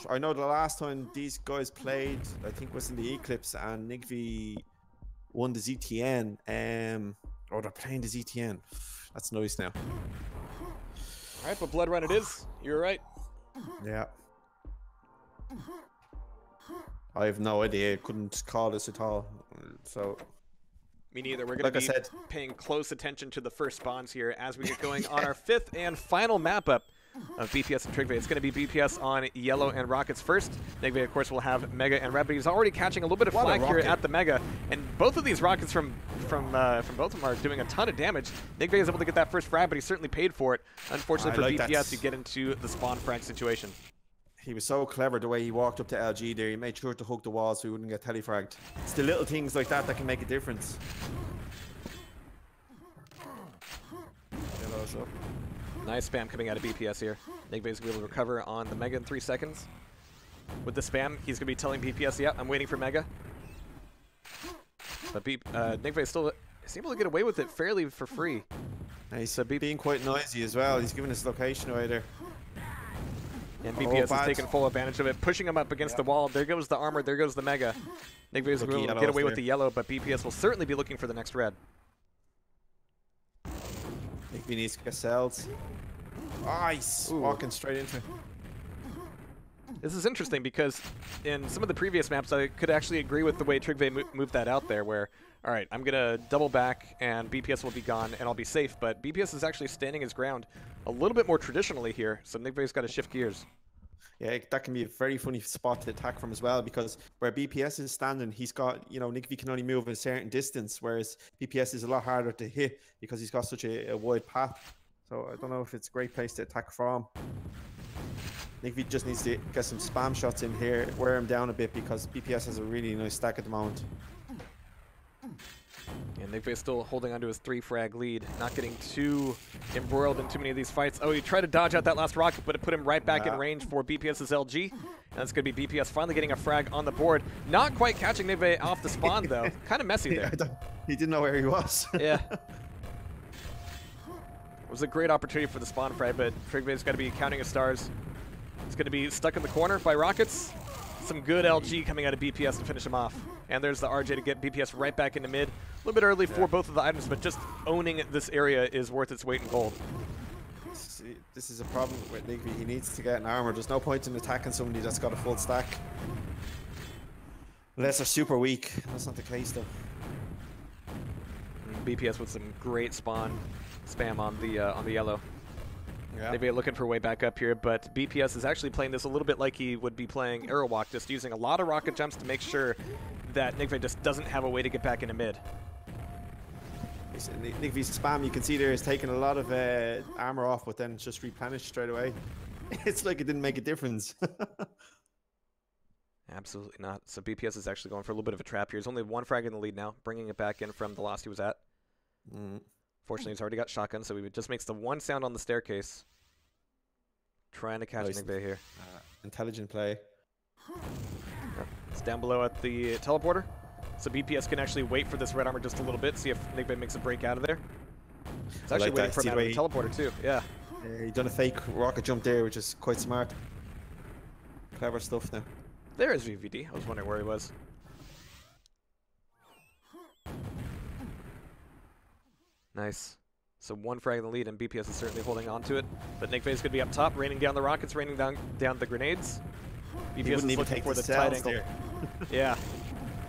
C: I know the last time these guys played, I think was in the Eclipse, and Nigve won the ZTN. Oh, they're playing the ZTN. That's nice now.
A: All right, but Blood Run it is. You're right.
C: Yeah. I have no idea. Couldn't call this at all. So.
A: Me neither. We're going to be paying close attention to the first spawns here as we get going on our 5th and final map up of BPS and Trigve. It's going to be BPS on yellow and Rockets first. Nigve, of course, will have Mega and Red, but he's already catching a little bit of flag here at the Mega. And both of these Rockets from both of them are doing a ton of damage. Nigve is able to get that first frag, but he certainly paid for it. Unfortunately for BPS, you get into the spawn frag situation.
C: He was so clever the way he walked up to LG there. He made sure to hook the wall so he wouldn't get telefragged. It's the little things like that that can make a difference. Yellow's up.
A: Nice spam coming out of BPS here. Nigve is going to be able to recover on the Mega in 3 seconds. With the spam, he's going to be telling BPS, yeah, I'm waiting for Mega. But Nigve is still able to get away with it fairly for free.
C: He's being quite noisy as well. He's giving his location away there.
A: And BPS is taking full advantage of it, pushing him up against the wall. There goes the armor, there goes the Mega. Nigve is going to get away with the yellow, but BPS will certainly be looking for the next red.
C: Nigve needs to get cells. Oh, he's walking straight into it.
A: This is interesting because in some of the previous maps, I could actually agree with the way Trigve moved that out there where, all right, I'm going to double back and BPS will be gone and I'll be safe. But BPS is actually standing his ground a little bit more traditionally here, so Nigve's got to shift gears.
C: Yeah, that can be a very funny spot to attack from as well, because where BPS is standing, he's got, you know, Nigve can only move a certain distance, whereas BPS is a lot harder to hit because he's got such a wide path. So I don't know if it's a great place to attack from. Nigve just needs to get some spam shots in here, wear him down a bit, because BPS has a really nice stack at the moment.
A: And Nigve is still holding onto his 3 frag lead, not getting too embroiled in too many of these fights. Oh, he tried to dodge out that last rocket, but it put him right back in range for BPS's LG. And that's going to be BPS finally getting a frag on the board. Not quite catching Nigve off the spawn, though. Kind of messy there.
C: He didn't know where he was.
A: Yeah. It was a great opportunity for the spawn frag, but Trigve's got to be counting his stars. He's going to be stuck in the corner by Rockets. Some good LG coming out of BPS to finish him off. And there's the RJ to get BPS right back into mid. A little bit early for both of the items, but just owning this area is worth its weight in gold.
C: This is a problem with Nigve. He needs to get an armor. There's no point in attacking somebody that's got a full stack. Unless they're super weak. That's not the case, though.
A: BPS with some great spawn spam on the yellow.
C: Yeah.
A: They'd be looking for a way back up here, but BPS is actually playing this a little bit like he would be playing Arrow Walk, just using a lot of rocket jumps to make sure that Nigve just doesn't have a way to get back into mid.
C: Nigve's spam, you can see there, is taking a lot of armor off, but then just replenished straight away. It's like it didn't make a difference.
A: Absolutely not. So BPS is actually going for a little bit of a trap here. He's only 1 frag in the lead now, bringing it back in from the loss he was at. Fortunately, he's already got shotgun, so he just makes the 1 sound on the staircase. Trying to catch Nigve here.
C: Intelligent play.
A: It's down below at the teleporter. So BPS can actually wait for this red armor just a little bit, see if Nigve makes a break out of there. It's actually waiting for him out of the teleporter too, yeah.
C: He done a fake rocket jump there, which is quite smart. Clever stuff now.
A: There is VVD. I was wondering where he was. Nice. So 1 frag in the lead, and BPS is certainly holding on to it. But Nigve is going to be up top, raining down the rockets, raining down the grenades. BPS is looking for the tight angle. Yeah.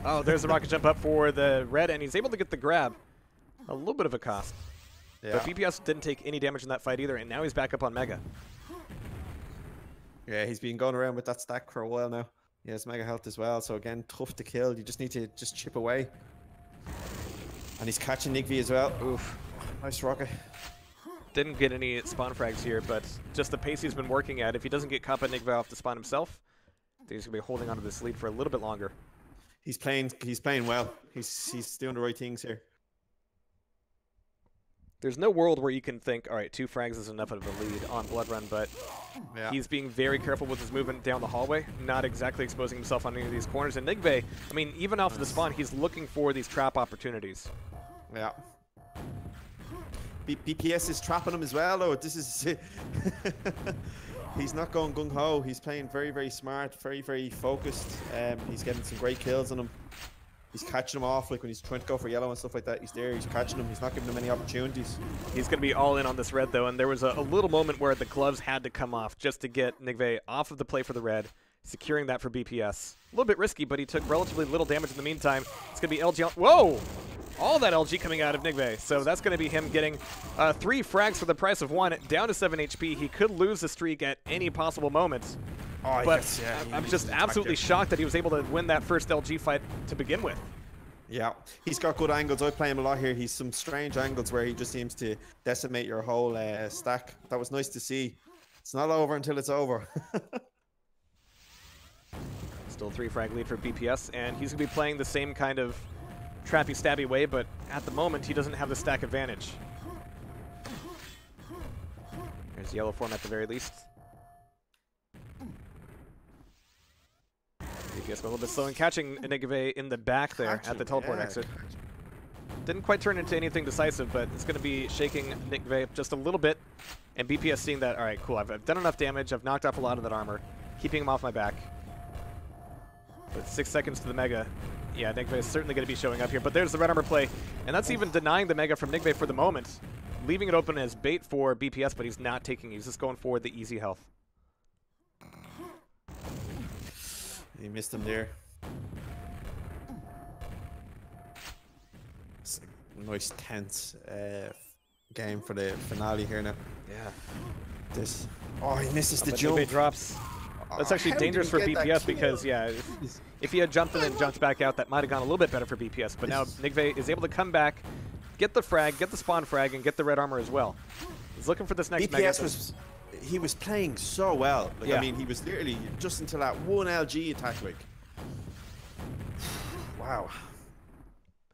A: Oh, there's the rocket jump up for the red, and he's able to get the grab. A little bit of a cost. Yeah. But BPS didn't take any damage in that fight either, and now he's back up on Mega.
C: Yeah, he's been going around with that stack for a while now. He has Mega health as well, so again, tough to kill. You just need to just chip away. And he's catching Nigve as well. Oof. Nice rocket.
A: Didn't get any spawn frags here, but just the pace he's been working at. If he doesn't get caught by Nigve off the spawn himself, I think he's going to be holding onto this lead for a little bit longer.
C: He's playing well. He's doing the right things here.
A: There's no world where you can think, all right, 2 frags is enough of a lead on Blood Run, but he's being very careful with his movement down the hallway, not exactly exposing himself on any of these corners. And Nigve, I mean, even off the spawn, he's looking for these trap opportunities.
C: Yeah. BPS is trapping him as well, though. This is he's not going gung-ho. He's playing very, very smart, very, very focused. He's getting some great kills on him. He's catching him off, like when he's trying to go for yellow and stuff like that. He's there, he's catching him. He's not giving him any opportunities.
A: He's going to be all in on this red, though, and there was a little moment where the gloves had to come off just to get Nigve off of the play for the red, securing that for BPS. A little bit risky, but he took relatively little damage in the meantime. It's going to be LG on... Whoa! all that LG coming out of Nigve. So that's going to be him getting 3 frags for the price of 1, down to 7 HP. He could lose the streak at any possible moment.
C: Oh,
A: But
C: yes, yeah,
A: I'm just absolutely shocked that he was able to win that first LG fight to begin with.
C: Yeah, he's got good angles. I play him a lot here. He's some strange angles where he just seems to decimate your whole stack. That was nice to see. It's not over until it's over.
A: Still 3 frag lead for BPS, and he's going to be playing the same kind of trappy stabby way, but at the moment he doesn't have the stack advantage. There's yellow form at the very least. BPS a little bit slow in catching Nigve in the back there at the teleport exit. Didn't quite turn into anything decisive, but it's going to be shaking Nigve just a little bit. And BPS seeing that, all right, cool, I've done enough damage, I've knocked off a lot of that armor, keeping him off my back. With 6 seconds to the Mega, yeah, Nigve is certainly going to be showing up here, but there's the red armor play, and that's even denying the Mega from Nigve for the moment, leaving it open as bait for BPS, but he's not taking, he's just going for the easy health.
C: He missed him there. It's a nice tense game for the finale here now.
A: Yeah.
C: Oh, he misses the
A: But
C: jump.
A: Nigve drops. That's actually dangerous for BPS because, yeah, if he had jumped and then jumped back out, that might have gone a little bit better for BPS. But now Nigve is able to come back, get the frag, get the spawn frag, and get the red armor as well. He's looking for this next Mega.
C: He was playing so well. Like,
A: yeah.
C: I mean, he was literally just until that one LG attack. Like, wow.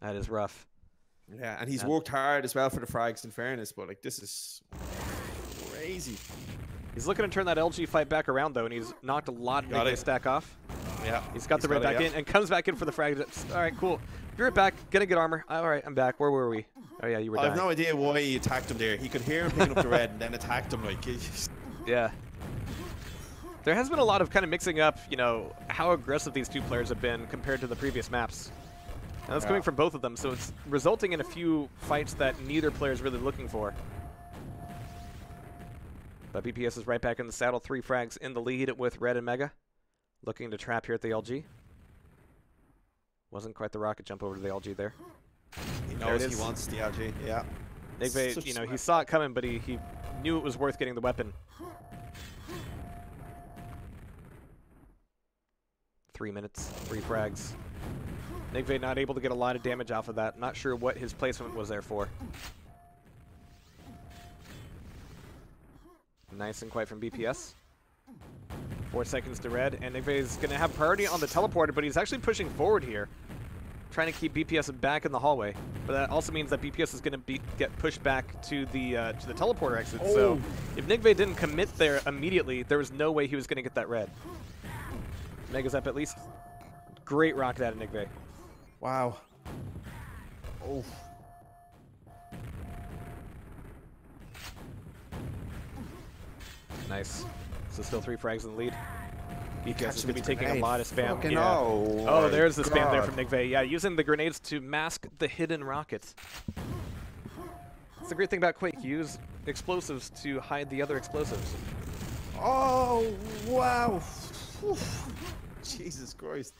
A: That is rough.
C: Yeah, and he's worked hard as well for the frags, in fairness. But like, this is crazy.
A: He's looking to turn that LG fight back around, though, and he's knocked a lot of Nigve stack off.
C: Yeah.
A: He's got the red back in and comes back in for the frag. All right, cool. Be right back. Gonna get armor. All right, I'm back. Where were we? Oh, yeah, you were
C: I have
A: dying.
C: no idea why he attacked him there. He could hear him picking up the red and then attacked him. Like,
A: yeah. There has been a lot of kind of mixing up, you know, how aggressive these two players have been compared to the previous maps. And that's coming from both of them, so it's resulting in a few fights that neither player is really looking for. But BPS is right back in the saddle. 3 frags in the lead with Red and Mega. Looking to trap here at the LG. Wasn't quite the rocket jump over to the LG there.
C: He knows he wants the LG, yeah.
A: Nigve, you know, he saw it coming, but he knew it was worth getting the weapon. 3 minutes, 3 frags. Nigve not able to get a lot of damage off of that. Not sure what his placement was there for. Nice and quiet from BPS. 4 seconds to red, and Nigve is going to have priority on the teleporter, but he's actually pushing forward here, trying to keep BPS back in the hallway. But that also means that BPS is going to get pushed back to the teleporter exit. Oh. So if Nigve didn't commit there immediately, there was no way he was going to get that red. Mega's up at least. Great rocket out of Nigve.
C: Wow. Oh.
A: Nice. So still 3 frags in the lead. BPS is going to be taking a lot of spam.
C: Yeah.
A: Oh, there's the spam there from Nigve. Yeah, using the grenades to mask the hidden rockets. That's the great thing about Quake. You use explosives to hide the other explosives.
C: Oh, wow. Oof. Jesus Christ.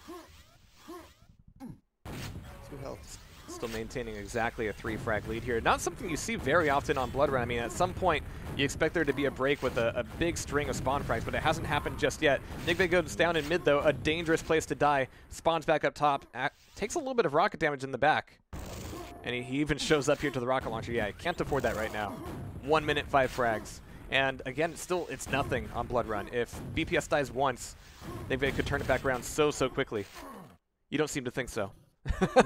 C: 2 health.
A: Still maintaining exactly a 3 frag lead here. Not something you see very often on Blood Run. I mean, at some point, you expect there to be a break with a big string of spawn frags, but it hasn't happened just yet. Nigve goes down in mid, though. A dangerous place to die. Spawns back up top. Takes a little bit of rocket damage in the back. And he even shows up here to the rocket launcher. Yeah, I can't afford that right now. 1 minute, 5 frags. And again, it's nothing on Blood Run. If BPS dies once, Nigve could turn it back around so quickly. You don't seem to think so.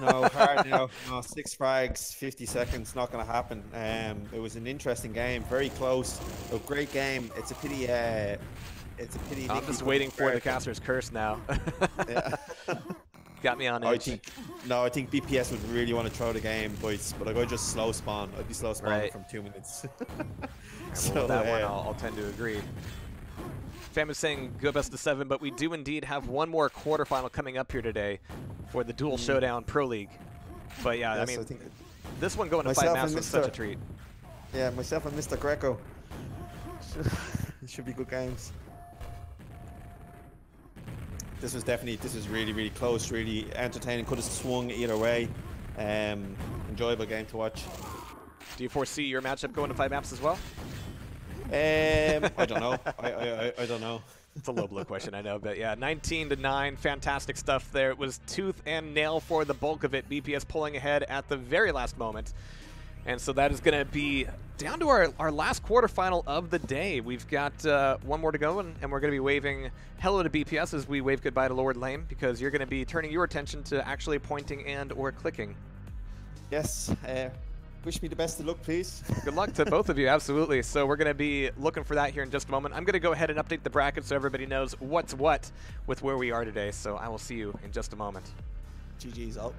C: No, hard no. 6 frags, 50 seconds, not going to happen. It was an interesting game, very close. A great game. It's a pity.
A: I'm just waiting for the caster's curse now.
C: Yeah.
A: Got me on edge.
C: I think BPS would really want to throw the game, boys. But I just slow spawn. I'd be slow spawning from 2 minutes.
A: So with that one, I'll tend to agree. Fam is saying go best of 7, but we do indeed have one more quarterfinal coming up here today for the Dual Showdown Pro League. But yeah,
C: yes,
A: I mean, this one going to 5 maps was such a treat.
C: Yeah, myself and Mr. Greco. Should be good games. This was really close, really entertaining. Could have swung either way. In enjoyable game to watch.
A: Do you foresee your matchup going to 5 maps as well?
C: I don't know. I don't know.
A: It's a low blow question, I know, but yeah, 19-9, fantastic stuff there. It was tooth and nail for the bulk of it. BPS pulling ahead at the very last moment. And so that is going to be down to our last quarterfinal of the day. We've got one more to go, and we're going to be waving hello to BPS as we wave goodbye to Lord Lame, because you're going to be turning your attention to actually pointing and or clicking.
C: Yes. Wish me the best of luck, please.
A: Good luck to both of you, absolutely. So we're going to be looking for that here in just a moment. I'm going to go ahead and update the bracket so everybody knows what's what with where we are today. So I will see you in just a moment.
C: GG's out.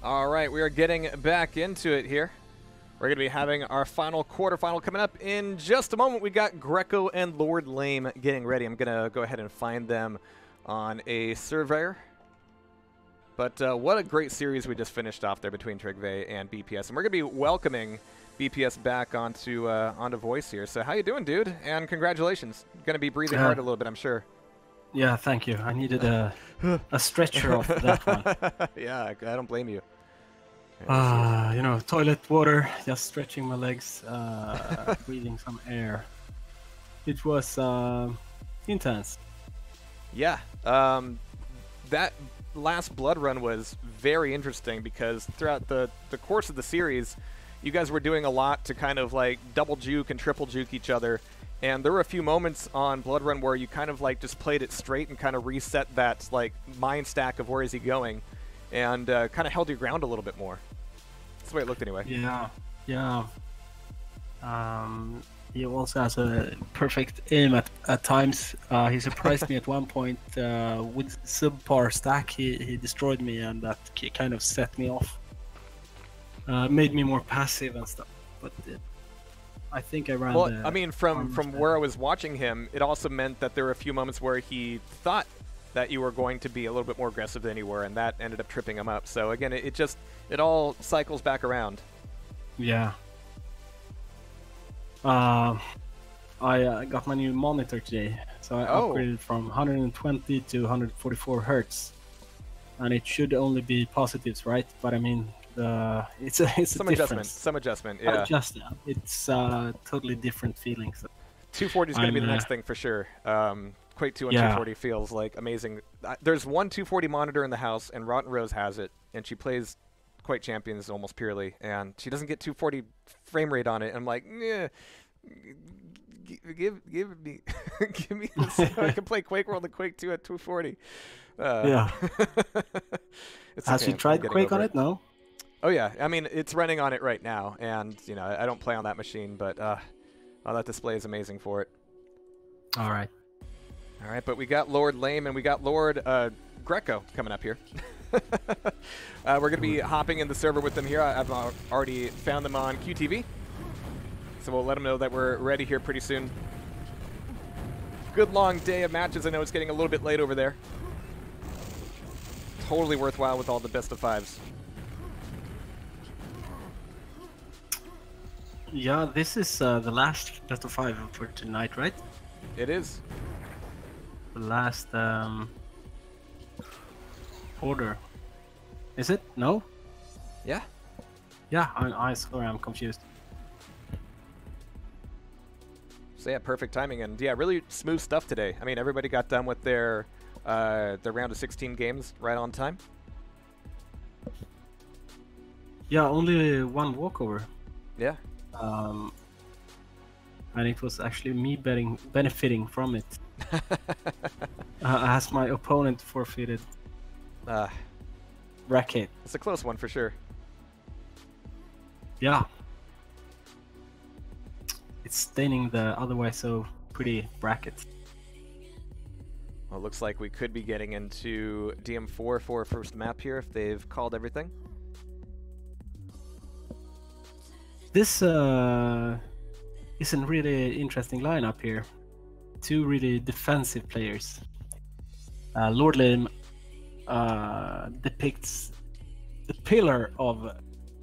A: All right, we are getting back into it here. We're going to be having our final quarterfinal coming up in just a moment. We got Greco and Lord Lame getting ready. I'm going to go ahead and find them on a surveyor. But what a great series we just finished off there between Trigve and BPS. And we're going to be welcoming BPS back onto voice here. So how you doing, dude? And congratulations. Going to be breathing hard a little bit, I'm sure.
B: Yeah, thank you. I needed a stretcher off that one.
A: Yeah, I don't blame you.
B: You know, toilet water, just stretching my legs, breathing some air. It was intense.
A: Yeah, that last blood run was very interesting because throughout the course of the series, you guys were doing a lot to kind of like double juke and triple juke each other. And there were a few moments on Blood Run where you kind of like just played it straight and kind of reset that like mind stack of where is he going, and kind of held your ground a little bit more. That's the way it looked anyway.
B: Yeah, yeah. He also has a perfect aim at times. He surprised me at one point with subpar stack. He destroyed me, and that kind of set me off. Made me more passive and stuff. But I think I ran.
A: Well, I mean, from where I was watching him, it also meant that there were a few moments where he thought that you were going to be a little bit more aggressive than you were, and that ended up tripping him up. So again, it all cycles back around.
B: Yeah. I got my new monitor today, so I upgraded from 120 to 144 hertz, and it should only be positives, right? But I mean, it's a
A: Some
B: difference.
A: adjustment. Some adjustment. Yeah.
B: It's totally different feelings.
A: 240 is going to be the next thing for sure. Quake 2 on 240 feels like amazing. There's one 240 monitor in the house, and Rotten Rose has it, and she plays Quake Champions almost purely, and she doesn't get 240 frame rate on it. I'm like, yeah, give me give me this so I can play Quake World and Quake 2 at 240.
B: Yeah. Has you tried Quake on it? No.
A: Oh yeah, I mean it's running on it right now, and you know I don't play on that machine, but that display is amazing for it.
B: All right.
A: All right, but we got Lord Lame and we got Lord Greco coming up here. We're going to be hopping in the server with them here. I've already found them on QTV, so we'll let them know that we're ready here pretty soon. Good long day of matches. I know it's getting a little bit late over there. Totally worthwhile with all the best of fives.
B: Yeah, this is the last best of 5 for tonight, right?
A: It is.
B: The last order. Is it? No?
A: Yeah.
B: Yeah, sorry, I'm confused.
A: So yeah, perfect timing, and yeah, really smooth stuff today. I mean, everybody got done with their round of 16 games right on time.
B: Yeah, only one walkover.
A: Yeah.
B: And it was actually me benefiting from it. As my opponent forfeited racket.
A: It's a close one for sure.
B: Yeah. It's staining the otherwise so pretty bracket.
A: Well, it looks like we could be getting into DM4 for a first map here if they've called everything.
B: This is a really interesting lineup here. 2 really defensive players. Lord Lame depicts the pillar of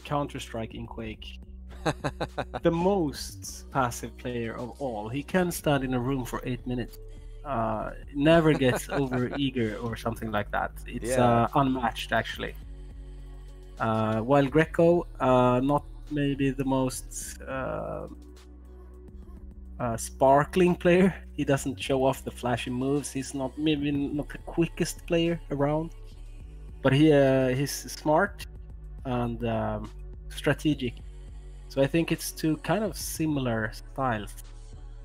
B: Counter-Strike in Quake. The most passive player of all. He can stand in a room for 8 minutes. Never gets over eager or something like that. It's unmatched actually. While Greco, not maybe the most sparkling player. He doesn't show off the flashy moves. He's maybe not the quickest player around, but he's smart and strategic. So I think it's 2 kind of similar styles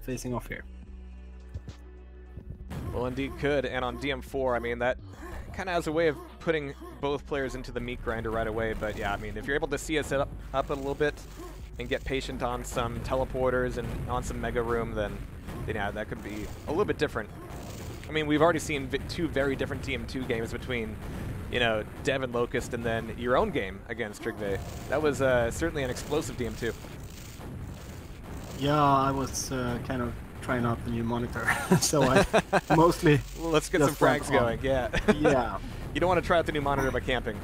B: facing off here.
A: Well, indeed could, and on DM4, I mean, that kind of has a way of putting both players into the meat grinder right away, but yeah, I mean, if you're able to see us up a little bit and get patient on some teleporters and on some mega room, then yeah, that could be a little bit different. I mean, we've already seen 2 very different DM2 games between, you know, Dev and Locust, and then your own game against Trigve. That was certainly an explosive DM2.
B: Yeah, I was kind of trying out the new monitor, so I mostly.
A: Well, let's get some frags going. Yeah.
B: Yeah.
A: You don't want to try out the new monitor by camping.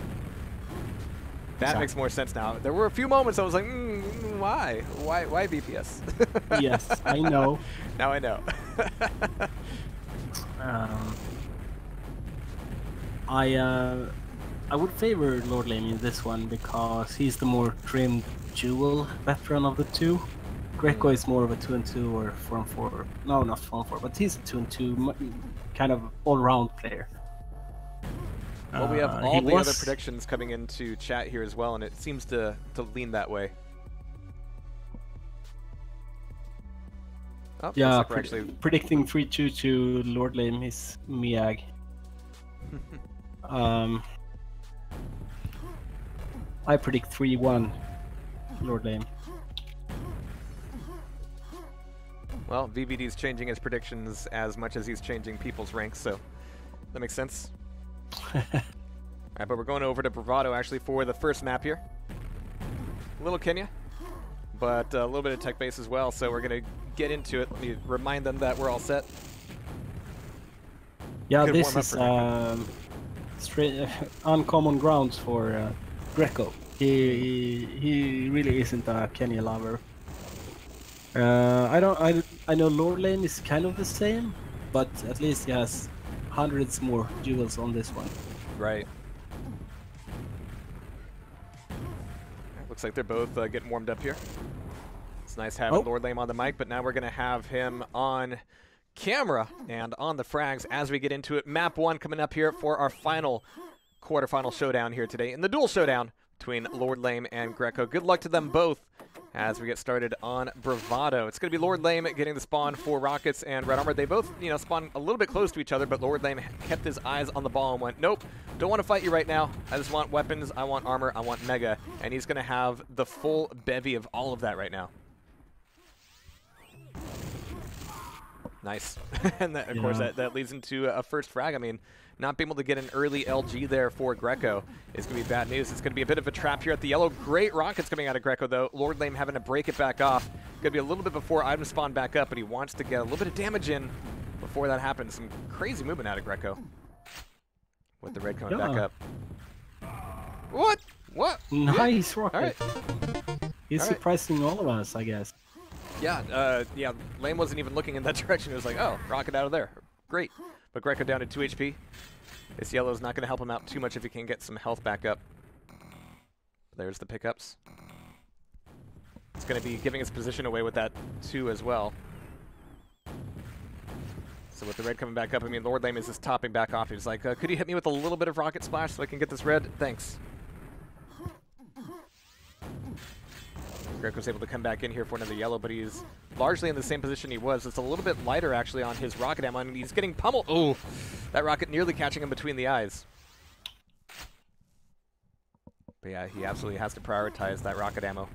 A: That makes more sense now. There were a few moments I was like, why? Why BPS?
B: Yes, I know.
A: Now I know.
B: I would favor Lord Lame in this one because he's the more trimmed dual veteran of the 2. Greco is more of a 2-2 or 4-4. No, not 4-4, but he's a 2-2 kind of all-round player.
A: Well, we have all the other predictions coming into chat here as well, and it seems to lean that way. Oh,
B: yeah,
A: like actually
B: predicting 3-2 to Lord Lame is Miag. I predict 3-1 Lord Lame.
A: Well, VVD's changing his predictions as much as he's changing people's ranks, so that makes sense. Alright, but we're going over to Bravado actually for the first map here. Little Kenya, but a little bit of tech base as well, so we're going to get into it. Let me remind them that we're all set.
B: Yeah, this is uncommon grounds for Greco. He really isn't a Kenya lover. I know Lord Lane is kind of the same, but at least he has hundreds more duels on this one.
A: Right. Looks like they're both getting warmed up here. It's nice having Lord Lame on the mic, but now we're going to have him on camera and on the frags as we get into it. Map 1 coming up here for our final quarterfinal showdown here today in the dual showdown between Lord Lame and Greco. Good luck to them both as we get started on Bravado. It's going to be Lord Lame getting the spawn for Rockets and Red Armor. They both, spawn a little bit close to each other, but Lord Lame kept his eyes on the ball and went, nope, don't want to fight you right now. I just want weapons, I want armor, I want Mega. And he's going to have the full bevy of all of that right now. Nice. And that, of course, that leads into a first frag. I mean, not being able to get an early LG there for Greco is going to be bad news. It's going to be a bit of a trap here at the yellow. Great rockets coming out of Greco, though. Lord Lame having to break it back off. Going to be a little bit before items spawn back up, but he wants to get a little bit of damage in before that happens. Some crazy movement out of Greco with the red coming back up. What?
B: Nice rocket.
A: All right.
B: He's surprising all of us, I guess.
A: Yeah, Lame wasn't even looking in that direction. It was like, oh, rocket out of there. Great. But Greco down to 2 HP. This yellow is not going to help him out too much if he can get some health back up. There's the pickups. It's going to be giving his position away with that 2 as well. So with the red coming back up, I mean, Lord Lame is just topping back off. He's like, could you hit me with a little bit of rocket splash so I can get this red? Thanks. Greco's able to come back in here for another yellow, but he's largely in the same position he was. It's a little bit lighter, actually, on his rocket ammo, and he's getting pummeled. Oh, that rocket nearly catching him between the eyes. But yeah, he absolutely has to prioritize that rocket ammo.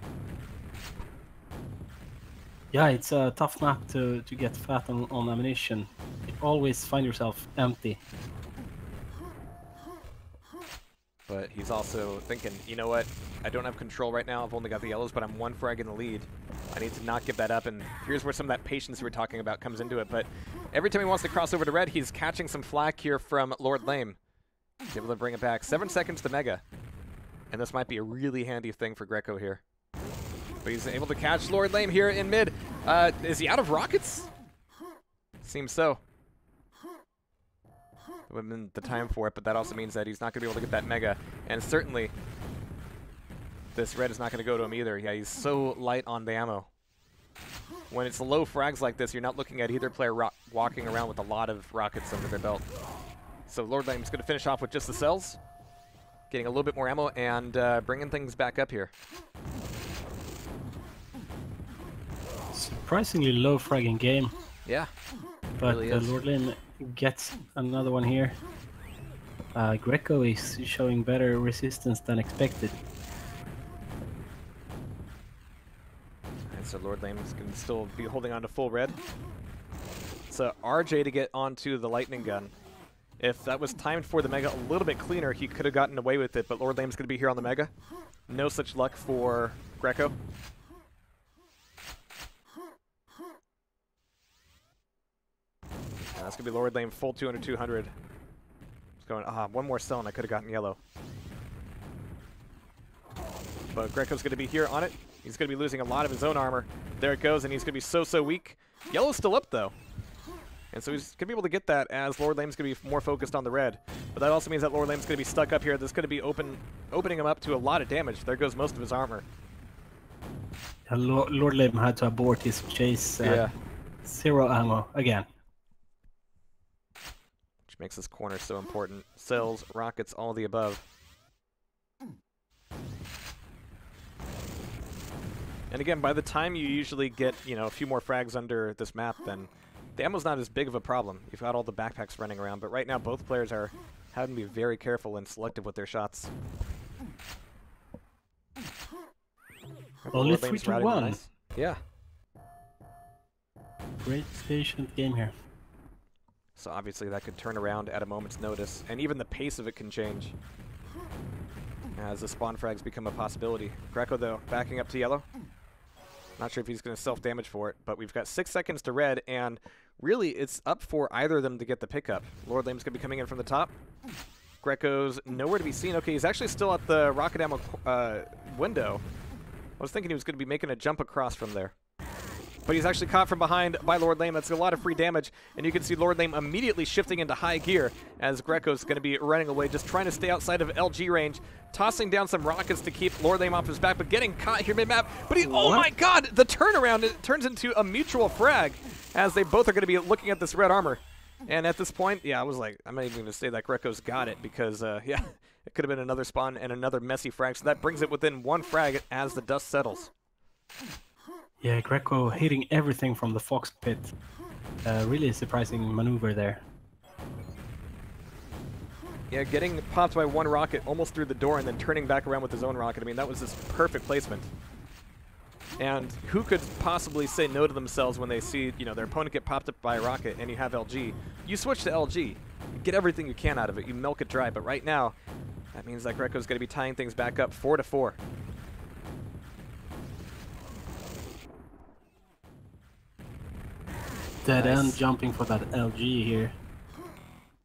B: Yeah, it's a tough map to get fat on ammunition. You always find yourself empty.
A: But he's also thinking, you know what, I don't have control right now, I've only got the yellows, but I'm 1 frag in the lead. I need to not give that up, and here's where some of that patience we were talking about comes into it. But every time he wants to cross over to red, he's catching some flack here from Lord Lame. He's able to bring it back. 7 seconds to Mega. And this might be a really handy thing for Greco here. But he's able to catch Lord Lame here in mid. Is he out of rockets? Seems so. Would have been the time for it, but that also means that he's not going to be able to get that Mega. And certainly, this red is not going to go to him either. Yeah, he's so light on the ammo. When it's low frags like this, you're not looking at either player walking around with a lot of rockets under their belt. So Lord Lame's going to finish off with just the cells, getting a little bit more ammo, and bringing things back up here.
B: Surprisingly low fragging game.
A: Yeah.
B: But
A: Really
B: Lord Lame gets another one here. Greco is showing better resistance than expected.
A: And so Lord Lame is going to still be holding on to full red. So RJ to get onto the lightning gun. If that was timed for the Mega a little bit cleaner, he could have gotten away with it, but Lord Lame's going to be here on the Mega. No such luck for Greco. That's going to be Lord Lame full 200-200. Just going, one more cell and I could have gotten yellow. But Greco's going to be here on it. He's going to be losing a lot of his own armor. There it goes, and he's going to be so weak. Yellow's still up, though. And so he's going to be able to get that as Lord Lame's going to be more focused on the red. But that also means that Lord Lame's going to be stuck up here. This is going to be opening him up to a lot of damage. There goes most of his armor.
B: Lord Lame had to abort his chase.
A: Yeah.
B: 0 ammo again.
A: Which makes this corner so important. Cells, rockets, all the above. And again, by the time you usually get, a few more frags under this map, then the ammo's not as big of a problem. You've got all the backpacks running around, but right now both players are having to be very careful and selective with their shots.
B: Only 3-1.
A: Yeah.
B: Great patient game here.
A: So obviously that could turn around at a moment's notice, and even the pace of it can change as the spawn frags become a possibility. Greco, though, backing up to yellow. Not sure if he's going to self-damage for it, but we've got 6 seconds to red, and really it's up for either of them to get the pickup. Lord Lame's going to be coming in from the top. Greco's nowhere to be seen. Okay, he's actually still at the rocket ammo window. I was thinking he was going to be making a jump across from there. but he's actually caught from behind by Lord Lame. That's a lot of free damage, and you can see Lord Lame immediately shifting into high gear as Greco's going to be running away, just trying to stay outside of LG range, tossing down some rockets to keep Lord Lame off his back, but getting caught here mid-map. But he, oh my god, the turnaround, it turns into a mutual frag as they both are going to be looking at this red armor. And at this point, yeah, I was like, I'm not even going to say that Greco's got it because, yeah, it could have been another spawn and another messy frag. So that brings it within one frag as the dust settles.
B: Yeah, Greco hitting everything from the Fox pit. Really surprising maneuver there.
A: Yeah, getting popped by one rocket almost through the door and then turning back around with his own rocket. I mean, that was just perfect placement. And who could possibly say no to themselves when they see, you know, their opponent get popped up by a rocket and you have LG? You switch to LG. You get everything you can out of it. You milk it dry. But right now, that means that Greco's going to be tying things back up 4-4.
B: Dead end jumping for that LG here.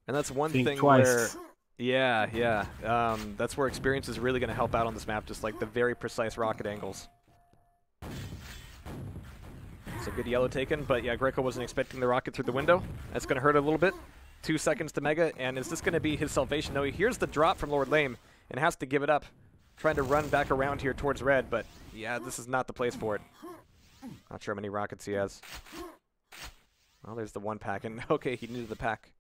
A: And that's one thing
B: twice.
A: where... Yeah. That's where experience is really going to help out on this map, just like the very precise rocket angles. So good yellow taken, but yeah, Greco wasn't expecting the rocket through the window. That's going to hurt a little bit. 2 seconds to Mega, and is this going to be his salvation? No, he hears the drop from Lord Lame and has to give it up. Trying to run back around here towards red, but yeah, this is not the place for it. Not sure how many rockets he has. Well, there's the one pack, and okay, he needed the pack.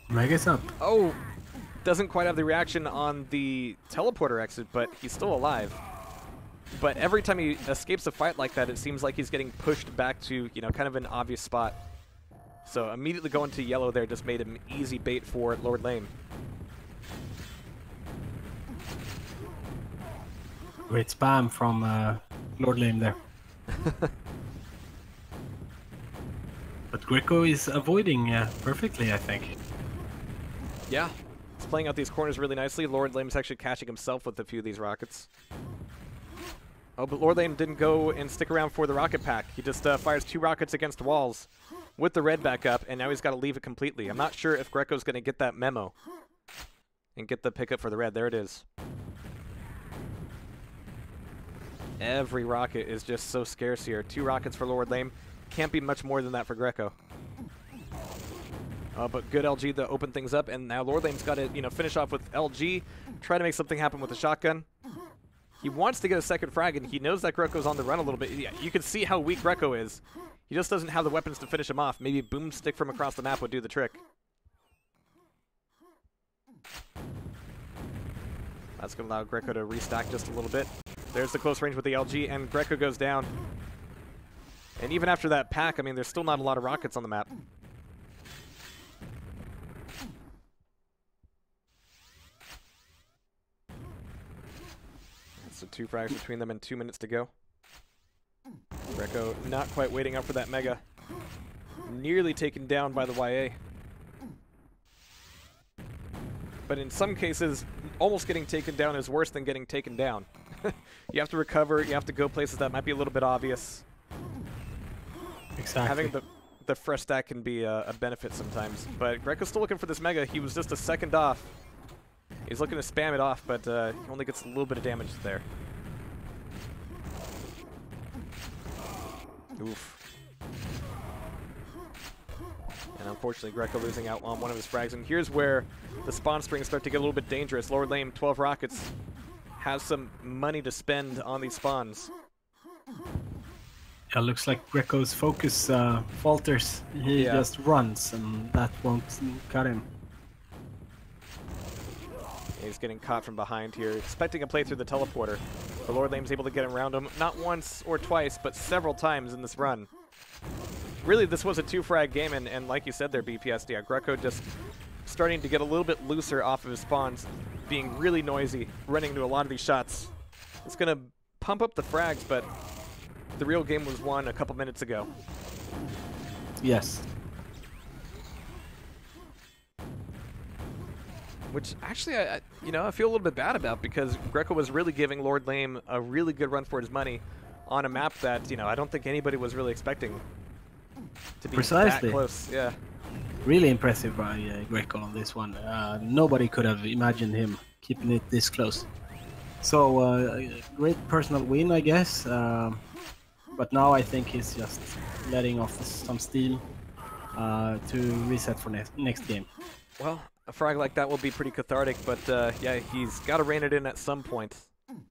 B: Mega's up.
A: Oh, doesn't quite have the reaction on the teleporter exit, but he's still alive. But every time he escapes a fight like that, it seems like he's getting pushed back to, you know, kind of an obvious spot. So immediately going to yellow there just made him easy bait for Lord Lame.
B: Great spam from Lord Lame there. But Greco is avoiding perfectly, I think.
A: Yeah, he's playing out these corners really nicely. Lord Lame's actually catching himself with a few of these rockets. Oh, but Lord Lame didn't go and stick around for the rocket pack. He just fires 2 rockets against walls with the red back up, and now he's got to leave it completely. I'm not sure if Greco's going to get that memo and get the pickup for the red. There it is. Every rocket is just so scarce here. 2 rockets for Lord Lame. Can't be much more than that for Greco. But good LG to open things up, and now Lord Lame's got to, you know, finish off with LG, try to make something happen with the shotgun. He wants to get a second frag, and he knows that Greco's on the run a little bit. Yeah, you can see how weak Greco is. He just doesn't have the weapons to finish him off. Maybe a boomstick from across the map would do the trick. That's going to allow Greco to restack just a little bit. There's the close range with the LG, and Greco goes down. And even after that pack, I mean, there's still not a lot of rockets on the map. So 2 frags between them and 2 minutes to go. Greco not quite waiting up for that Mega. Nearly taken down by the YA. But in some cases, almost getting taken down is worse than getting taken down. You have to recover, you have to go places that might be a little bit obvious.
B: Exactly.
A: Having the fresh stack can be a benefit sometimes. But Greco's still looking for this Mega. He was just a second off. He's looking to spam it off, but he only gets a little bit of damage there. Oof. And unfortunately, Greco losing out on one of his frags. And here's where the spawn strings start to get a little bit dangerous. Lord Lame, 12 rockets, has some money to spend on these spawns.
B: Yeah, looks like Greco's focus falters. He just runs, and that won't cut him.
A: He's getting caught from behind here, expecting a play through the teleporter. But Lord Lame's able to get around him, not once or twice, but several times in this run. Really, this was a 2-frag game, and like you said there, BPS, yeah, Greco just starting to get a little bit looser off of his spawns, being really noisy, running into a lot of these shots. It's going to pump up the frags, but the real game was won a couple minutes ago.
B: Yes.
A: Which actually, I feel a little bit bad about, because Greco was really giving Lord Lame a really good run for his money on a map that, I don't think anybody was really expecting to be that close. Yeah.
B: Really impressive by Greco on this one. Nobody could have imagined him keeping it this close. So, great personal win, I guess. but now I think he's just letting off some steam to reset for next game.
A: Well, a frag like that will be pretty cathartic, but yeah, he's got to rein it in at some point,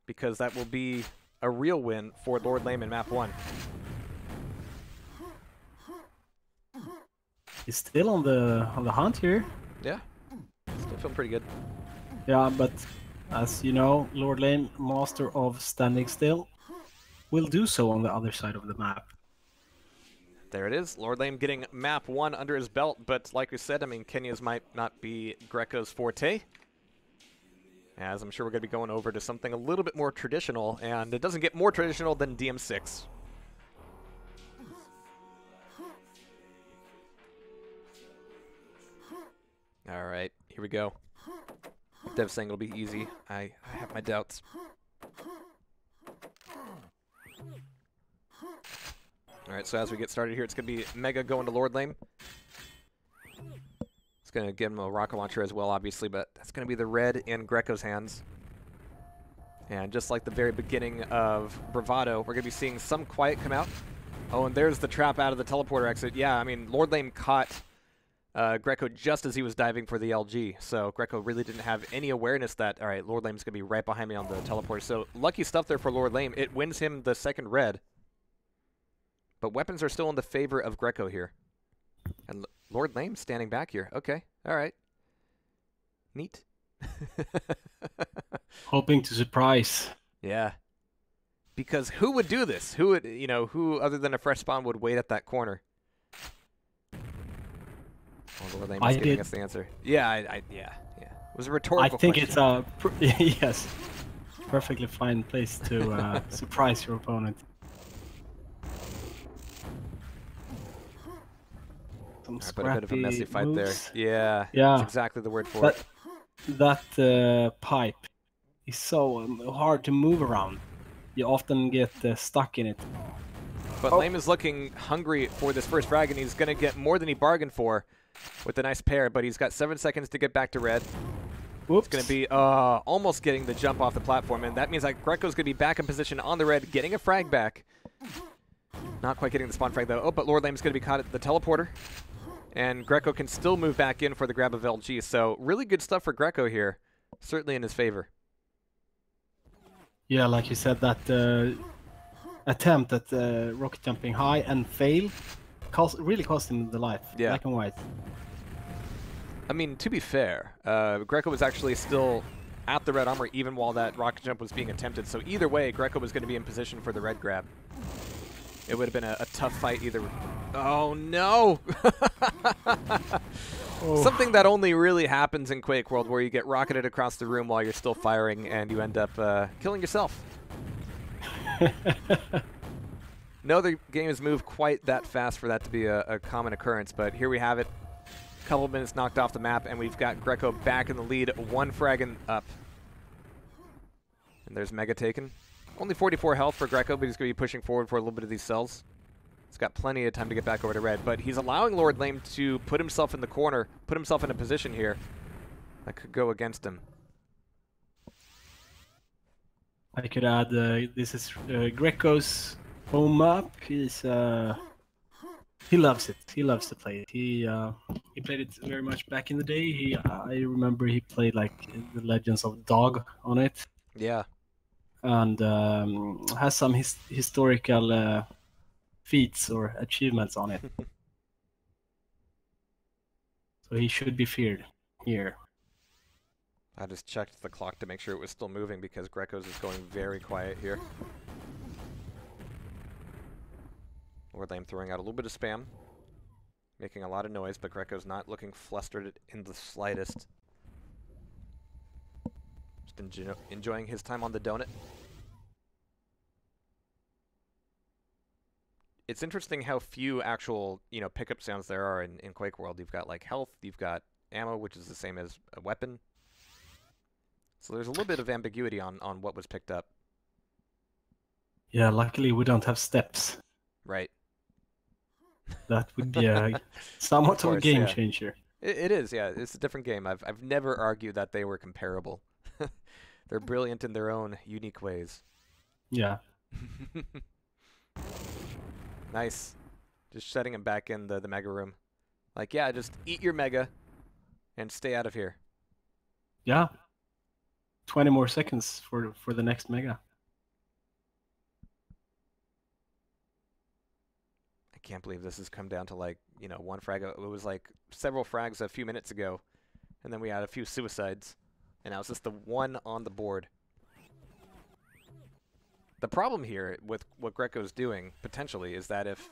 A: because that will be a real win for Lord Lame in map 1.
B: He's still on the hunt here.
A: Yeah, still feeling pretty good.
B: Yeah, but as you know, Lord Lame, master of standing still, will do so on the other side of the map.
A: There it is, Lord Lame getting map 1 under his belt, but like we said, I mean, Kenya's might not be Greco's forte, as I'm sure we're going to be going over to something a little bit more traditional, and it doesn't get more traditional than DM6. All right, here we go. Dev's saying it'll be easy. I have my doubts. All right, so as we get started here, it's going to be Mega going to Lord Lame. It's going to give him a rocket launcher as well, obviously, but that's going to be the red in Greco's hands. And just like the very beginning of Bravado, we're going to be seeing some quiet come out. Oh, and there's the trap out of the teleporter exit. Yeah, I mean, Lord Lame caught Greco just as he was diving for the LG, so Greco really didn't have any awareness that, all right, Lord Lame's going to be right behind me on the teleporter. So lucky stuff there for Lord Lame. It wins him the second red. But weapons are still in the favor of Greco here. And Lord Lame standing back here. Okay, all right. Neat.
B: Hoping to surprise.
A: Yeah. Because who would do this? Who would, you know, who other than a fresh spawn would wait at that corner? Oh, Lord Lame is giving us the answer. Yeah, yeah. It was a rhetorical question.
B: I think it's a, yes, perfectly fine place to surprise your opponent. Some
A: But a bit of a messy fight
B: moves.
A: there. Yeah,
B: Yeah.
A: that's exactly the word for it.
B: That pipe is so hard to move around. You often get stuck in it.
A: But Lame is looking hungry for this first frag, and he's going to get more than he bargained for with a nice pair, but he's got 7 seconds to get back to red.
B: Whoops.
A: It's going to be almost getting the jump off the platform, and that means that Greco's going to be back in position on the red, getting a frag back. Not quite getting the spawn frag, though. Oh, but Lord Lame's going to be caught at the teleporter. And Greco can still move back in for the grab of LG. So really good stuff for Greco here. Certainly in his favor.
B: Yeah, like you said, that attempt at rocket jumping high and fail really cost him the life.
A: Yeah.
B: Black and white.
A: I mean, to be fair, Greco was actually still at the red armor even while that rocket jump was being attempted. So either way, Greco was going to be in position for the red grab. It would have been a tough fight either. Oh, no! Something that only really happens in Quakeworld, where you get rocketed across the room while you're still firing and you end up killing yourself. No other games move quite that fast for that to be a common occurrence, but here we have it. A couple of minutes knocked off the map, and we've got Greco back in the lead, 1 frag up. And there's Mega taken. Only 44 health for Greco, but he's going to be pushing forward for a little bit of these cells. He's got plenty of time to get back over to red, but he's allowing Lord Lame to put himself in the corner, put himself in a position here that could go against him.
B: I could add, this is Greco's home map. He loves it. He loves to play it. He played it very much back in the day. I remember he played like the Legends of Dog on it.
A: Yeah.
B: And has some historical feats or achievements on it. So he should be feared here.
A: I just checked the clock to make sure it was still moving because Greco's is going very quiet here. Lord Lame throwing out a little bit of spam, making a lot of noise, but Greco's not looking flustered in the slightest. Just enjoying his time on the donut. It's interesting how few actual, pickup sounds there are in Quakeworld. You've got like health, you've got ammo, which is the same as a weapon. So there's a little bit of ambiguity on what was picked up.
B: Yeah, luckily we don't have steps.
A: Right.
B: That would be somewhat of a game changer.
A: It is, yeah. It's a different game. I've never argued that they were comparable. They're brilliant in their own unique ways.
B: Yeah.
A: Nice. Just shutting him back in the Mega room. Like, yeah, just eat your Mega and stay out of here.
B: Yeah. 20 more seconds for the next Mega.
A: I can't believe this has come down to, like, you know, one frag. It was like several frags a few minutes ago, and then we had a few suicides, and now it's just the one on the board. The problem here with what Greco's doing, potentially, is that if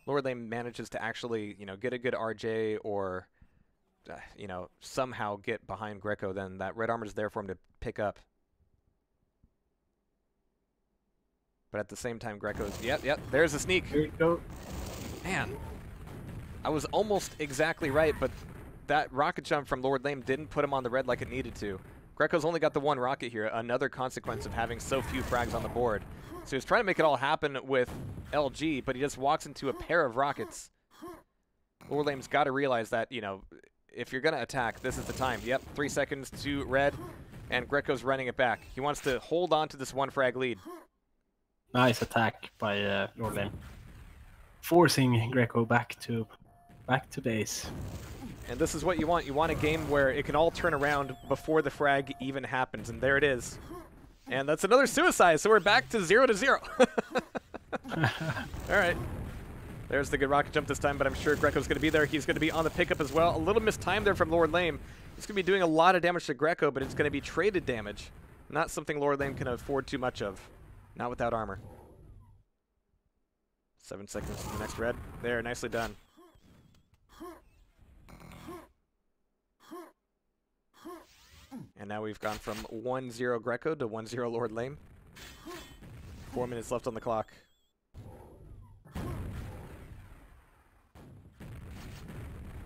A: Lord Lame manages to actually, you know, get a good RJ or, you know, somehow get behind Greco, then that red armor's there for him to pick up. But at the same time, Greco's... Yep, there's a sneak.
B: Here we go.
A: Man, I was almost exactly right, but that rocket jump from Lord Lame didn't put him on the red like it needed to. Greco's only got the one rocket here, another consequence of having so few frags on the board. So he's trying to make it all happen with LG, but he just walks into a pair of rockets. Lord Lame's got to realize that, you know, if you're going to attack, this is the time. Yep, 3 seconds to red, and Greco's running it back. He wants to hold on to this one frag lead.
B: Nice attack by Lord Lame. Forcing Greco back to base.
A: And this is what you want. You want a game where it can all turn around before the frag even happens, and there it is. And that's another suicide, so we're back to 0-0. All right. There's the good rocket jump this time, but I'm sure Greco's going to be there. He's going to be on the pickup as well. A little mistimed there from Lord Lame. He's going to be doing a lot of damage to Greco, but it's going to be traded damage. Not something Lord Lame can afford too much of. Not without armor. 7 seconds to the next red. There, nicely done. And now we've gone from 1-0 Greco to 1-0 Lord Lame. 4 minutes left on the clock.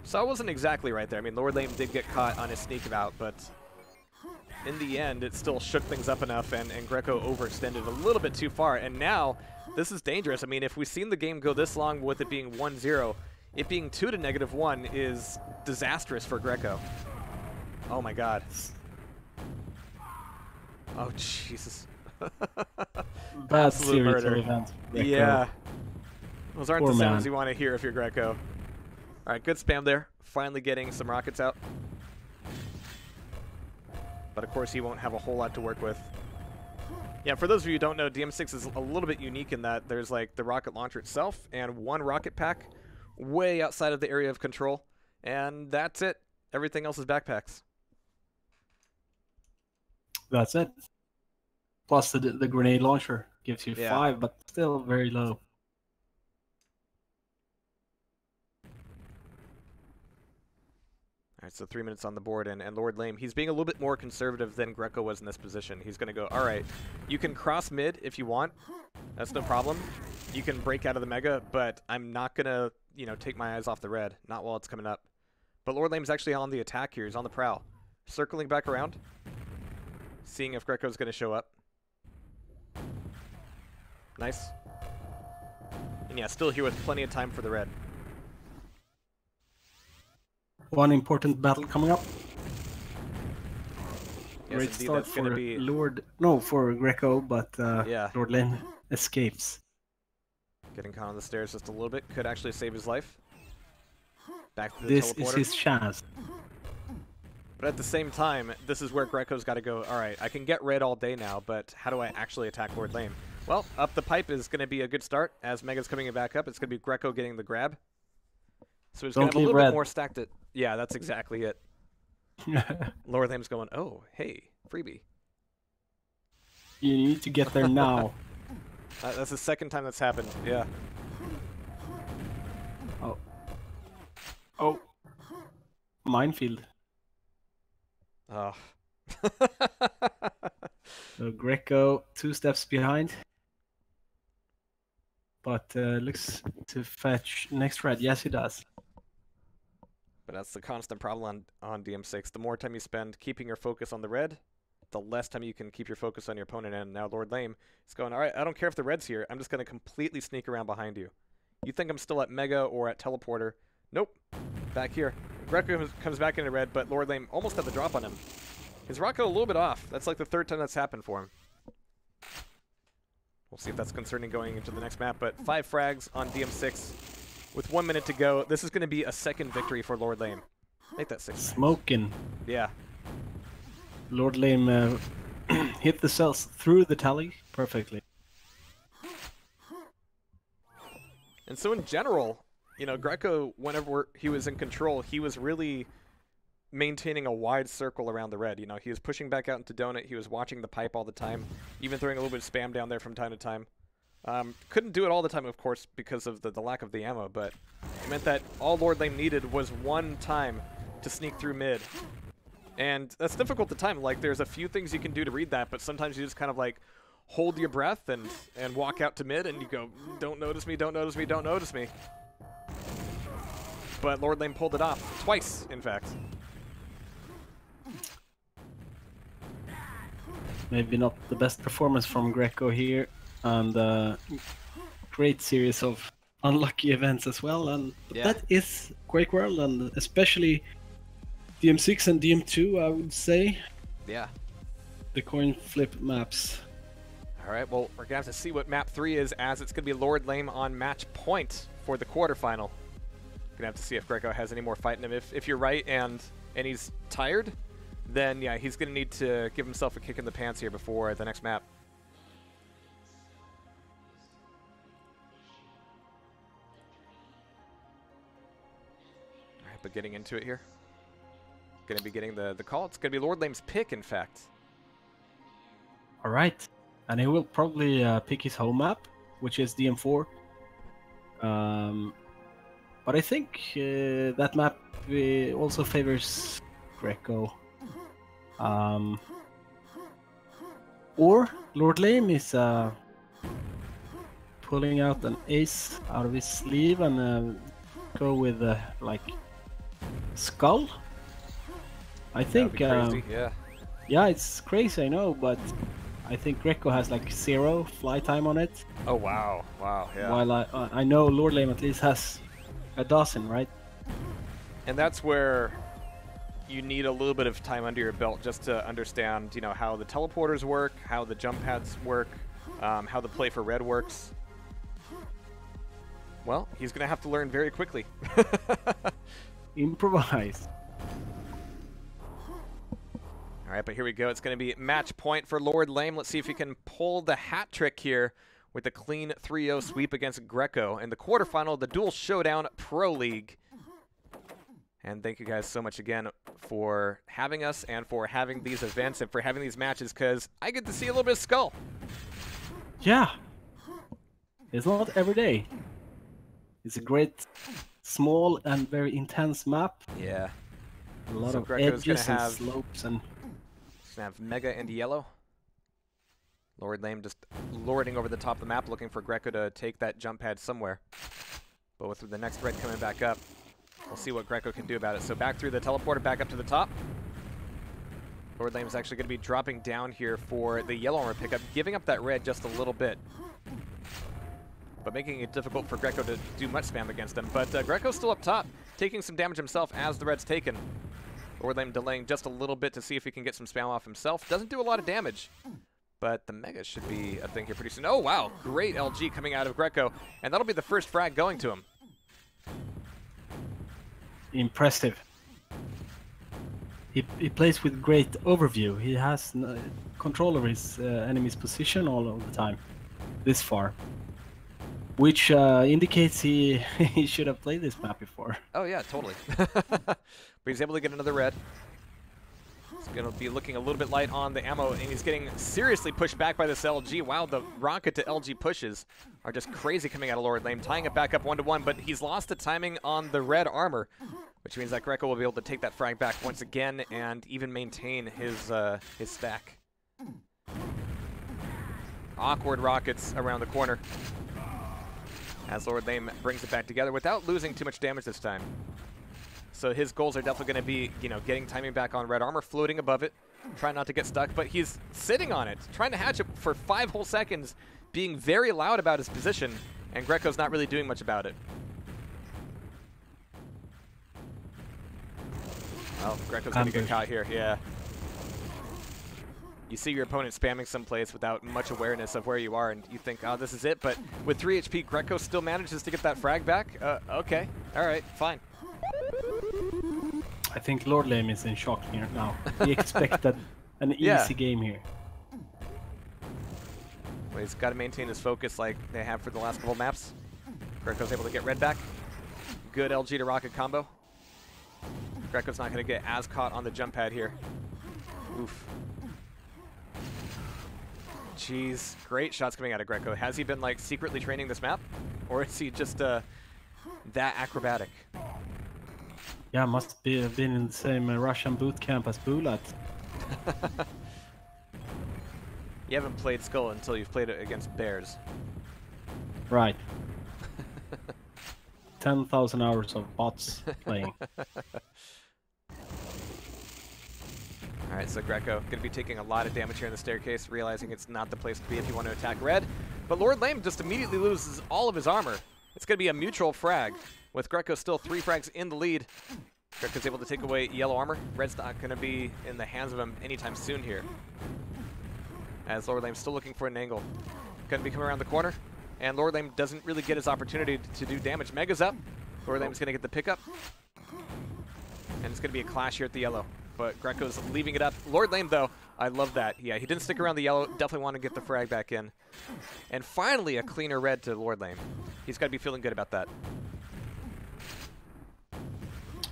A: So I wasn't exactly right there. I mean, Lord Lame did get caught on his sneak about, but in the end, it still shook things up enough, and Greco overextended a little bit too far. And now, this is dangerous. I mean, if we've seen the game go this long with it being 1-0, it being 2 to -1 is disastrous for Greco. Oh my god. Oh, Jesus.
B: Bad
A: Absolute murder.
B: event.
A: Yeah. Those aren't
B: Poor
A: the sounds
B: man.
A: you want to hear if you're Greco. All right, good spam there. Finally getting some rockets out. But of course, he won't have a whole lot to work with. Yeah, for those of you who don't know, DM6 is a little bit unique in that there's like the rocket launcher itself and one rocket pack way outside of the area of control. And that's it. Everything else is backpacks.
B: That's it. Plus the grenade launcher gives you
A: Yeah.
B: 5, but still very low.
A: All right, so 3 minutes on the board, and Lord Lame, he's being a little bit more conservative than Greco was in this position. He's going to go, all right, you can cross mid if you want. That's no problem. You can break out of the Mega, but I'm not going to, you know, take my eyes off the red. Not while it's coming up. But Lord Lame's actually on the attack here. He's on the prowl. Circling back around. Seeing if Greco's going to show up. Nice. And yeah, still here with plenty of time for the red.
B: One important battle coming up.
A: Yes,
B: Great
A: indeed,
B: start
A: that's gonna
B: for
A: be
B: for Greco, but
A: yeah.
B: Lord Lame escapes.
A: Getting caught on the stairs just a little bit could actually save his life. Back to the
B: This
A: teleporter.
B: is his chance.
A: But at the same time, this is where Greco's got to go, all right, I can get red all day now, but how do I actually attack Lord Lame? Well, up the pipe is going to be a good start. As Mega's coming back up, it's going to be Greco getting the grab. So he's going to have a little bit more stacked it. Yeah, that's exactly it. Lord Lame's going, oh, hey, freebie.
B: You need to get there now.
A: That's the second time that's happened, yeah.
B: Oh. Minefield.
A: Oh.
B: So Greco 2 steps behind. But looks to fetch next red. Yes, he does.
A: But that's the constant problem on DM6. The more time you spend keeping your focus on the red, the less time you can keep your focus on your opponent. And now Lord Lame is going, all right, I don't care if the red's here. I'm just going to completely sneak around behind you. You think I'm still at Mega or at Teleporter? Nope. Back here. Greco comes back into red, but Lord Lame almost got the drop on him. His rocket a little bit off. That's like the 3rd time that's happened for him. We'll see if that's concerning going into the next map, but 5 frags on DM6 with 1 minute to go. This is going to be a second victory for Lord Lame. Make that 6.
B: Smoking.
A: Yeah.
B: Lord Lame hit the cells through the tally perfectly.
A: And so in general, you know, Greco, whenever he was in control, he was really maintaining a wide circle around the red. You know, he was pushing back out into donut. He was watching the pipe all the time, even throwing a little bit of spam down there from time to time. Couldn't do it all the time, of course, because of the lack of the ammo, but it meant that all Lord Lame needed was one time to sneak through mid. And that's difficult to time. Like, there's a few things you can do to read that, but sometimes you just kind of like hold your breath and walk out to mid and you go, don't notice me, don't notice me, don't notice me. But Lord Lame pulled it off. Twice, in fact.
B: Maybe not the best performance from Greco here, and great series of unlucky events as well. And
A: Yeah.
B: that is Quakeworld, and especially DM6 and DM2, I would say.
A: Yeah.
B: The coin flip maps.
A: All right, well, we're going to have to see what map 3 is, as it's going to be Lord Lame on match point for the quarterfinal. Going to have to see if Greco has any more fight in him. If you're right and he's tired, then yeah, he's going to need to give himself a kick in the pants here before the next map. All right, but getting into it here. Going to be getting the call. It's going to be Lord Lame's pick, in fact.
B: All right, and he will probably pick his home map, which is DM4. But I think that map also favors Greco. Or Lord Lame is pulling out an ace out of his sleeve and go with like Skull. I think.
A: That'd be crazy, yeah.
B: Yeah, it's crazy, I know, but I think Greco has like 0 fly time on it.
A: Oh wow, wow, yeah.
B: While I know Lord Lame at least has a dozen, right?
A: And that's where you need a little bit of time under your belt just to understand, you know, how the teleporters work, how the jump pads work, how the play for red works. Well, he's going to have to learn very quickly.
B: Improvise.
A: All right, but here we go. It's going to be match point for Lord Lame. Let's see if he can pull the hat trick here with a clean 3-0 sweep against Greco in the quarterfinal of the Dual Showdown Pro League. And thank you guys so much again for having us and for having these events and for having these matches, because I get to see a little bit of Skull.
B: Yeah. It's not every day. It's a great, small and very intense map.
A: Yeah.
B: A lot
A: So
B: of
A: Greco's
B: edges
A: gonna
B: and
A: have-
B: slopes and...
A: He's going to have Mega and Yellow. Lord Lame just lording over the top of the map, looking for Greco to take that jump pad somewhere. But with the next red coming back up, we'll see what Greco can do about it. So back through the teleporter, back up to the top. Lord Lame is actually going to be dropping down here for the yellow armor pickup, giving up that red just a little bit, but making it difficult for Greco to do much spam against him. But Greco's still up top, taking some damage himself as the red's taken. Lord Lame delaying just a little bit to see if he can get some spam off himself. Doesn't do a lot of damage, but the Mega should be a thing here pretty soon. Oh, wow. Great LG coming out of Greco, and that'll be the first frag going to him.
B: Impressive. He plays with great overview. He has control over his enemy's position all of the time, this far. Which indicates he should have played this map before.
A: Oh yeah, totally. But he's able to get another red. He's going to be looking a little bit light on the ammo, and he's getting seriously pushed back by this LG. Wow, the rocket to LG pushes are just crazy coming out of Lord Lame, tying it back up 1-1, but he's lost the timing on the red armor, which means that Greco will be able to take that frag back once again and even maintain his stack. Awkward rockets around the corner as Lord Lame brings it back together without losing too much damage this time. So his goals are definitely going to be, you know, getting timing back on red armor, floating above it, trying not to get stuck, but he's sitting on it, trying to hatch it for 5 whole seconds, being very loud about his position, and Greco's not really doing much about it. Well, Greco's going to get caught here, yeah. you see your opponent spamming someplace without much awareness of where you are, and you think, oh, this is it. But with 3 HP, Greco still manages to get that frag back. Okay, all right, fine.
B: I think Lord Lame is in shock here now. He expected an easy game here.
A: Well, he's got to maintain his focus like they have for the last couple maps. Greco's able to get red back. Good LG to rocket combo. Greco's not going to get as caught on the jump pad here. Oof. Jeez, great shots coming out of Greco. Has he been like secretly training this map? Or is he just that acrobatic?
B: Yeah, must be have been in the same Russian boot camp as Bulat.
A: You haven't played Skull until you've played it against bears.
B: Right. 10,000 hours of bots playing.
A: Alright, so Greco going to be taking a lot of damage here in the staircase, realizing it's not the place to be if you want to attack red. But Lord Lame just immediately loses all of his armor. It's going to be a mutual frag, with Greco still 3 frags in the lead. Greco's able to take away yellow armor. Red's not going to be in the hands of him anytime soon here. As Lord Lame's still looking for an angle. Going to be coming around the corner, and Lord Lame doesn't really get his opportunity to do damage. Mega's up. Lord Lame's going to get the pickup. And it's going to be a clash here at the yellow. But Greco's leaving it up. Lord Lame, though, I love that. Yeah, he didn't stick around the yellow. Definitely want to get the frag back in. And finally, a cleaner red to Lord Lame. He's got to be feeling good about that.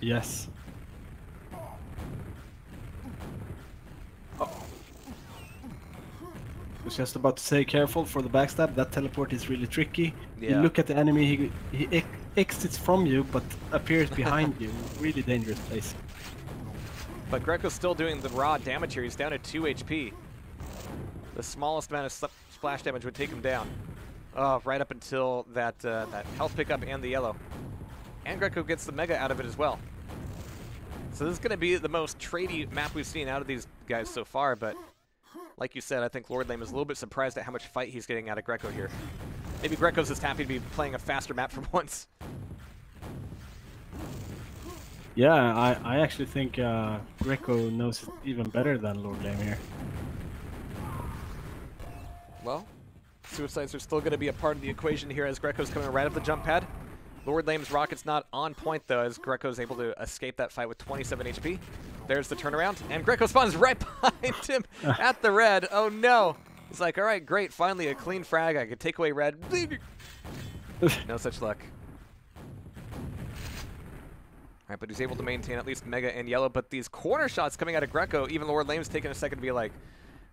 B: Yes. I was just about to say, careful for the backstab. That teleport is really tricky.
A: Yeah.
B: You look at the enemy, he exits from you, but appears behind you. Really dangerous place.
A: But Greco's still doing the raw damage here. He's down at 2 HP. The smallest amount of splash damage would take him down. Right up until that that health pickup and the yellow. And Greco gets the mega out of it as well. So this is going to be the most tradey map we've seen out of these guys so far, but like you said, I think Lord Lame is a little bit surprised at how much fight he's getting out of Greco here. Maybe Greco's just happy to be playing a faster map for once.
B: Yeah, I actually think Greco knows it even better than Lord Lame here.
A: Well, suicides are still going to be a part of the equation here as Greco's coming right up the jump pad. Lord Lame's rocket's not on point, though, as Greco's able to escape that fight with 27 HP. There's the turnaround, and Greco spawns right behind him at the red. Oh, no. He's like, all right, great. Finally, a clean frag. I could take away red. No such luck. All right, but he's able to maintain at least mega and yellow. But these corner shots coming out of Greco, even Lord Lame's taking a second to be like,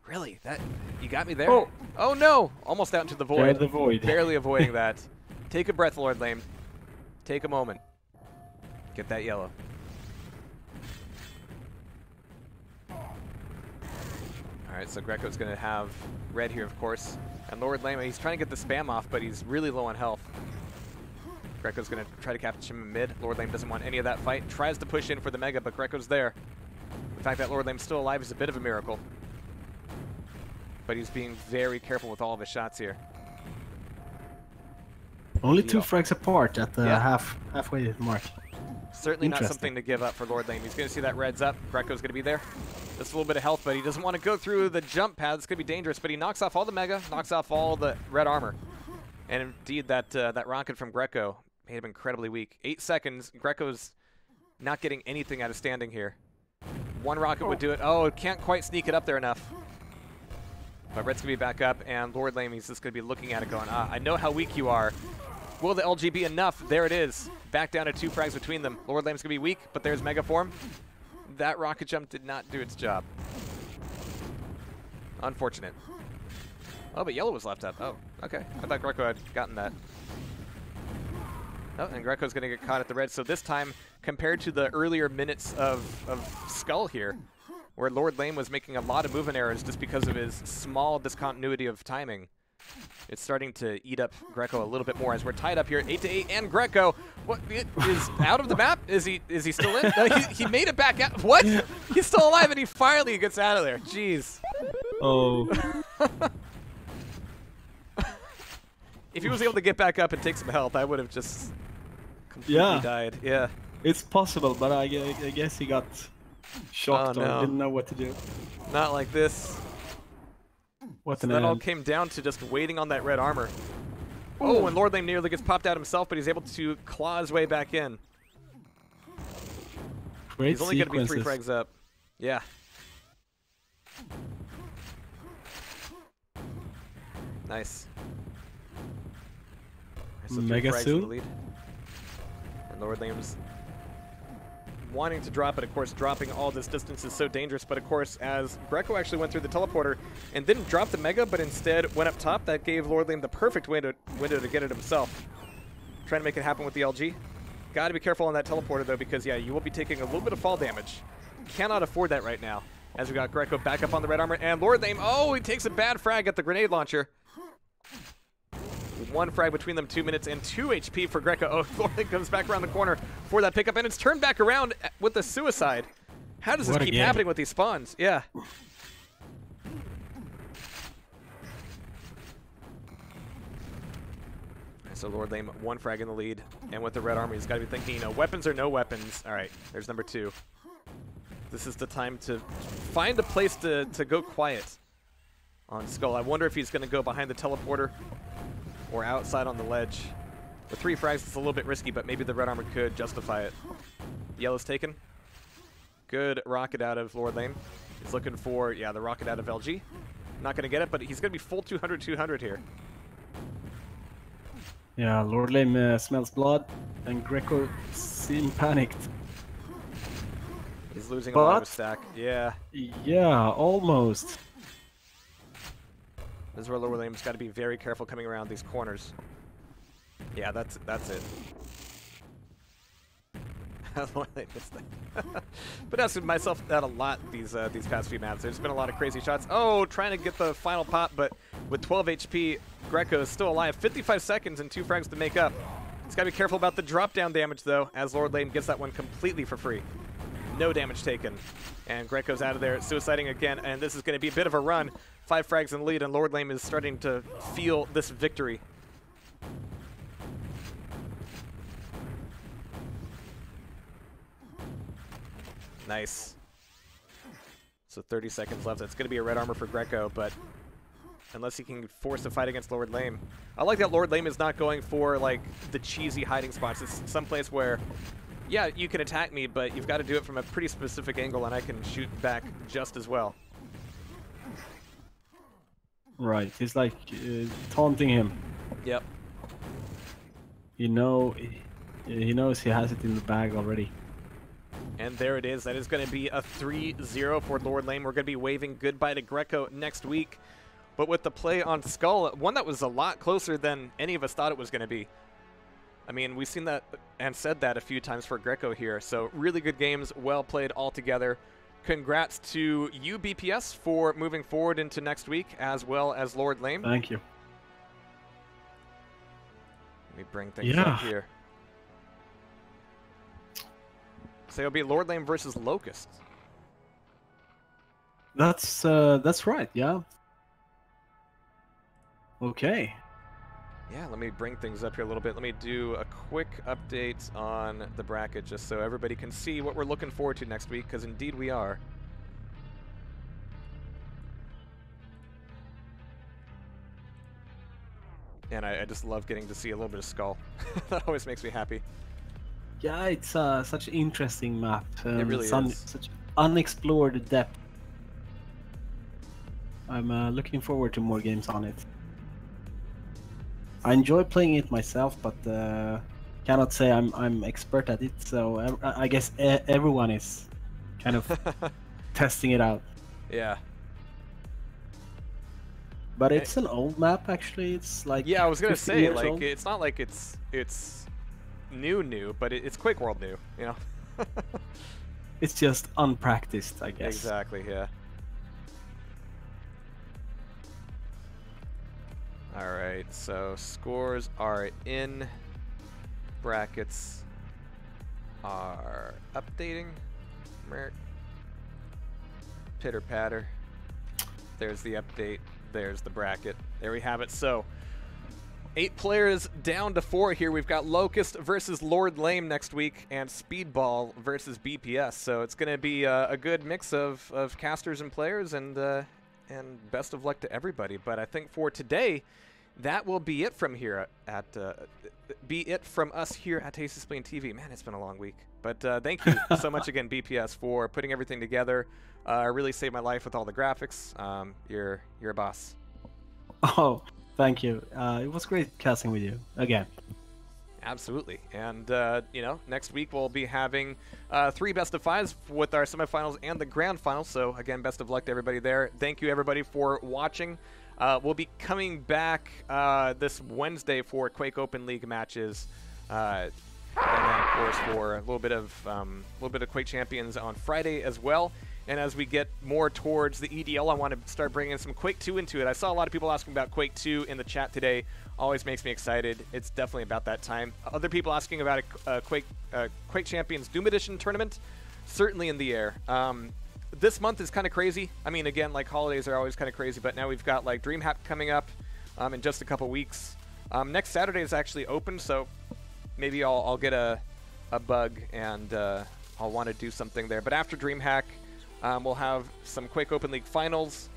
A: really? That you got me there? Oh no! Almost out into the void.
B: The void.
A: Barely avoiding that. Take a breath, Lord Lame. Take a moment. Get that yellow. Alright, so Greco's going to have red here, of course. And Lord Lame, he's trying to get the spam off, but he's really low on health. Greco's going to try to catch him in mid. Lord Lame doesn't want any of that fight. Tries to push in for the mega, but Greco's there. The fact that Lord Lame's still alive is a bit of a miracle. But he's being very careful with all of his shots here.
B: Only 2 frags apart at the halfway mark.
A: Certainly not something to give up for Lord Lame. He's going to see that red's up. Greco's going to be there. Just a little bit of health, but he doesn't want to go through the jump pad. It's going to be dangerous, but he knocks off all the mega, knocks off all the red armor. And indeed, that rocket from Greco made him incredibly weak. 8 seconds. Greco's not getting anything out of standing here. 1 rocket would do it. Oh, can't quite sneak it up there enough. But red's going to be back up, and Lord Lame, he's just going to be looking at it going, I know how weak you are. Will the LG be enough? There it is. Back down to 2 frags between them. Lord Lame's going to be weak, but there's mega form. That rocket jump did not do its job. Unfortunate. Oh, but yellow was left up. Oh, okay. I thought Greco had gotten that. Oh, and Greco's going to get caught at the red. So this time, compared to the earlier minutes of Skull here, where Lord Lame was making a lot of movement errors just because of his small discontinuity of timing, it's starting to eat up Greco a little bit more as we're tied up here at 8-8, and Greco is out of the map. Is he still in? No, he made it back out. What? He's still alive, and he finally gets out of there. Jeez.
B: Oh.
A: If he was able to get back up and take some health, I would have just completely died. Yeah.
B: It's possible, but I guess he got shocked or didn't know what to do.
A: Not like this.
B: What
A: So that all came down to just waiting on that red armor. Oh, and Lord Lame nearly gets popped out himself, but he's able to claw his way back in.
B: Great
A: He's only going to be 3
B: sequences.
A: frags up. Yeah. Nice. So 3
B: Mega
A: frags in
B: soon.
A: the lead. And Lord Lame's wanting to drop, but of course dropping all this distance is so dangerous. But of course, as Greco actually went through the teleporter and didn't drop the Mega, but instead went up top, that gave Lord Lame the perfect window to get it himself. Trying to make it happen with the LG. Got to be careful on that teleporter though, because yeah, you will be taking a little bit of fall damage. Cannot afford that right now. As we got Greco back up on the red armor, and Lord Lame, oh, he takes a bad frag at the grenade launcher. 1 frag between them, 2 minutes and 2 HP for Greco. Oh, Lord Lame comes back around the corner for that pickup, and it's turned back around with the suicide. How does this keep happening with these spawns? Yeah. So Lord Lame, 1 frag in the lead, and with the red armor, he's got to be thinking, you know, weapons or no weapons. All right, there's number 2. This is the time to find a place to go quiet on Skull. I wonder if he's going to go behind the teleporter or outside on the ledge. With 3 frags, it's a little bit risky, but maybe the red armor could justify it. Yellow's taken. Good rocket out of Lord Lame. He's looking for, yeah, the rocket out of LG. Not going to get it, but he's going to be full 200-200 here.
B: Yeah, Lord Lame smells blood, and Greco seems panicked.
A: He's losing a lot of his stack. Yeah.
B: Yeah, almost.
A: This is where Lord Lame's got to be very careful coming around these corners. Yeah, that's it. Lord Lame missed that. But that's myself that a lot these past few maps. There's been a lot of crazy shots. Oh, trying to get the final pop, but with 12 HP, Greco is still alive. 55 seconds and 2 frags to make up. He's got to be careful about the drop down damage though, as Lord Lame gets that one completely for free. No damage taken. And Greco's out of there, suiciding again, and this is going to be a bit of a run. 5 frags in the lead, and Lord Lame is starting to feel this victory. Nice. So 30 seconds left. It's going to be a red armor for Greco, but unless he can force a fight against Lord Lame. I like that Lord Lame is not going for like the cheesy hiding spots. It's someplace where, yeah, you can attack me, but you've got to do it from a pretty specific angle, and I can shoot back just as well.
B: Right, he's like taunting him.
A: Yep.
B: You know, he knows he has it in the bag already.
A: And there it is. That is going to be a 3-0 for Lord Lame. We're going to be waving goodbye to Greco next week. But with the play on Skull, one that was a lot closer than any of us thought it was going to be. I mean, we've seen that and said that a few times for Greco here. So really good games, well played all together. Congrats to you, BPS, for moving forward into next week, as well as Lord Lame.
B: Thank you.
A: Let me bring things up here. So it'll be Lord Lame versus Locust.
B: That's right, yeah. Okay.
A: Yeah, let me bring things up here a little bit. Let me do a quick update on the bracket just so everybody can see what we're looking forward to next week, because indeed we are. And I just love getting to see a little bit of Skull. That always makes me happy.
B: Yeah, it's such an interesting map.
A: It really is.
B: Such unexplored depth. I'm looking forward to more games on it. I enjoy playing it myself, but cannot say I'm expert at it. So I guess everyone is kind of testing it out.
A: Yeah.
B: But it's an old map, actually. It's like,
A: yeah, I was gonna say, like,
B: old.
A: it's not like it's new, but it's Quakeworld new, you know.
B: It's just unpracticed, I guess.
A: Exactly. Yeah. All right, so scores are in. Brackets are updating. Pitter patter. There's the update. There's the bracket. There we have it. So 8 players down to 4 here. We've got Locust versus Lord Lame next week, and Speedball versus BPS. So it's going to be a good mix of casters and players, and and best of luck to everybody. But I think for today, that will be it from here from us here at Tasty Spleen TV. Man, it's been a long week. But thank you so much again, BPS, for putting everything together. Really saved my life with all the graphics. You're a boss.
B: Oh, thank you. It was great casting with you again.
A: Absolutely. And, next week we'll be having 3 best of 5s with our semifinals and the grand finals. So, again, best of luck to everybody there. Thank you, everybody, for watching. We'll be coming back this Wednesday for Quake Open League matches. And then, of course, for a little bit of Quake Champions on Friday as well. And as we get more towards the EDL, I want to start bringing some Quake 2 into it. I saw a lot of people asking about Quake 2 in the chat today. Always makes me excited. It's definitely about that time. Other people asking about a Quake Champions Doom Edition tournament, certainly in the air. This month is kind of crazy. I mean, again, like holidays are always kind of crazy, but now we've got like DreamHack coming up in just a couple weeks. Next Saturday is actually open, so maybe I'll get a bug and I'll want to do something there. But after DreamHack, we'll have some Quake Open League finals,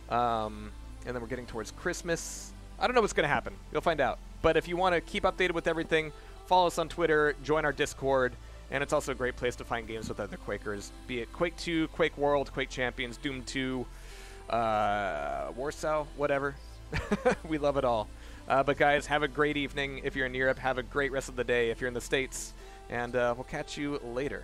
A: and then we're getting towards Christmas. I don't know what's going to happen. You'll find out. But if you want to keep updated with everything, follow us on Twitter, join our Discord, and it's also a great place to find games with other Quakers, be it Quake 2, Quake World, Quake Champions, Doom 2, Warsaw, whatever. We love it all. But guys, have a great evening. If you're in Europe, have a great rest of the day if you're in the States, and we'll catch you later.